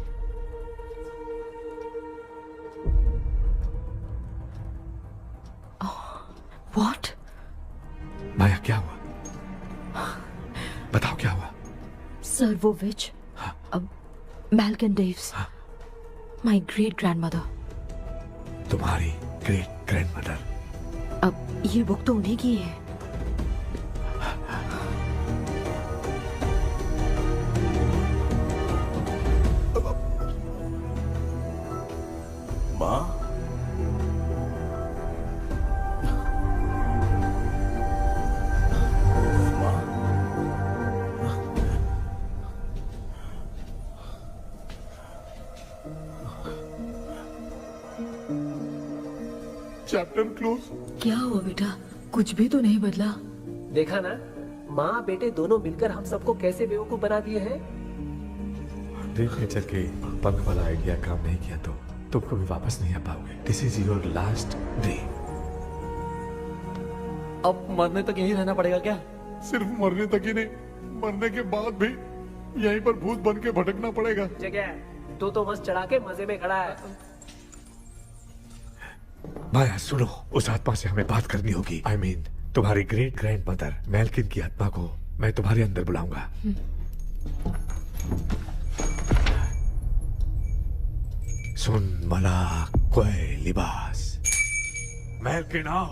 व्हाट? माया क्या हुआ? बताओ क्या हुआ? सर वो विच, मैल्कन डेव्स, माय ग्रेट ग्रैंडमदर। तुम्हारी ग्रेट ग्रैंडमदर? अब ये बुक तो उन्हीं की है। माँ, चैप्टर क्लोज। क्या हुआ बेटा? कुछ भी तो नहीं बदला। देखा ना, माँ बेटे दोनों मिलकर हम सबको कैसे बेवकूफ बना दिए हैं। ड्रीम कैचर के पंख वाला आइडिया काम नहीं किया तो तुम कभी वापस नहीं आ पाओगे। This is your last dream. अब मरने तक यहीं रहना पड़ेगा क्या? सिर्फ मरने तक ही नहीं, मरने के बाद भी यहीं पर भूत बन के भटकना पड़ेगा। जगह तू तो बस चढ़ा के मजे में खड़ा है। माया सुनो, उस आत्मा से हमें बात करनी होगी। आई मीन तुम्हारी ग्रेट ग्रैंड मदर मैल्किन की आत्मा को मैं तुम्हारे अंदर बुलाऊंगा। सुन मला कोई लिबास, मैल्किन आओ।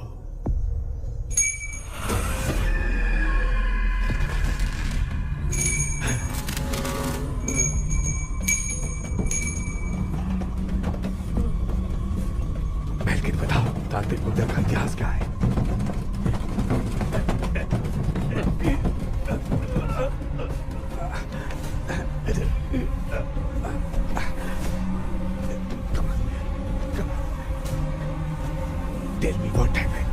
मैल्किन बताओ, तांत्रिक मुद्रा का इतिहास क्या है? Tell me what happened.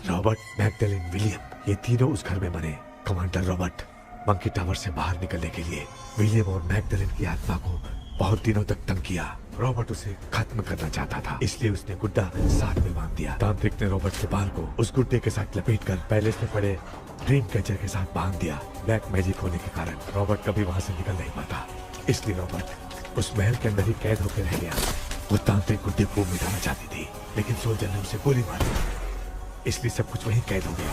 Robert, Magdalene, William, ये तीनों उस घर में मरे। कमांडर रॉबर्ट मंकी टावर से बाहर निकलने के लिए विलियम और मैगडेलिन की आत्मा को बहुत दिनों तक तंग किया। रॉबर्ट उसे खत्म करना चाहता था, इसलिए उसने गुड्डा साथ में बांध दिया। तांत्रिक ने रॉबर्ट के बाल को उस गुड्डे के साथ लपेटकर पैलेस में पड़े ड्रीम कैचर के साथ बांध दिया। ब्लैक मैजिक होने के कारण रॉबर्ट कभी वहां से निकल नहीं पाता, इसलिए रॉबर्ट उस महल के अंदर ही कैद होकर रह गया। वो तांत्रिक गुड्डे को मिटाना चाहती थी, लेकिन सोल्जर ने उसे गोली मारी, इसलिए सब कुछ वहीं कैद हो गया।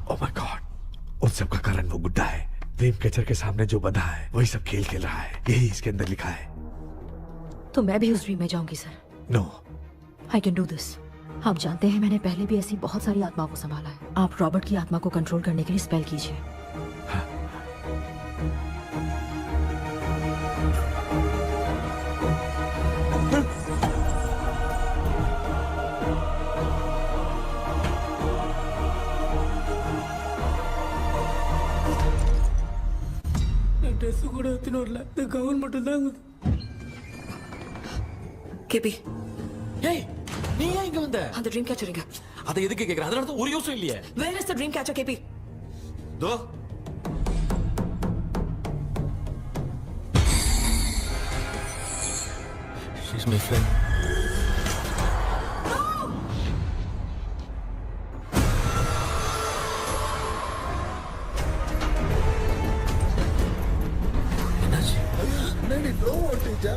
ओह माय गॉड, उन सब का कारण वो गुड्डा है। ड्रीम कैचर के सामने जो बंधा है वही सब खेल खेल रहा है, यही इसके अंदर लिखा है। तो मैं भी उस ड्रीम में जाऊंगी sir. No, I can do this. आप जानते हैं मैंने पहले भी ऐसी बहुत सारी आत्माओं को संभाला है। आप रॉबर्ट की आत्मा को कंट्रोल करने के लिए स्पेल कीजिए। ட்ரெஸ் கூட எடுத்துன்னு வரல, இந்த கவுன் மட்டும் தான். கேபி, ஏய் நீ ஏன் இங்க வந்த? அந்த ட்ரீம் கேச்சரிங்க. அதை எதுக்கு கேக்குற? அதனால தான் ஒரு யூஸும் இல்லையே. Where is the dream catcher, கேபி? தோ she's my friend. என்னடி த்ரோ ஓட்டிச்சா?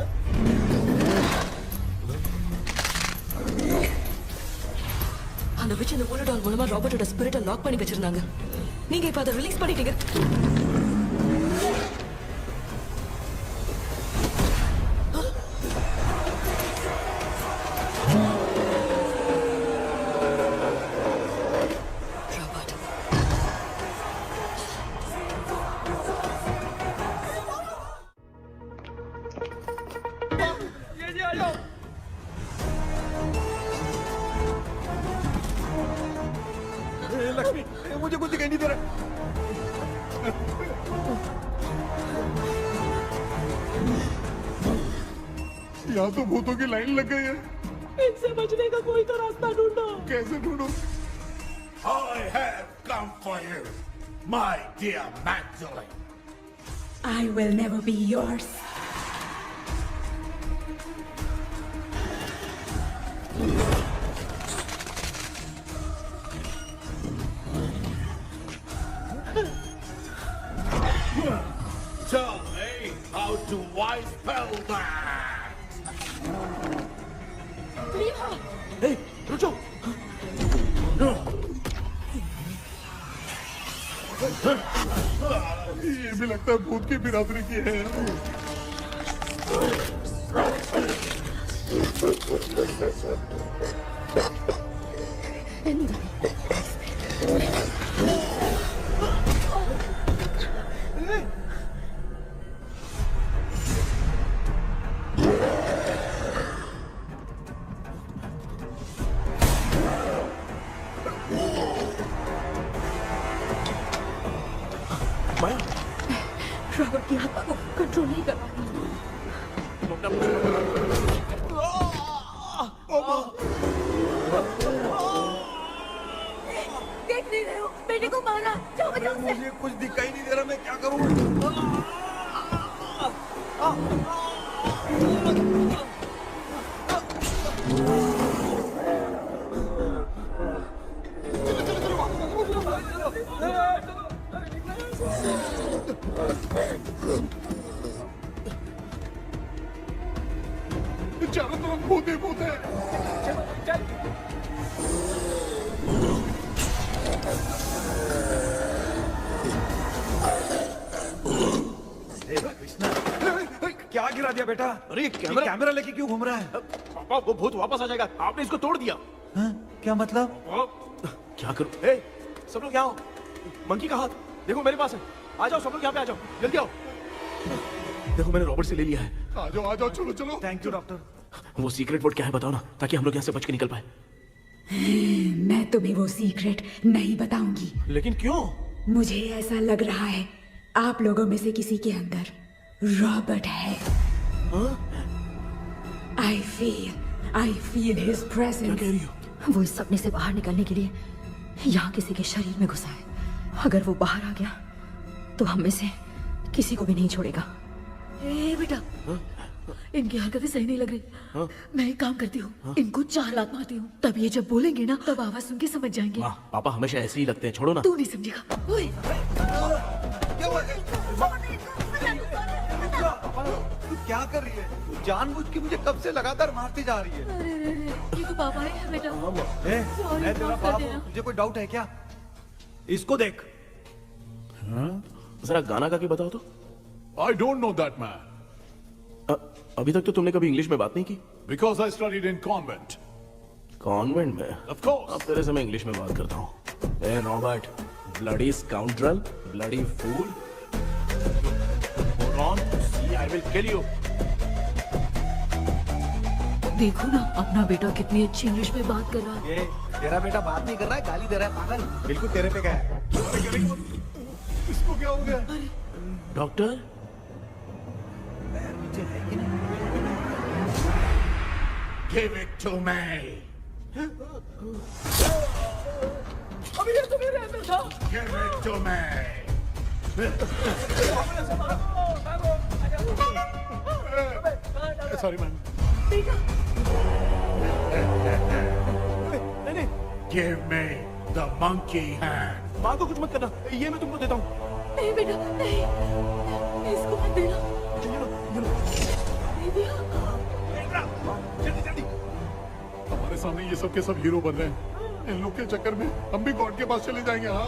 அந்த விட்ச் இந்த போலடால் மூலமா ராபர்ட்டோட ஸ்பிரிட்டை லாக் பண்ணி வச்சிருந்தாங்க. நீங்க இப்ப அதை ரிலீஸ் பண்ணிட்டீங்க. लक्ष्मी, मुझे कुछ दिखाई नहीं दे रहा। यहाँ तो भूतों की लाइन लग गई है। इनसे बचने का कोई तो रास्ता ढूंढो। कैसे ढूंढूं? I have come for you, my dear Magdalene. I will never be yours. Tell me how to wipe spell that. Hey, रुको। ये भी लगता है भूत की बिरादरी की है। रॉबर्ट की आत्मा को कंट्रोल नहीं कर पाती। देख नहीं रहे हो, बेटे को मारा। जाओ बचाओ उसे। मुझे कुछ दिखाई नहीं दे रहा, मैं क्या करूं? चारों तरफ भूत ही भूत है। क्या गिरा दिया बेटा? अरे ये कैमरा लेके क्यों घूम रहा है? पापा वो भूत वापस आ जाएगा, आपने इसको तोड़ दिया। हाँ? क्या मतलब? क्या करूं? ए, सब लोग यहाँ आओ। मंकी का हाथ देखो मेरे पास है। आ जाओ सब लोग यहाँ पे, आ जाओ जल्दी आओ। देखो मैंने रॉबर्ट से ले लिया है। आ जाओ चलो चलो। Thank you doctor. वो सीक्रेट वर्ड क्या है बताओ ना, ताकि हम लोग यहाँ से बच के निकल पाए। मैं तुम्हें वो सीक्रेट नहीं बताऊंगी। लेकिन क्यों? मुझे ऐसा लग रहा है आप लोगों में से किसी के अंदर रॉबर्ट है। I feel his presence. क्या कह रही हो? वो इस सपने से बाहर निकलने के लिए यहाँ किसी के शरीर में घुसा है। अगर वो बाहर आ गया तो हम में से किसी को भी नहीं छोड़ेगा। ए बेटा, इनकी हरकतें सही नहीं लग रही। मैं एक काम करती हूँ, इनको 4 लात मारती हूँ, तब ये जब बोलेंगे ना तब आवाज सुन के समझ जाएंगे। पापा हमेशा ऐसे ही लगते हैं, छोड़ो ना। तू नहीं समझेगा। ओए, तू क्या कर रही है? जानबूझ के मुझे कब से लगातार मारती जा रही है। अरे रे रे, ये तो पापा है बेटा। मैं तेरा बाप हूँ, तुझे कोई डाउट है क्या? इसको देख। जरा गाना गा के बताओ तो। I don't know that man. अभी तक तो तुमने कभी इंग्लिश में बात नहीं की। Because I studied in convent. Convent में? Of course. अब तेरे से मैं इंग्लिश में बात करता हूँ. ए Robert, bloody scoundrel, bloody fool. Hold on. See, I will kill you. देखो ना अपना बेटा कितनी अच्छी इंग्लिश में बात कर रहा है. ये तेरा बेटा बात नहीं कर रहा है, गाली दे रहा है पागल. बिल्कुल तेरे पे क्या है. इसको क्या हो गया? Doctor, Give it to me. अभी ये तो मेरे अंदर था. Give it to me. Sorry, man. Give me the monkey hand. माँ को कुछ मत करना, ये मैं तुमको देता हूँ. नहीं बेटा नहीं, इसको मत देना. हमारे सामने ये सब के सब हीरो बन रहे हैं. इन लोग के चक्कर में हम भी गॉड के पास चले जाएंगे. हाँ.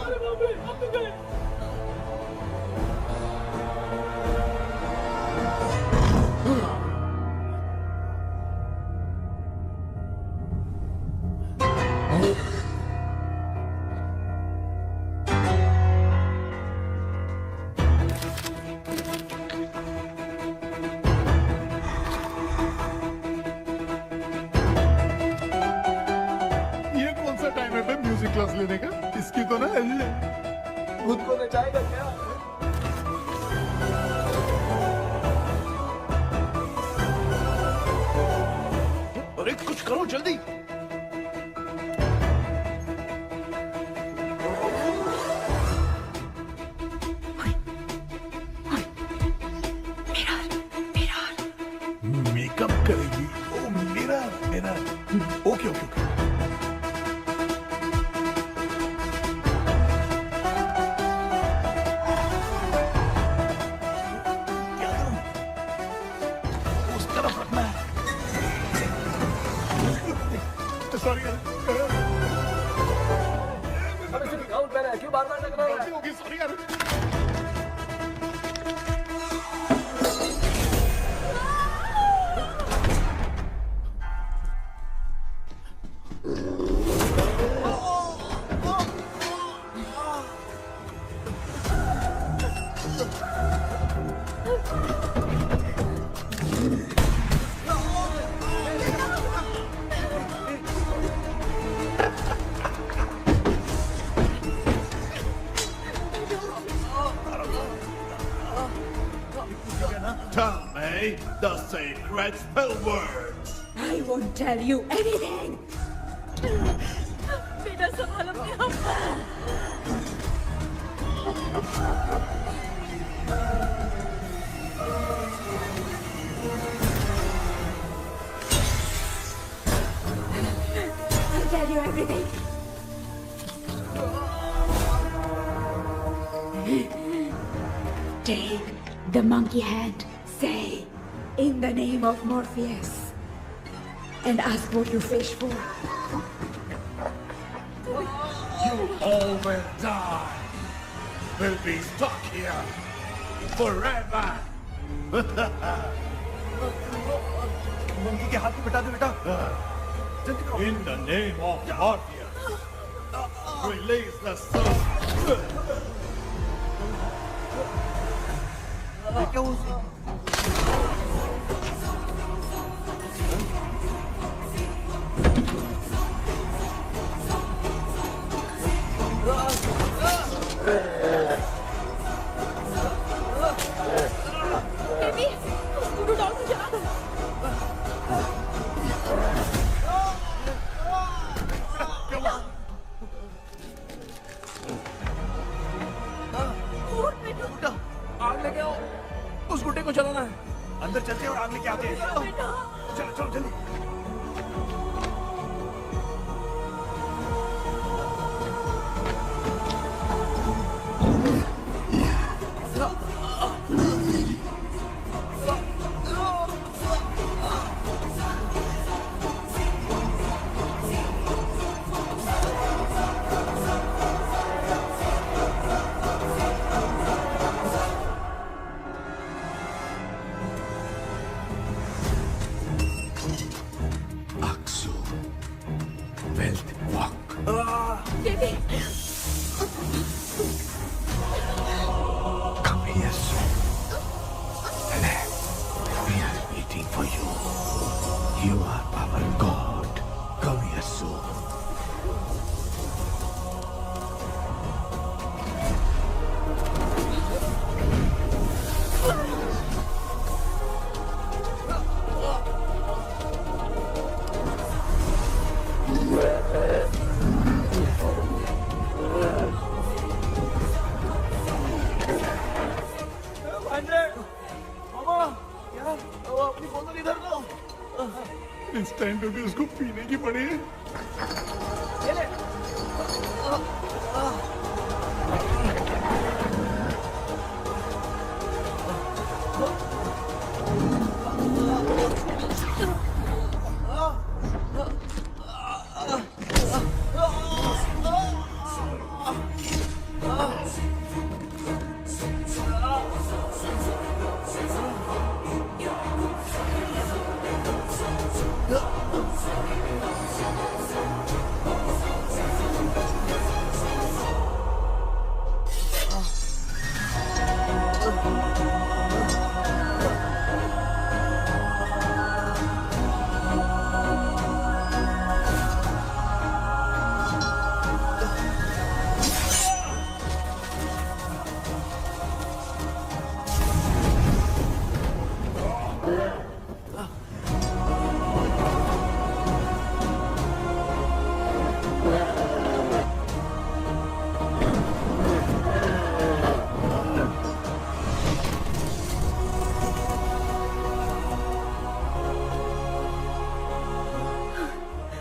ये कौन सा टाइम है बे म्यूजिक क्लास लेने का? इसकी तो ना खुद को नचाएगा क्या? अरे कुछ करो जल्दी. मेकअप करेगी. ओ मेरा मेरा. Okay okay okay. क्या करूं? उस तरफ रखना है. सॉरी यार. अबे सिर्फ गाउन पहना है, क्यों बार-बार लग रहा है? गलती होगी. सॉरी यार. Tell me the sacred spell words. I won't tell you anything. बेटा संभाल अपने आप को. I'll tell you everything. Take the monkey hand. Say, in the name of Morpheus, and ask what you fish for. You all will die. Will be stuck here forever. Monkey के हाथ में बिठा दो बेटा. In the name of Morpheus, release the soul. क्या हुआ उसे? Baby, scooter doll को चला दो. आग लेके आओ. उस गुड्डे को चलाना है. अंदर चलते हैं और आग लेके आते हैं. चलो चलो जल्दी. You are our God. Come here soon. अपनी बोतल इधर दो। इस टाइम पे भी उसको पीने की पड़ी है।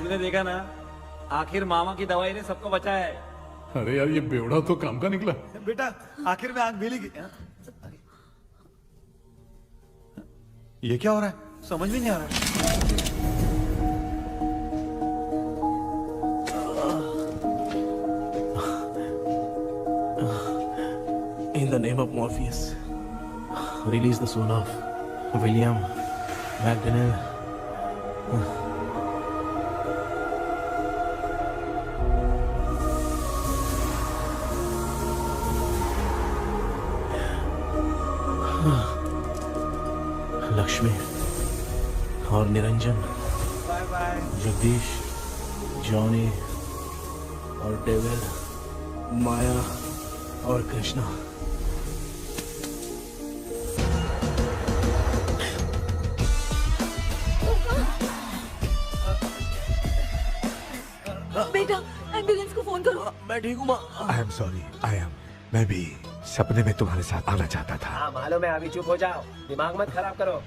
तुमने देखा ना, आखिर मामा की दवाई ने सबको बचाया है। अरे यार ये बेवड़ा तो काम का निकला। बेटा आखिर में आंख मिली ये क्या हो रहा है? समझ में नहीं आ रहा है। In the name of Morpheus, release the soul of William McDonnell. Lakshmi और Niranjan, bye bye. Jagdish, Johnny और डेविड, माया और कृष्णा। बेटा एम्बुलेंस को फोन करो। मैं ठीक हूँ माँ। I am sorry. मैं भी सपने में तुम्हारे साथ आना चाहता था। हाँ मालूम है, अभी चुप हो जाओ, दिमाग मत खराब करो।